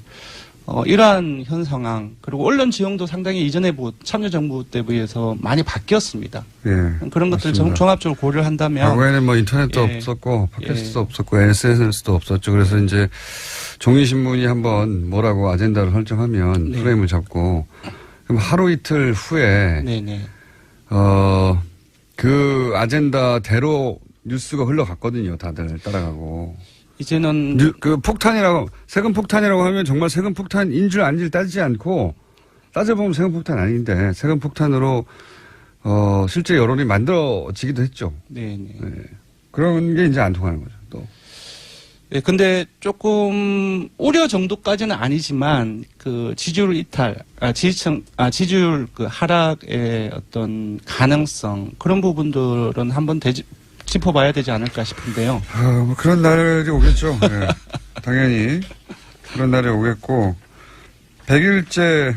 이러한 현 상황 그리고 언론 지형도 상당히 이전에 참여정부 때에 비해서 많이 바뀌었습니다. 예, 그런 것들 맞습니다. 종합적으로 고려를 한다면 과거에는 뭐 인터넷도 없었고 팟캐스트도 없었고 SNS도 없었죠. 그래서 이제 종이신문이 한번 뭐라고 아젠다를 설정하면 네. 프레임을 잡고 그럼 하루 이틀 후에 네네. 그 아젠다대로 뉴스가 흘러갔거든요. 다들 따라가고. 이제는 그 폭탄이라고 세금 폭탄이라고 하면 정말 세금 폭탄인 줄 아닌지 따지지 않고 따져보면 세금 폭탄 아닌데 세금 폭탄으로 실제 여론이 만들어지기도 했죠. 네네. 네. 그런 게 이제 안 통하는 거죠. 또. 예, 근데 조금 우려 정도까지는 아니지만 그 지지율 이탈, 지지율 그 하락의 어떤 가능성 그런 부분들은 한번 짚어봐야 되지 않을까 싶은데요. 뭐 그런 날이 오겠죠. 네. 당연히 그런 날이 오겠고 100일째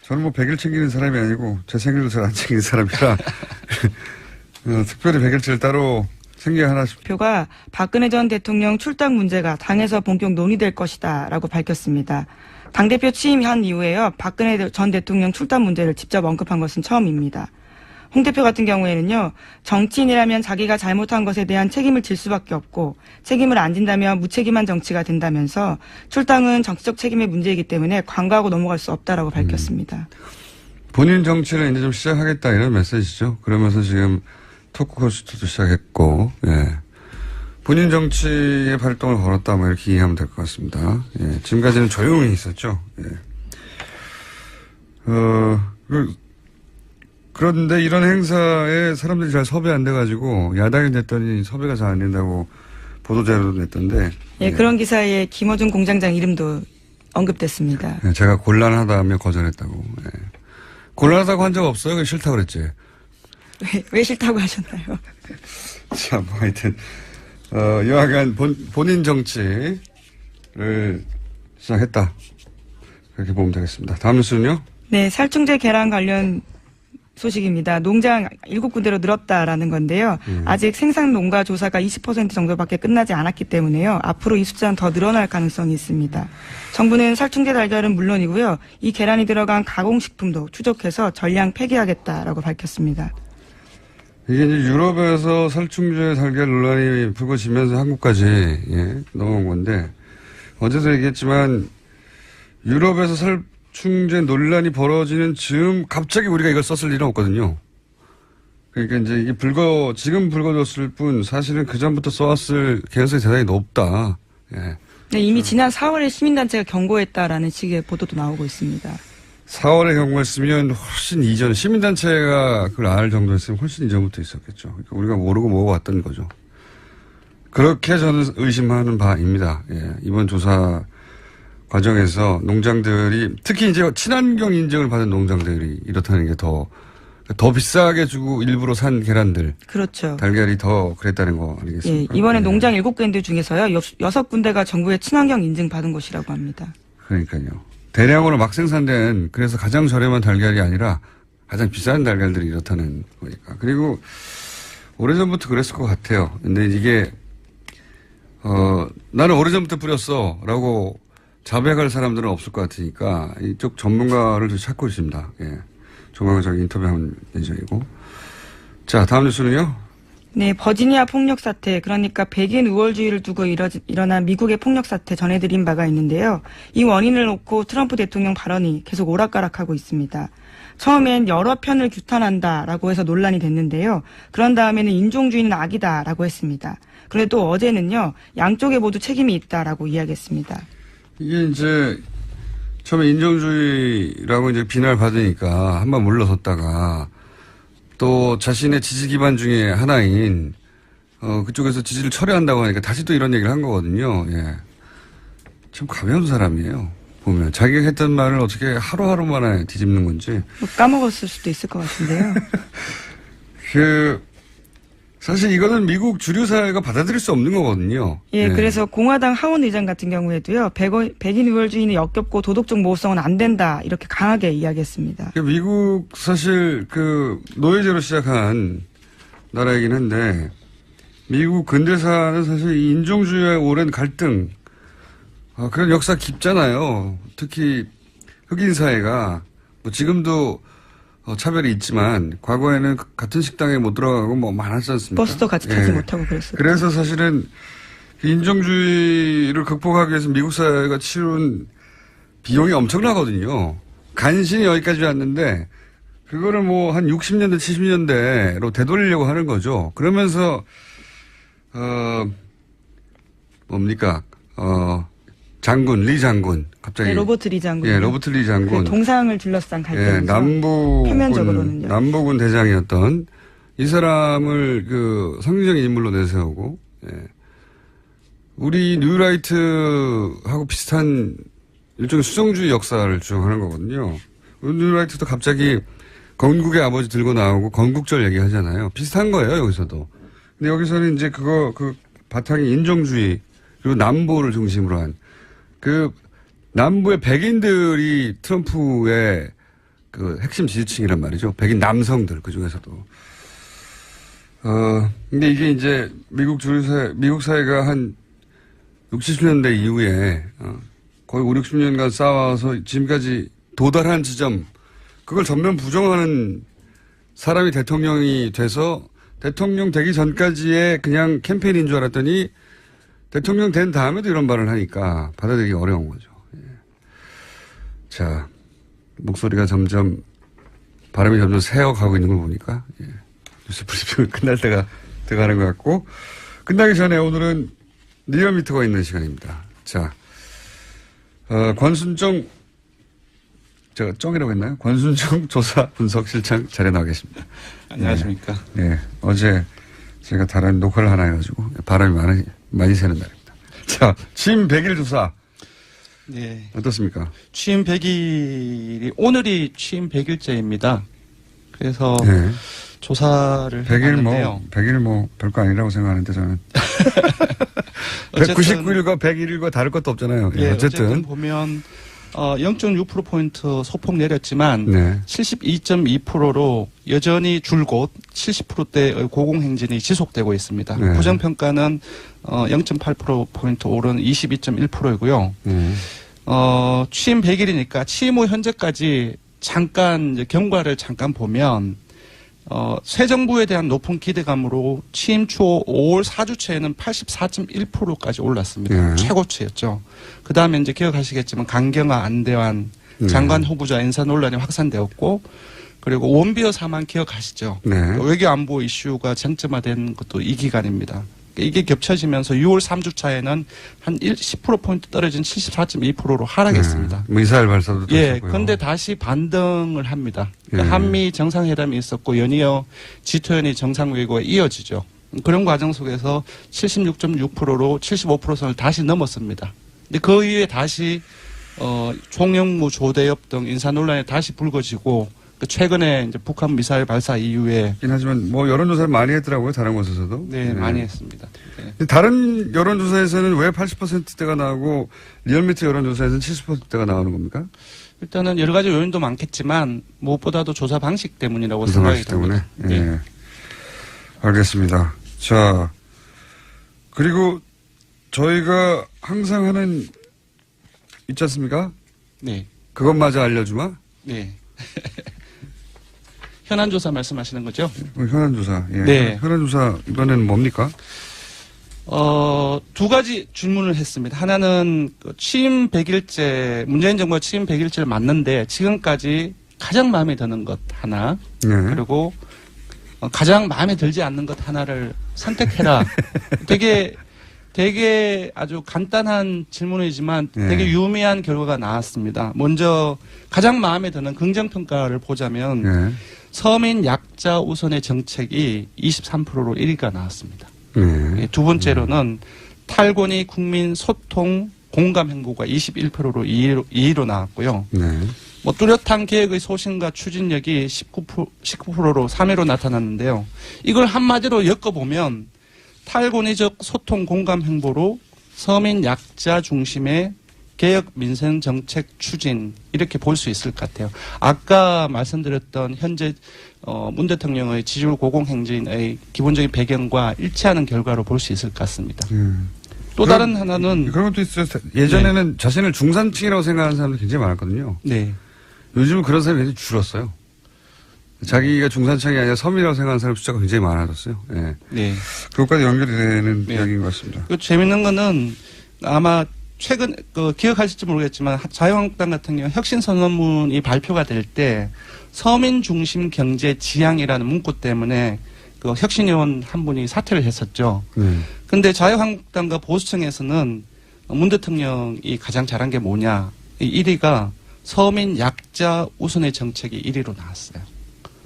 저는 뭐 100일 챙기는 사람이 아니고 제 생일도 잘 안 챙기는 사람이라 특별히 100일째를 따로 생겨 하나씩. 표가 박근혜 전 대통령 출당 문제가 당에서 본격 논의될 것이다라고 밝혔습니다. 당대표 취임한 이후에요. 박근혜 전 대통령 출당 문제를 직접 언급한 것은 처음입니다. 홍 대표 같은 경우에는요. 정치인이라면 자기가 잘못한 것에 대한 책임을 질 수밖에 없고 책임을 안 진다면 무책임한 정치가 된다면서 출당은 정치적 책임의 문제이기 때문에 관과하고 넘어갈 수 없다라고 밝혔습니다. 본인 정치를 이제 좀 시작하겠다 이런 메시지죠. 그러면서 지금 토크코스트도 시작했고, 예. 본인 정치의 활동을 걸었다, 뭐 이렇게 이해하면 될 것 같습니다. 예. 지금까지는 조용히 있었죠. 예. 그런데 이런 행사에 사람들이 잘 섭외 안 돼가지고 야당이 됐더니 섭외가 잘 안 된다고 보도자료도 냈던데. 예, 그런 기사에 김어준 공장장 이름도 언급됐습니다. 예, 제가 곤란하다며 거절했다고. 예. 곤란하다고 한 적 없어요? 그냥 싫다고 그랬지. 왜 싫다고 하셨나요? 자, 뭐 하여튼, 여하간 본인 정치를 시작했다. 그렇게 보면 되겠습니다. 다음 뉴스는요? 네, 살충제 계란 관련 소식입니다. 농장 7군데로 늘었다라는 건데요. 아직 생산 농가 조사가 20% 정도밖에 끝나지 않았기 때문에요. 앞으로 이 숫자는 더 늘어날 가능성이 있습니다. 정부는 살충제 달걀은 물론이고요. 이 계란이 들어간 가공식품도 추적해서 전량 폐기하겠다라고 밝혔습니다. 이게 이제 유럽에서 살충제 달걀 논란이 불거지면서 한국까지 넘어온 건데 어제도 얘기했지만 유럽에서 살충제 논란이 벌어지는 즈음 갑자기 우리가 이걸 썼을 일은 없거든요. 그러니까 이제 이게 지금 불거졌을 뿐 사실은 그 전부터 써왔을 개연성이 대단히 높다. 예. 네, 이미 지난 4월에 시민단체가 경고했다라는 식의 보도도 나오고 있습니다. 4월에 경고했으면 훨씬 이전, 시민단체가 그걸 알 정도였으면 훨씬 이전부터 있었겠죠. 그러니까 우리가 모르고 먹어왔던 거죠. 그렇게 저는 의심하는 바입니다. 예, 이번 조사 과정에서 농장들이, 특히 이제 친환경 인증을 받은 농장들이 이렇다는 게 더 비싸게 주고 일부러 산 계란들. 그렇죠. 달걀이 더 그랬다는 거 아니겠습니까? 예, 이번에 농장 7군데 중에서요. 6군데가 정부의 친환경 인증 받은 곳이라고 합니다. 그러니까요. 대량으로 막 생산된 그래서 가장 저렴한 달걀이 아니라 가장 비싼 달걀들이 이렇다는 거니까. 그리고 오래전부터 그랬을 것 같아요. 근데 이게 나는 오래전부터 뿌렸어 라고 자백할 사람들은 없을 것 같으니까 이쪽 전문가를 좀 찾고 있습니다. 예. 조만간 저기 인터뷰하면 예정이고. 자, 다음 뉴스는요. 네, 버지니아 폭력 사태, 그러니까 백인 우월주의를 두고 일어난 미국의 폭력 사태 전해드린 바가 있는데요. 이 원인을 놓고 트럼프 대통령 발언이 계속 오락가락하고 있습니다. 처음엔 여러 편을 규탄한다라고 해서 논란이 됐는데요. 그런 다음에는 인종주의는 악이다라고 했습니다. 그런데 또 어제는요, 양쪽에 모두 책임이 있다라고 이야기했습니다. 이게 이제 처음에 인종주의라고 이제 비난을 받으니까 한번 물러섰다가 또 자신의 지지 기반 중에 하나인 그쪽에서 지지를 철회한다고 하니까 다시 또 이런 얘기를 한 거거든요. 예. 참 가벼운 사람이에요. 보면 자기가 했던 말을 어떻게 하루하루 만에 뒤집는 건지. 뭐 까먹었을 수도 있을 것 같은데요. 사실 이거는 미국 주류 사회가 받아들일 수 없는 거거든요. 예, 네. 그래서 공화당 하원 의장 같은 경우에도요, 백인 우월주의는 역겹고 도덕적 모호성은 안 된다, 이렇게 강하게 이야기했습니다. 미국 사실 노예제로 시작한 나라이긴 한데, 미국 근대사는 사실 이 인종주의와의 오랜 갈등, 그런 역사 깊잖아요. 특히 흑인 사회가, 뭐 지금도 차별이 있지만 과거에는 같은 식당에 못 들어가고 뭐 많았지 않습니까? 버스도 같이 타지 못하고 그랬어요. 그래서 사실은 인종주의를 극복하기 위해서 미국 사회가 치른 비용이 엄청나거든요. 간신히 여기까지 왔는데 그거를 뭐 한 60년대 70년대로 되돌리려고 하는 거죠. 그러면서 장군, 리 장군. 갑자기. 네, 로버트 리 장군. 예, 로버트 리 장군. 그 동상을 둘러싼 갈등에서. 예, 표면적으로는요. 남부군 대장이었던 이 사람을 상징적인 인물로 내세우고, 예. 우리 뉴라이트하고 비슷한 일종의 수정주의 역사를 주장하는 거거든요. 뉴라이트도 갑자기 건국의 아버지 들고 나오고 건국절 얘기하잖아요. 비슷한 거예요, 여기서도. 근데 여기서는 이제 바탕이 인종주의, 그리고 남부를 중심으로 한, 남부의 백인들이 트럼프의 핵심 지지층이란 말이죠. 백인 남성들, 그 중에서도. 근데 이게 이제 미국 사회가 한 60, 70년대 이후에, 거의 5, 60년간 쌓아와서 지금까지 도달한 지점, 그걸 전면 부정하는 사람이 대통령이 돼서 대통령 되기 전까지의 그냥 캠페인인 줄 알았더니 대통령 된 다음에도 이런 말을 하니까 받아들이기 어려운 거죠. 예. 자, 목소리가 발음이 점점 새어가고 있는 걸 보니까, 예. 뉴스 브리핑을 끝날 때가 돼가는 것 같고, 끝나기 전에 오늘은 리얼미터가 있는 시간입니다. 자, 권순정, 제가 쩡이라고 했나요? 권순정 조사 분석실장 자리에 나와 계십니다. 안녕하십니까. 예. 어제 제가 다른 녹화를 하나 해가지고 바람이 많이 새는 날입니다. 자, 취임 100일 조사. 네. 어떻습니까? 취임 100일이, 오늘이 취임 100일째입니다. 그래서 네. 조사를 100일 별거 아니라고 생각하는데 저는. 199일과 101일과 다를 것도 없잖아요. 예, 어쨌든 보면 0.6%포인트 소폭 내렸지만 네. 72.2%로 여전히 줄곧 70%대의 고공행진이 지속되고 있습니다. 네. 부정평가는 0.8%포인트 오른 22.1%이고요. 취임 100일이니까 취임 후 현재까지 잠깐 이제 경과를 잠깐 보면 새 정부에 대한 높은 기대감으로 취임 초 5월 4주째에는 84.1%까지 올랐습니다. 최고치였죠. 그 다음에 이제 기억하시겠지만 강경화, 안대환 장관 후보자 인사 논란이 확산되었고, 그리고 원비어 사망 기억하시죠? 네. 외교 안보 이슈가 쟁점화된 것도 이 기간입니다. 이게 겹쳐지면서 6월 3주차에는 한 10%포인트 떨어진 74.2%로 하락했습니다. 네. 미사일 발사도 예, 있었고요. 그런데 다시 반등을 합니다. 그러니까 예. 한미 정상회담이 있었고 연이어 G20 정상회고에 이어지죠. 그런 과정 속에서 76.6%로 75% 선을 다시 넘었습니다. 근데 그 이후에 다시 총영무 조대엽 등 인사 논란이 다시 불거지고, 최근에 이제 북한 미사일 발사 이후에. 하지만 뭐 여론조사를 많이 했더라고요. 다른 곳에서도. 네, 많이 했습니다. 네. 다른 여론조사에서는 왜 80%대가 나오고 리얼미터 여론조사에서는 70%대가 나오는 겁니까? 일단은 여러 가지 요인도 많겠지만 무엇보다도 조사 방식 때문이라고 조사 생각이 방식 때문에. 됩니다. 네. 예. 알겠습니다. 자, 그리고 저희가 항상 하는 있지 않습니까? 네. 그것마저 알려주마? 네. 현안 조사 말씀하시는 거죠? 현안 조사. 예. 네. 현안 조사 이번에는 뭡니까? 두 가지 질문을 했습니다. 하나는 취임 100일째, 문재인 정부가 취임 100일째를 맞는데 지금까지 가장 마음에 드는 것 하나, 네. 그리고 가장 마음에 들지 않는 것 하나를 선택해라. 되게 아주 간단한 질문이지만 네. 되게 유의미한 결과가 나왔습니다. 먼저 가장 마음에 드는 긍정평가를 보자면 네. 서민 약자 우선의 정책이 23%로 1위가 나왔습니다. 네. 두 번째로는 탈권위 국민 소통 공감 행보가 21%로 2위로 나왔고요. 네. 뭐 뚜렷한 계획의 소신과 추진력이 19%로 3위로 나타났는데요. 이걸 한마디로 엮어보면 탈권위적 소통 공감 행보로 서민 약자 중심의 개혁 민생 정책 추진 이렇게 볼 수 있을 것 같아요. 아까 말씀드렸던 현재 문 대통령의 지지율 고공행진의 기본적인 배경과 일치하는 결과로 볼 수 있을 것 같습니다. 또 다른 하나는 그런 것도 있어요. 예전에는 자신을 중산층이라고 생각하는 사람도 굉장히 많았거든요. 네. 요즘은 그런 사람이 굉장히 줄었어요. 자기가 중산층이 아니라 서민이라고 생각하는 사람 숫자가 굉장히 많아졌어요. 예. 네. 그것까지 연결이 되는 네. 이야기인 것 같습니다. 그 재밌는 거는 아마 최근 기억하실지 모르겠지만 자유한국당 같은 경우 혁신선언문이 발표가 될 때 서민 중심 경제 지향이라는 문구 때문에 그 혁신위원 한 분이 사퇴를 했었죠. 근데 자유한국당과 보수층에서는 문 대통령이 가장 잘한 게 뭐냐? 이 1위가 서민 약자 우선의 정책이 1위로 나왔어요.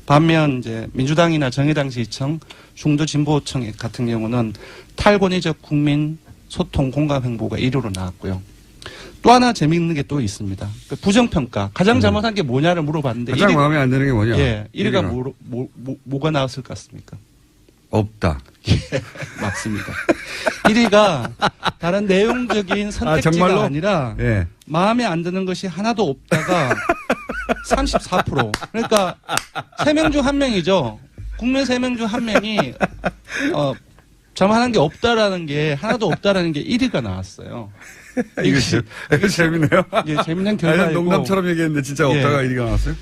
반면 이제 민주당이나 정의당 지지층, 중도 진보층 같은 경우는 탈권위적 국민 소통 공감 행보가 1위로 나왔고요. 또 하나 재미있는 게 또 있습니다. 부정평가. 가장 잘못한 게 뭐냐를 물어봤는데. 가장 마음에 안 드는 게 뭐냐? 예. 1위가 뭐가 나왔을 것 같습니까? 없다. 맞습니다. 1위가 다른 내용적인 선택지가 정말로? 아니라 예. 마음에 안 드는 것이 하나도 없다가 34%. 그러니까 3명 중 1명이죠. 국민 3명 중 1명이 잘못한 게 없다라는 게 하나도 없다라는 게 1위가 나왔어요. 이거 재밌네요. 예, 재밌는 아니, 결과이고. 농담처럼 얘기했는데 진짜 없다가 예. 1위가 나왔어요?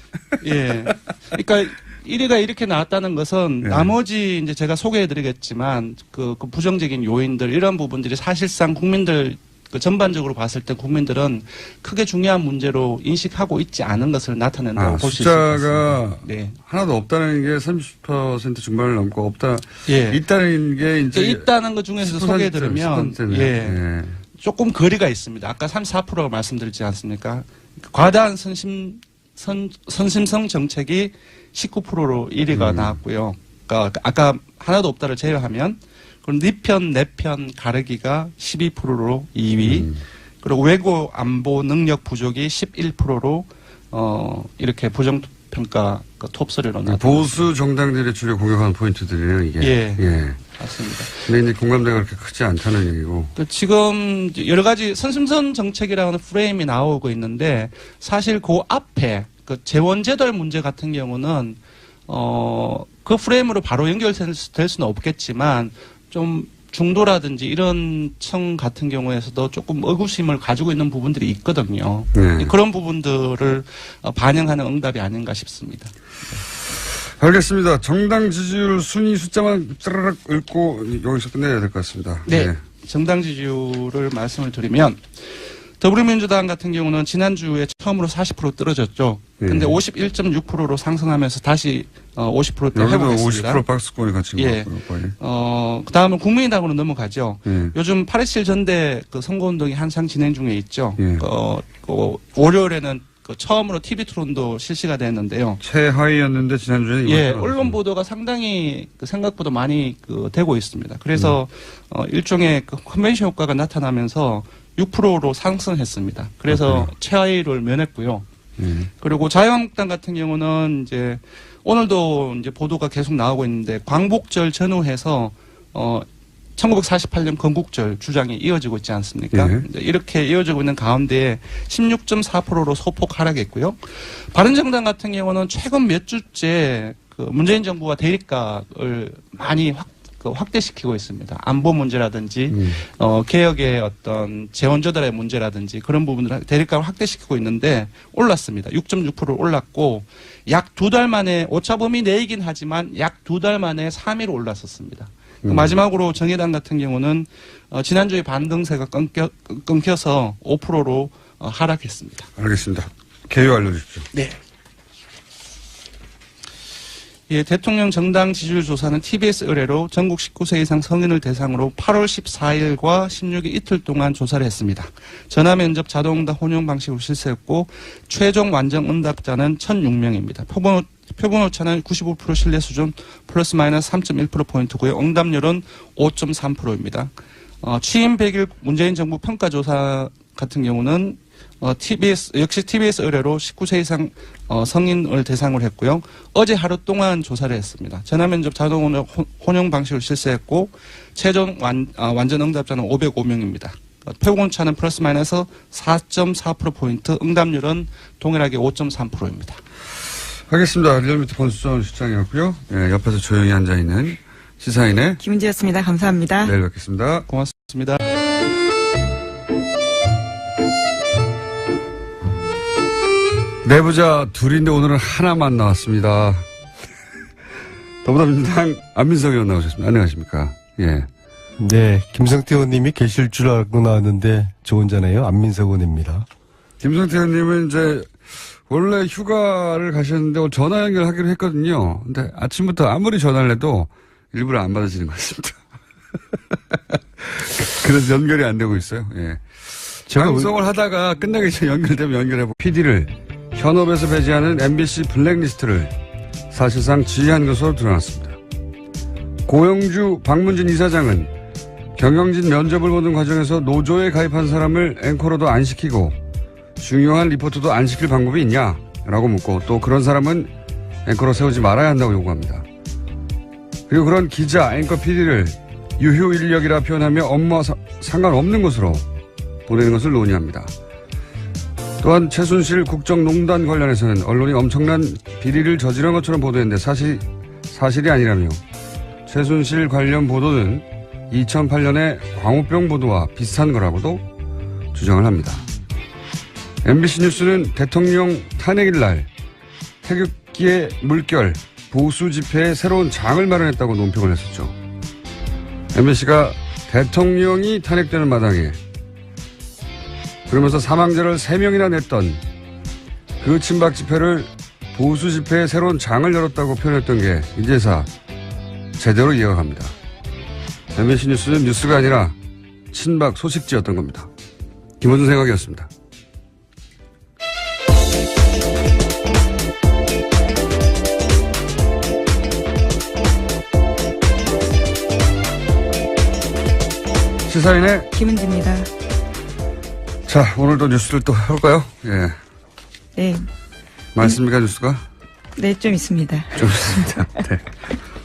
예. 그러니까 1위가 이렇게 나왔다는 것은 예. 나머지 이제 제가 소개해드리겠지만 그 부정적인 요인들 이런 부분들이 사실상 국민들 전반적으로 봤을 때 국민들은 크게 중요한 문제로 인식하고 있지 않은 것을 나타낸다고 볼 수 있을 것 숫자가 같습니다. 네. 하나도 없다는 게 30% 중반을 넘고 없다. 예. 있다는 게 이제 있다는 것 중에서 10%, 소개해드리면 10%네요. 예. 예. 조금 거리가 있습니다. 아까 34%가 말씀드렸지 않습니까? 과다한 선심성 정책이 19%로 1위가 나왔고요. 그러니까 아까 하나도 없다를 제외하면 그럼 네 편, 내 편 가르기가 12%로 2위. 그리고 외고 안보 능력 부족이 11%로 이렇게 부정평가 톱3로 나왔습니다. 보수 정당들의 주로 공격하는 포인트들이에요, 이게. 예. 맞습니다. 근데 이제 공감대가 그렇게 크지 않다는 얘기고. 지금 여러 가지 선심선 정책이라는 프레임이 나오고 있는데 사실 그 앞에 그 재원제달 문제 같은 경우는 그 프레임으로 바로 연결될 수는 없겠지만 좀 중도라든지 이런 층 같은 경우에서도 조금 의구심을 가지고 있는 부분들이 있거든요. 네. 그런 부분들을 반영하는 응답이 아닌가 싶습니다. 알겠습니다. 정당 지지율 순위 숫자만 짜르륵 읽고 여기서 끝내야 될 것 같습니다. 네. 정당 지지율을 말씀을 드리면 더불어민주당 같은 경우는 지난주에 처음으로 40% 떨어졌죠. 근데 51.6%로 상승하면서 다시 50%대 여기도 회복했습니다. 50% 박스권이 갇힌 예. 것 같고요. 그다음은 국민의당으로 넘어가죠. 예. 요즘 8.27 전대 그 선거운동이 한창 진행 중에 있죠. 예. 월요일에는 처음으로 TV 토론도 실시가 됐는데요. 최하위였는데 지난주에는 예, 언론 보도가 상당히 생각보다 많이 되고 있습니다. 그래서 일종의 컨벤션 효과가 나타나면서 6%로 상승했습니다. 그래서 최하위를 면했고요. 그리고 자유한국당 같은 경우는 이제 오늘도 이제 보도가 계속 나오고 있는데 광복절 전후해서 1948년 건국절 주장이 이어지고 있지 않습니까? 예. 이렇게 이어지고 있는 가운데 16.4%로 소폭 하락했고요. 바른정당 같은 경우는 최근 몇 주째 그 문재인 정부와 대립각을 많이 그 확대시키고 있습니다. 안보 문제라든지 개혁의 어떤 재원 조달의 문제라든지 그런 부분들 대립감을 확대시키고 있는데 올랐습니다. 6.6% 올랐고 약 2달 만에 오차범위 내이긴 하지만 약 2달 만에 3위로 올랐었습니다. 마지막으로 정의당 같은 경우는 지난주에 반등세가 끊겨서 5%로 하락했습니다. 알겠습니다. 개요 알려주십시오. 네. 예, 대통령 정당 지지율 조사는 TBS 의뢰로 전국 19세 이상 성인을 대상으로 8월 14일과 16일 이틀 동안 조사를 했습니다. 전화 면접 자동응답 혼용 방식으로 실시했고 최종 완전 응답자는 1,006명입니다. 표본 오차는 95% 신뢰 수준 플러스 마이너스 3.1%포인트고요. 응답률은 5.3%입니다. 취임 100일 문재인 정부 평가조사 같은 경우는 역시 TBS 의뢰로 19세 이상 성인을 대상으로 했고요. 어제 하루 동안 조사를 했습니다. 전화면접 자동 혼용 방식으로 실시했고 최종 완전 응답자는 505명입니다. 표본차는 플러스 마이너스 4.4%포인트, 응답률은 동일하게 5.3%입니다. 하겠습니다. 리얼미터 권수정 실장이었고요. 예, 옆에서 조용히 앉아있는 시사인의 김은지였습니다. 감사합니다. 내일 뵙겠습니다. 고맙습니다. 내부자 둘인데 오늘은 하나만 나왔습니다. 더불어민주당 안민석 의원 나오셨습니다. 안녕하십니까. 예. 네, 김성태 의원님이 계실 줄 알고 나왔는데 저 혼자네요. 안민석 의원입니다. 김성태 의원님은 이제 원래 휴가를 가셨는데 오늘 전화 연결하기로 했거든요. 근데 아침부터 아무리 전화를 해도 일부러 안 받으시는 것 같습니다. 그래서 연결이 안 되고 있어요. 예. 방송을 하다가 끝나기 전에 연결되면 연결해보고 PD를 현업에서 배제하는 MBC 블랙리스트를 사실상 지휘한 것으로 드러났습니다. 고영주 박문진 이사장은 경영진 면접을 보는 과정에서 노조에 가입한 사람을 앵커로도 안 시키고 중요한 리포트도 안 시킬 방법이 있냐라고 묻고 또 그런 사람은 앵커로 세우지 말아야 한다고 요구합니다. 그리고 그런 기자, 앵커 PD를 유효 인력이라 표현하며 업무와 상관없는 것으로 보내는 것을 논의합니다. 또한 최순실 국정농단 관련해서는 언론이 엄청난 비리를 저지른 것처럼 보도했는데 사실이 아니라며 최순실 관련 보도는 2008년의 광우병 보도와 비슷한 거라고도 주장을 합니다. MBC 뉴스는 대통령 탄핵일 날 태극기의 물결 보수 집회에 새로운 장을 마련했다고 논평을 했었죠. MBC가 대통령이 탄핵되는 마당에 그러면서 사망자를 3명이나 냈던 그 친박 집회를 보수 집회에 새로운 장을 열었다고 표현했던 게 이제서 제대로 이해가 갑니다. MBC 뉴스는 뉴스가 아니라 친박 소식지였던 겁니다. 김원준 생각이었습니다. 시사인의 김은지입니다. 자, 오늘도 뉴스를 또 해볼까요? 예. 네. 많습니까, 뉴스가? 네, 좀 있습니다. 좀 있습니다. 네.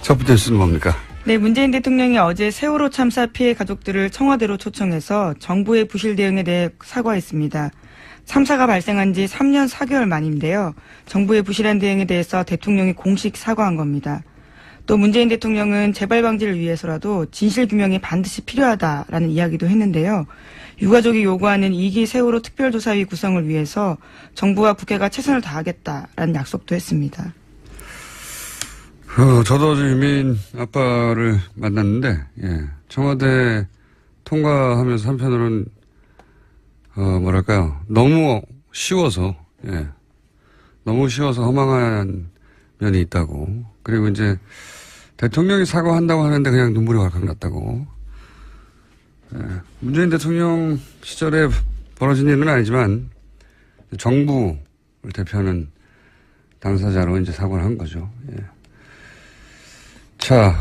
첫 번째 뉴스는 뭡니까? 네, 문재인 대통령이 어제 세월호 참사 피해 가족들을 청와대로 초청해서 정부의 부실 대응에 대해 사과했습니다. 참사가 발생한 지 3년 4개월 만인데요. 정부의 부실한 대응에 대해서 대통령이 공식 사과한 겁니다. 또 문재인 대통령은 재발 방지를 위해서라도 진실 규명이 반드시 필요하다라는 이야기도 했는데요. 유가족이 요구하는 2기 세월호 특별조사위 구성을 위해서 정부와 국회가 최선을 다하겠다라는 약속도 했습니다. 저도 어제 유민 아빠를 만났는데, 예. 청와대 통과하면서 한편으로는, 뭐랄까요. 너무 쉬워서, 예. 너무 쉬워서 허망한 면이 있다고. 그리고 이제 대통령이 사과한다고 하는데 그냥 눈물이 왈칵 났다고. 예. 문재인 대통령 시절에 벌어진 일은 아니지만 정부를 대표하는 당사자로 이제 사과를 한 거죠. 예. 자,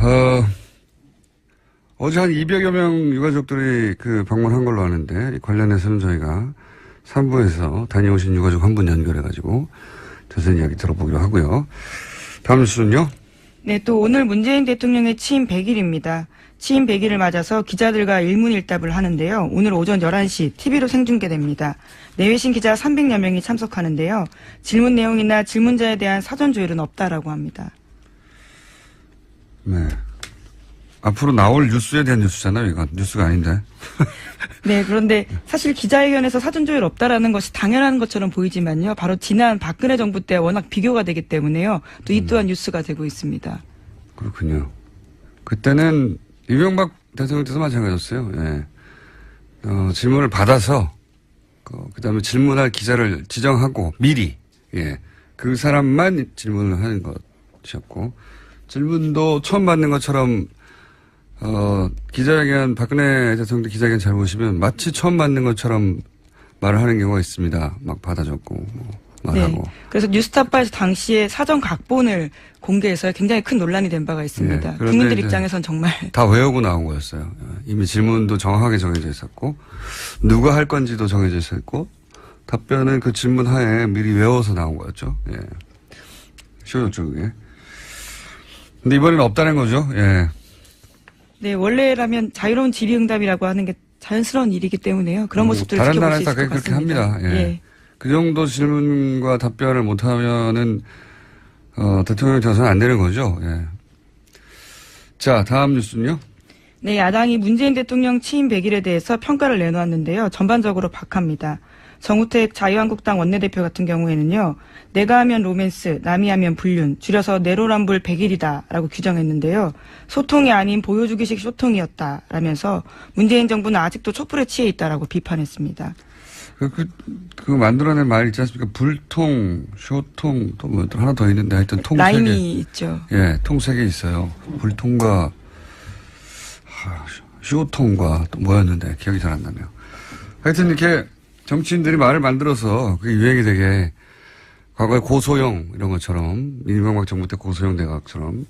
어제 한 200여 명 유가족들이 방문한 걸로 아는데, 관련해서는 저희가 3부에서 다녀오신 유가족 한 분 연결해가지고 자세히 이야기 들어보기로 하고요. 다음 뉴스는요? 네, 또 오늘 문재인 대통령의 취임 100일입니다. 취임 100일을 맞아서 기자들과 일문일답을 하는데요. 오늘 오전 11시 TV로 생중계됩니다. 내외신 기자 300여 명이 참석하는데요. 질문 내용이나 질문자에 대한 사전 조율은 없다라고 합니다. 네. 앞으로 나올 뉴스에 대한 뉴스잖아요, 이건. 뉴스가 아닌데. 네, 그런데 사실 기자회견에서 사전 조율 없다라는 것이 당연한 것처럼 보이지만요. 바로 지난 박근혜 정부 때 워낙 비교가 되기 때문에요. 또 이 또한 뉴스가 되고 있습니다. 그렇군요. 그때는 이명박 대통령 때도 마찬가지였어요. 예. 질문을 받아서 그다음에 질문할 기자를 지정하고 미리 그 사람만 질문을 하는 것이었고 질문도 처음 받는 것처럼 기자회견 박근혜 대통령도 기자회견 잘 보시면 마치 처음 받는 것처럼 말을 하는 경우가 있습니다. 막 받아줬고 말하고. 네. 그래서 뉴스타파에서 당시에 사전 각본을 공개해서 굉장히 큰 논란이 된 바가 있습니다. 네. 국민들 입장에선 정말 다 외우고 나온 거였어요. 이미 질문도 정확하게 정해져 있었고 누가 할 건지도 정해져 있었고 답변은 그 질문 하에 미리 외워서 나온 거였죠. 예. 쉬워졌죠, 그게. 근데 이번에는 없다는 거죠. 예. 네, 원래라면 자유로운 질의응답이라고 하는 게 자연스러운 일이기 때문에요. 그런 모습들을 다른 지켜볼 수 나라에서 있을 것 그렇게 같습니다. 합니다. 예. 그 정도 질문과 답변을 못하면은 대통령이 되어서는 안 되는 거죠. 예. 자, 다음 뉴스는요. 네, 야당이 문재인 대통령 취임 100일에 대해서 평가를 내놓았는데요. 전반적으로 박합니다. 정우택 자유한국당 원내대표 같은 경우에는요. 내가 하면 로맨스, 남이 하면 불륜, 줄여서 내로남불 100일이다라고 규정했는데요. 소통이 아닌 보여주기식 소통이었다라면서 문재인 정부는 아직도 촛불에 취해 있다라고 비판했습니다. 그 만들어낸 말 있지 않습니까? 불통, 쇼통, 또 뭐 하나 더 있는데 하여튼 통 라임이 3개. 있죠. 예, 통 3개 있어요. 불통과, 쇼통과 또 뭐였는데 기억이 잘 안 나네요. 하여튼 이렇게 정치인들이 말을 만들어서 그게 유행이 되게 과거에 고소영 이런 것처럼 이명박 정부 때 고소영 대각처럼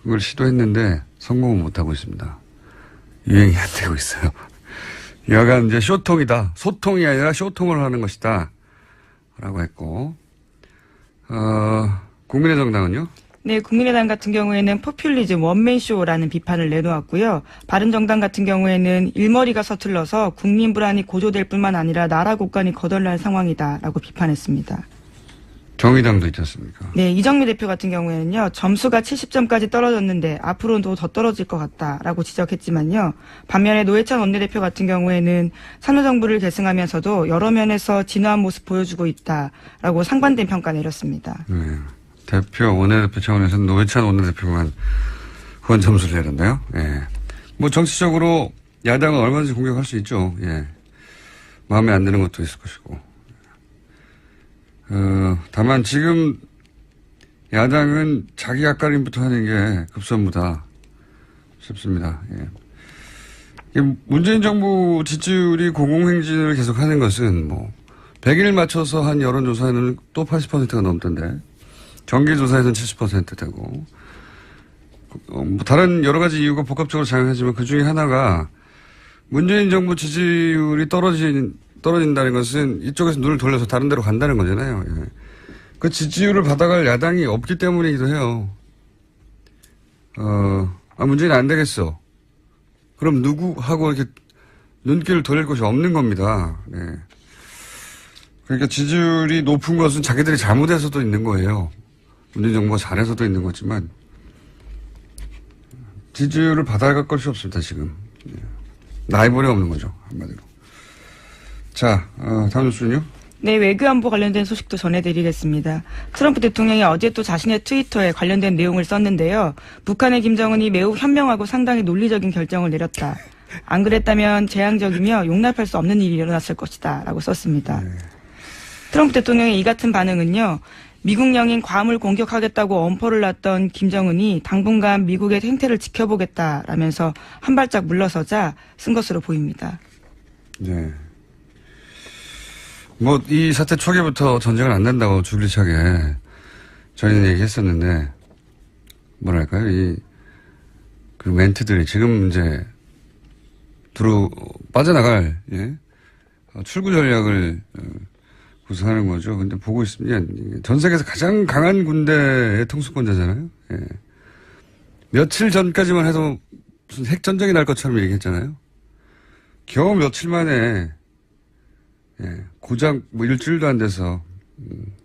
그걸 시도했는데 성공은 못하고 있습니다. 유행이 안 되고 있어요. 여간 이제 쇼통이다. 소통이 아니라 쇼통을 하는 것이다. 라고 했고, 국민의 정당은요? 네, 국민의당 같은 경우에는 포퓰리즘 원맨쇼라는 비판을 내놓았고요. 바른정당 같은 경우에는 일머리가 서툴러서 국민 불안이 고조될 뿐만 아니라 나라 국간이 거덜날 상황이다라고 비판했습니다. 정의당도 있지 않습니까? 네, 이정미 대표 같은 경우에는요. 점수가 70점까지 떨어졌는데 앞으로도 더 떨어질 것 같다라고 지적했지만요. 반면에 노회찬 원내대표 같은 경우에는 참여정부를 계승하면서도 여러 면에서 진화한 모습 보여주고 있다라고 상반된 평가 내렸습니다. 네. 대표, 원내대표 차원에서는 노회찬 원내대표만 후원 점수를 내렸나요? 예. 뭐 정치적으로 야당은 얼마든지 공격할 수 있죠. 예. 마음에 안 드는 것도 있을 것이고. 다만 지금 야당은 자기 앞가림부터 하는 게 급선무다 싶습니다. 예. 문재인 정부 지지율이 공공행진을 계속하는 것은 뭐 100일 맞춰서 한 여론조사에는 또 80%가 넘던데 정기조사에서는 70% 되고 뭐 다른 여러 가지 이유가 복합적으로 작용하지만 그 중에 하나가 문재인 정부 지지율이 떨어진다는 것은 이쪽에서 눈을 돌려서 다른 데로 간다는 거잖아요. 예. 그 지지율을 받아갈 야당이 없기 때문이기도 해요. 문재인 안 되겠어. 그럼 누구하고 이렇게 눈길을 돌릴 곳이 없는 겁니다. 네. 그러니까 지지율이 높은 것은 자기들이 잘못해서도 있는 거예요. 문재인 정부가 잘해서도 있는 거지만 지지율을 받아갈 것이 없습니다. 지금. 나이벌이 없는 거죠. 한마디로. 자, 다음 뉴스는요? 네, 외교안보 관련된 소식도 전해드리겠습니다. 트럼프 대통령이 어제 또 자신의 트위터에 관련된 내용을 썼는데요. 북한의 김정은이 매우 현명하고 상당히 논리적인 결정을 내렸다. 안 그랬다면 재앙적이며 용납할 수 없는 일이 일어났을 것이다. 라고 썼습니다. 네. 트럼프 대통령의 이 같은 반응은요. 미국령인 괌을 공격하겠다고 엄포를 놨던 김정은이 당분간 미국의 행태를 지켜보겠다라면서 한 발짝 물러서자 쓴 것으로 보입니다. 네. 뭐, 이 사태 초기부터 전쟁을 안 된다고 줄기차게 저희는 얘기했었는데, 뭐랄까요, 그 멘트들이 지금 이제, 빠져나갈, 예? 출구 전략을 구사하는 거죠. 근데 보고 있으면, 전 세계에서 가장 강한 군대의 통수권자잖아요. 예. 며칠 전까지만 해도 무슨 핵전쟁이 날 것처럼 얘기했잖아요. 겨우 며칠 만에, 예, 고작 뭐 일주일도 안 돼서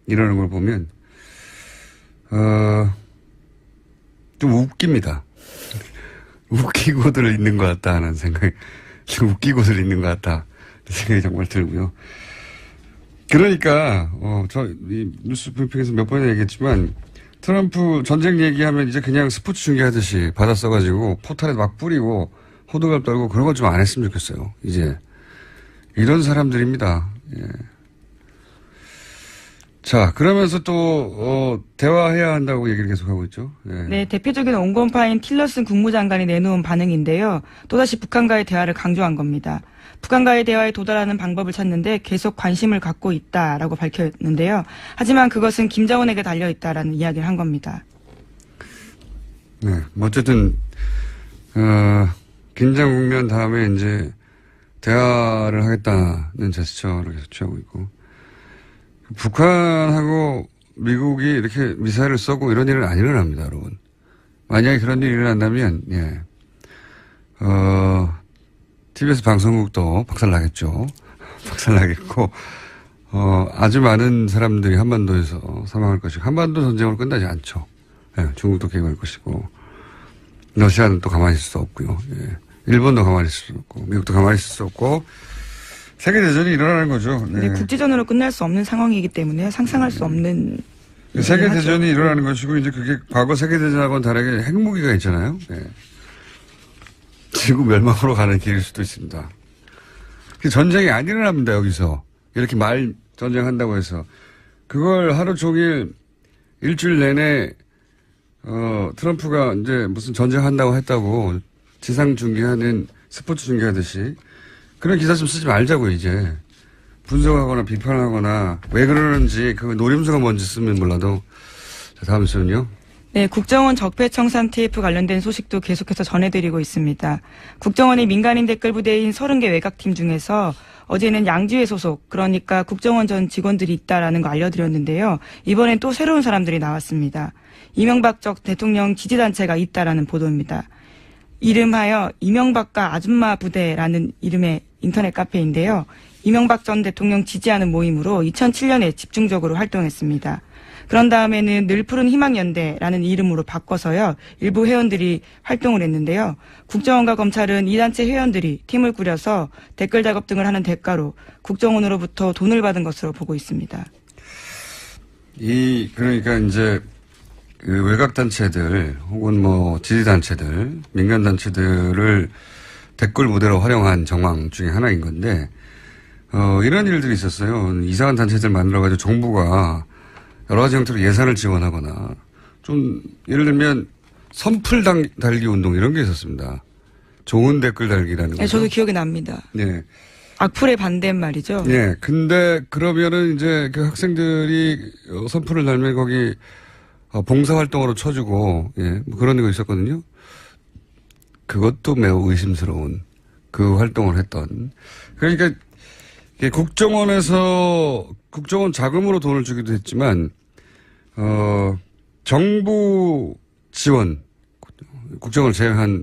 이러는 걸 보면 좀 웃깁니다. 웃기고들 있는 것 같다 하는 생각이, 웃기고들 있는 것 같다. 생각이 정말 들고요. 그러니까, 이 뉴스 브리핑에서 몇 번이나 얘기했지만, 트럼프 전쟁 얘기하면 이제 그냥 스포츠 중계하듯이 받아 써가지고 포탈에 막 뿌리고 호들갑 떨고 그런 거 좀 안 했으면 좋겠어요. 이제. 이런 사람들입니다. 예. 자, 그러면서 또, 대화해야 한다고 얘기를 계속하고 있죠. 예. 네, 대표적인 온건파인 틸러슨 국무장관이 내놓은 반응인데요. 또다시 북한과의 대화를 강조한 겁니다. 북한과의 대화에 도달하는 방법을 찾는데 계속 관심을 갖고 있다라고 밝혔는데요. 하지만 그것은 김정은에게 달려있다라는 이야기를 한 겁니다. 네, 어쨌든, 긴장 국면 다음에 이제 대화를 하겠다는 제스처를 계속 취하고 있고, 북한하고 미국이 이렇게 미사일을 쏘고 이런 일은 안 일어납니다, 여러분. 만약에 그런 일이 일어난다면, 예, TBS 방송국도 박살나겠죠. 박살나겠고, 아주 많은 사람들이 한반도에서 사망할 것이고, 한반도 전쟁으로 끝나지 않죠. 예, 중국도 개입할 것이고, 러시아는 또 가만히 있을 수 없고요. 예, 일본도 가만히 있을 수 없고, 미국도 가만히 있을 수 없고, 세계대전이 일어나는 거죠. 네. 네, 국제전으로 끝날 수 없는 상황이기 때문에 상상할 수 없는. 세계대전이 일어나는 것이고, 이제 그게 과거 세계대전하고는 다르게 핵무기가 있잖아요. 네. 지구 멸망으로 가는 길일 수도 있습니다. 전쟁이 안 일어납니다, 여기서. 이렇게 말 전쟁한다고 해서. 그걸 하루 종일 일주일 내내, 트럼프가 이제 무슨 전쟁한다고 했다고 지상 중계하는 스포츠 중계하듯이 그런 기사 좀 쓰지 말자고요, 이제. 분석하거나 비판하거나 왜 그러는지 그 노림수가 뭔지 쓰면 몰라도. 자, 다음 순요. 네, 국정원 적폐청산 TF 관련된 소식도 계속해서 전해드리고 있습니다. 국정원의 민간인 댓글 부대인 30개 외곽팀 중에서 어제는 양지회 소속, 그러니까 국정원 전 직원들이 있다라는 거 알려드렸는데요. 이번엔 또 새로운 사람들이 나왔습니다. 이명박 전 대통령 지지단체가 있다라는 보도입니다. 이름하여 이명박과 아줌마 부대라는 이름의 인터넷 카페인데요. 이명박 전 대통령 지지하는 모임으로 2007년에 집중적으로 활동했습니다. 그런 다음에는 늘 푸른 희망연대라는 이름으로 바꿔서요. 일부 회원들이 활동을 했는데요. 국정원과 검찰은 이 단체 회원들이 팀을 꾸려서 댓글 작업 등을 하는 대가로 국정원으로부터 돈을 받은 것으로 보고 있습니다. 그러니까 이제 그 외곽단체들 혹은 뭐 지지단체들, 민간단체들을 댓글 무대로 활용한 정황 중에 하나인 건데, 이런 일들이 있었어요. 이상한 단체들 만들어가지고 정부가 여러 가지 형태로 예산을 지원하거나, 좀, 예를 들면, 선풀 달기 운동 이런 게 있었습니다. 좋은 댓글 달기라는 거. 네, 저도 기억이 납니다. 네. 악플에 반대는 말이죠. 네. 근데 그러면은 이제 그 학생들이 선풀을 달면 거기 봉사활동으로 쳐주고, 예, 뭐 그런 거 있었거든요. 그것도 매우 의심스러운 그 활동을 했던. 그러니까 국정원에서 국정원 자금으로 돈을 주기도 했지만, 정부 지원, 국정원을 제외한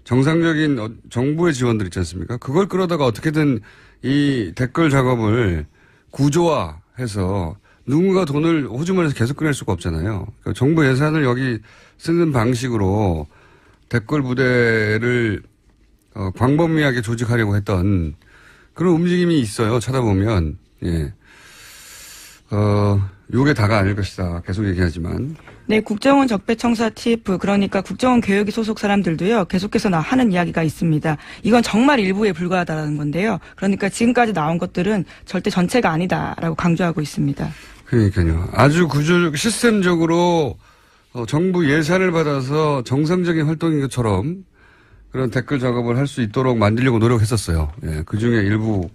정상적인 정부의 지원들 있지 않습니까? 그걸 끌어다가 어떻게든 이 댓글 작업을 구조화해서 누군가 돈을 호주머니에서 계속 꺼낼 수가 없잖아요. 그러니까 정부 예산을 여기 쓰는 방식으로 댓글 부대를 광범위하게 조직하려고 했던 그런 움직임이 있어요. 찾아보면. 예. 요게 다가 아닐 것이다. 계속 얘기하지만. 네, 국정원 적폐청사 TF, 그러니까 국정원 교육위 소속 사람들도요, 계속해서 하는 이야기가 있습니다. 이건 정말 일부에 불과하다는 건데요. 그러니까 지금까지 나온 것들은 절대 전체가 아니다라고 강조하고 있습니다. 그러니까요. 아주 시스템적으로 정부 예산을 받아서 정상적인 활동인 것처럼 그런 댓글 작업을 할 수 있도록 만들려고 노력했었어요. 예, 그 중에 일부가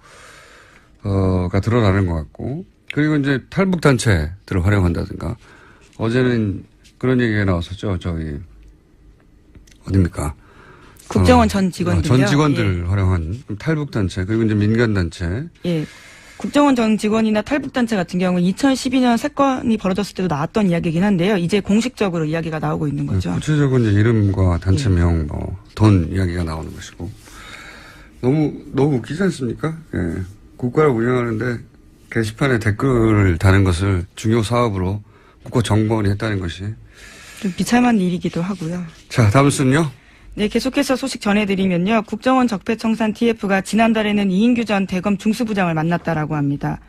드러나는 것 같고. 그리고 이제 탈북단체들을 활용한다든가. 어제는 그런 얘기가 나왔었죠. 어딥니까? 국정원 전 직원들이요. 전 직원들 활용한 탈북단체, 그리고 이제 민간단체. 예. 국정원 전 직원이나 탈북단체 같은 경우는 2012년 사건이 벌어졌을 때도 나왔던 이야기이긴 한데요. 이제 공식적으로 이야기가 나오고 있는 거죠. 구체적으로 이제 이름과 단체명, 돈 이야기가 나오는 것이고. 너무 웃기지 않습니까? 예. 국가를 운영하는데 게시판에 댓글을 다는 것을 중요 사업으로 국가정보원이 했다는 것이. 좀 비참한 일이기도 하고요. 자, 다음 순요. 네, 계속해서 소식 전해드리면요. 국정원 적폐청산 TF가 지난달에는 이인규 전 대검 중수부장을 만났다라고 합니다.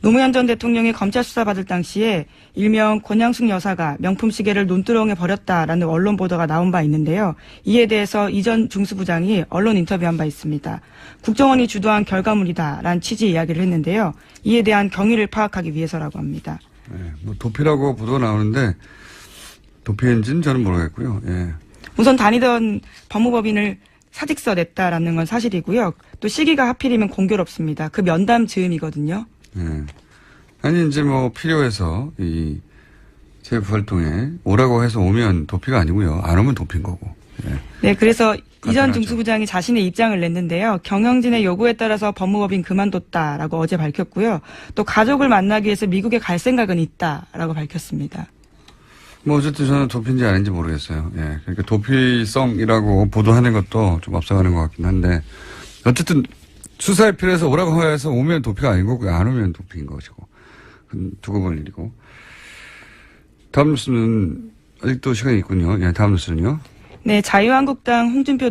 노무현 전 대통령이 검찰 수사받을 당시에 일명 권양숙 여사가 명품 시계를 논두렁에 버렸다라는 언론 보도가 나온 바 있는데요. 이에 대해서 이 전 중수부장이 언론 인터뷰한 바 있습니다. 국정원이 주도한 결과물이다라는 취지의 이야기를 했는데요. 이에 대한 경위를 파악하기 위해서라고 합니다. 네, 뭐 도피라고 보도가 나오는데 도피인지는 저는 모르겠고요. 예. 우선 다니던 법무법인을 사직서 냈다라는 건 사실이고요. 또 시기가 하필이면 공교롭습니다. 그 면담 즈음이거든요. 예. 아니 이제 뭐 필요해서 이 재부 활동에 오라고 해서 오면 도피가 아니고요. 안 오면 도피인 거고. 예. 네, 그래서 이 전 간단하죠. 중수부장이 자신의 입장을 냈는데요. 경영진의 요구에 따라서 법무법인 그만뒀다라고 어제 밝혔고요. 또 가족을 만나기 위해서 미국에 갈 생각은 있다라고 밝혔습니다. 뭐 어쨌든 저는 도피인지 아닌지 모르겠어요. 예. 그러니까 도피성이라고 보도하는 것도 좀 앞서가는 것 같긴 한데 어쨌든 수사에 필요해서 오라고 해서 오면 도피가 아니고 안 오면 도피인 것이고 두고 볼 일이고. 다음 뉴스는 아직도 시간이 있군요. 예, 다음 뉴스는요. 네, 자유한국당 홍준표 대표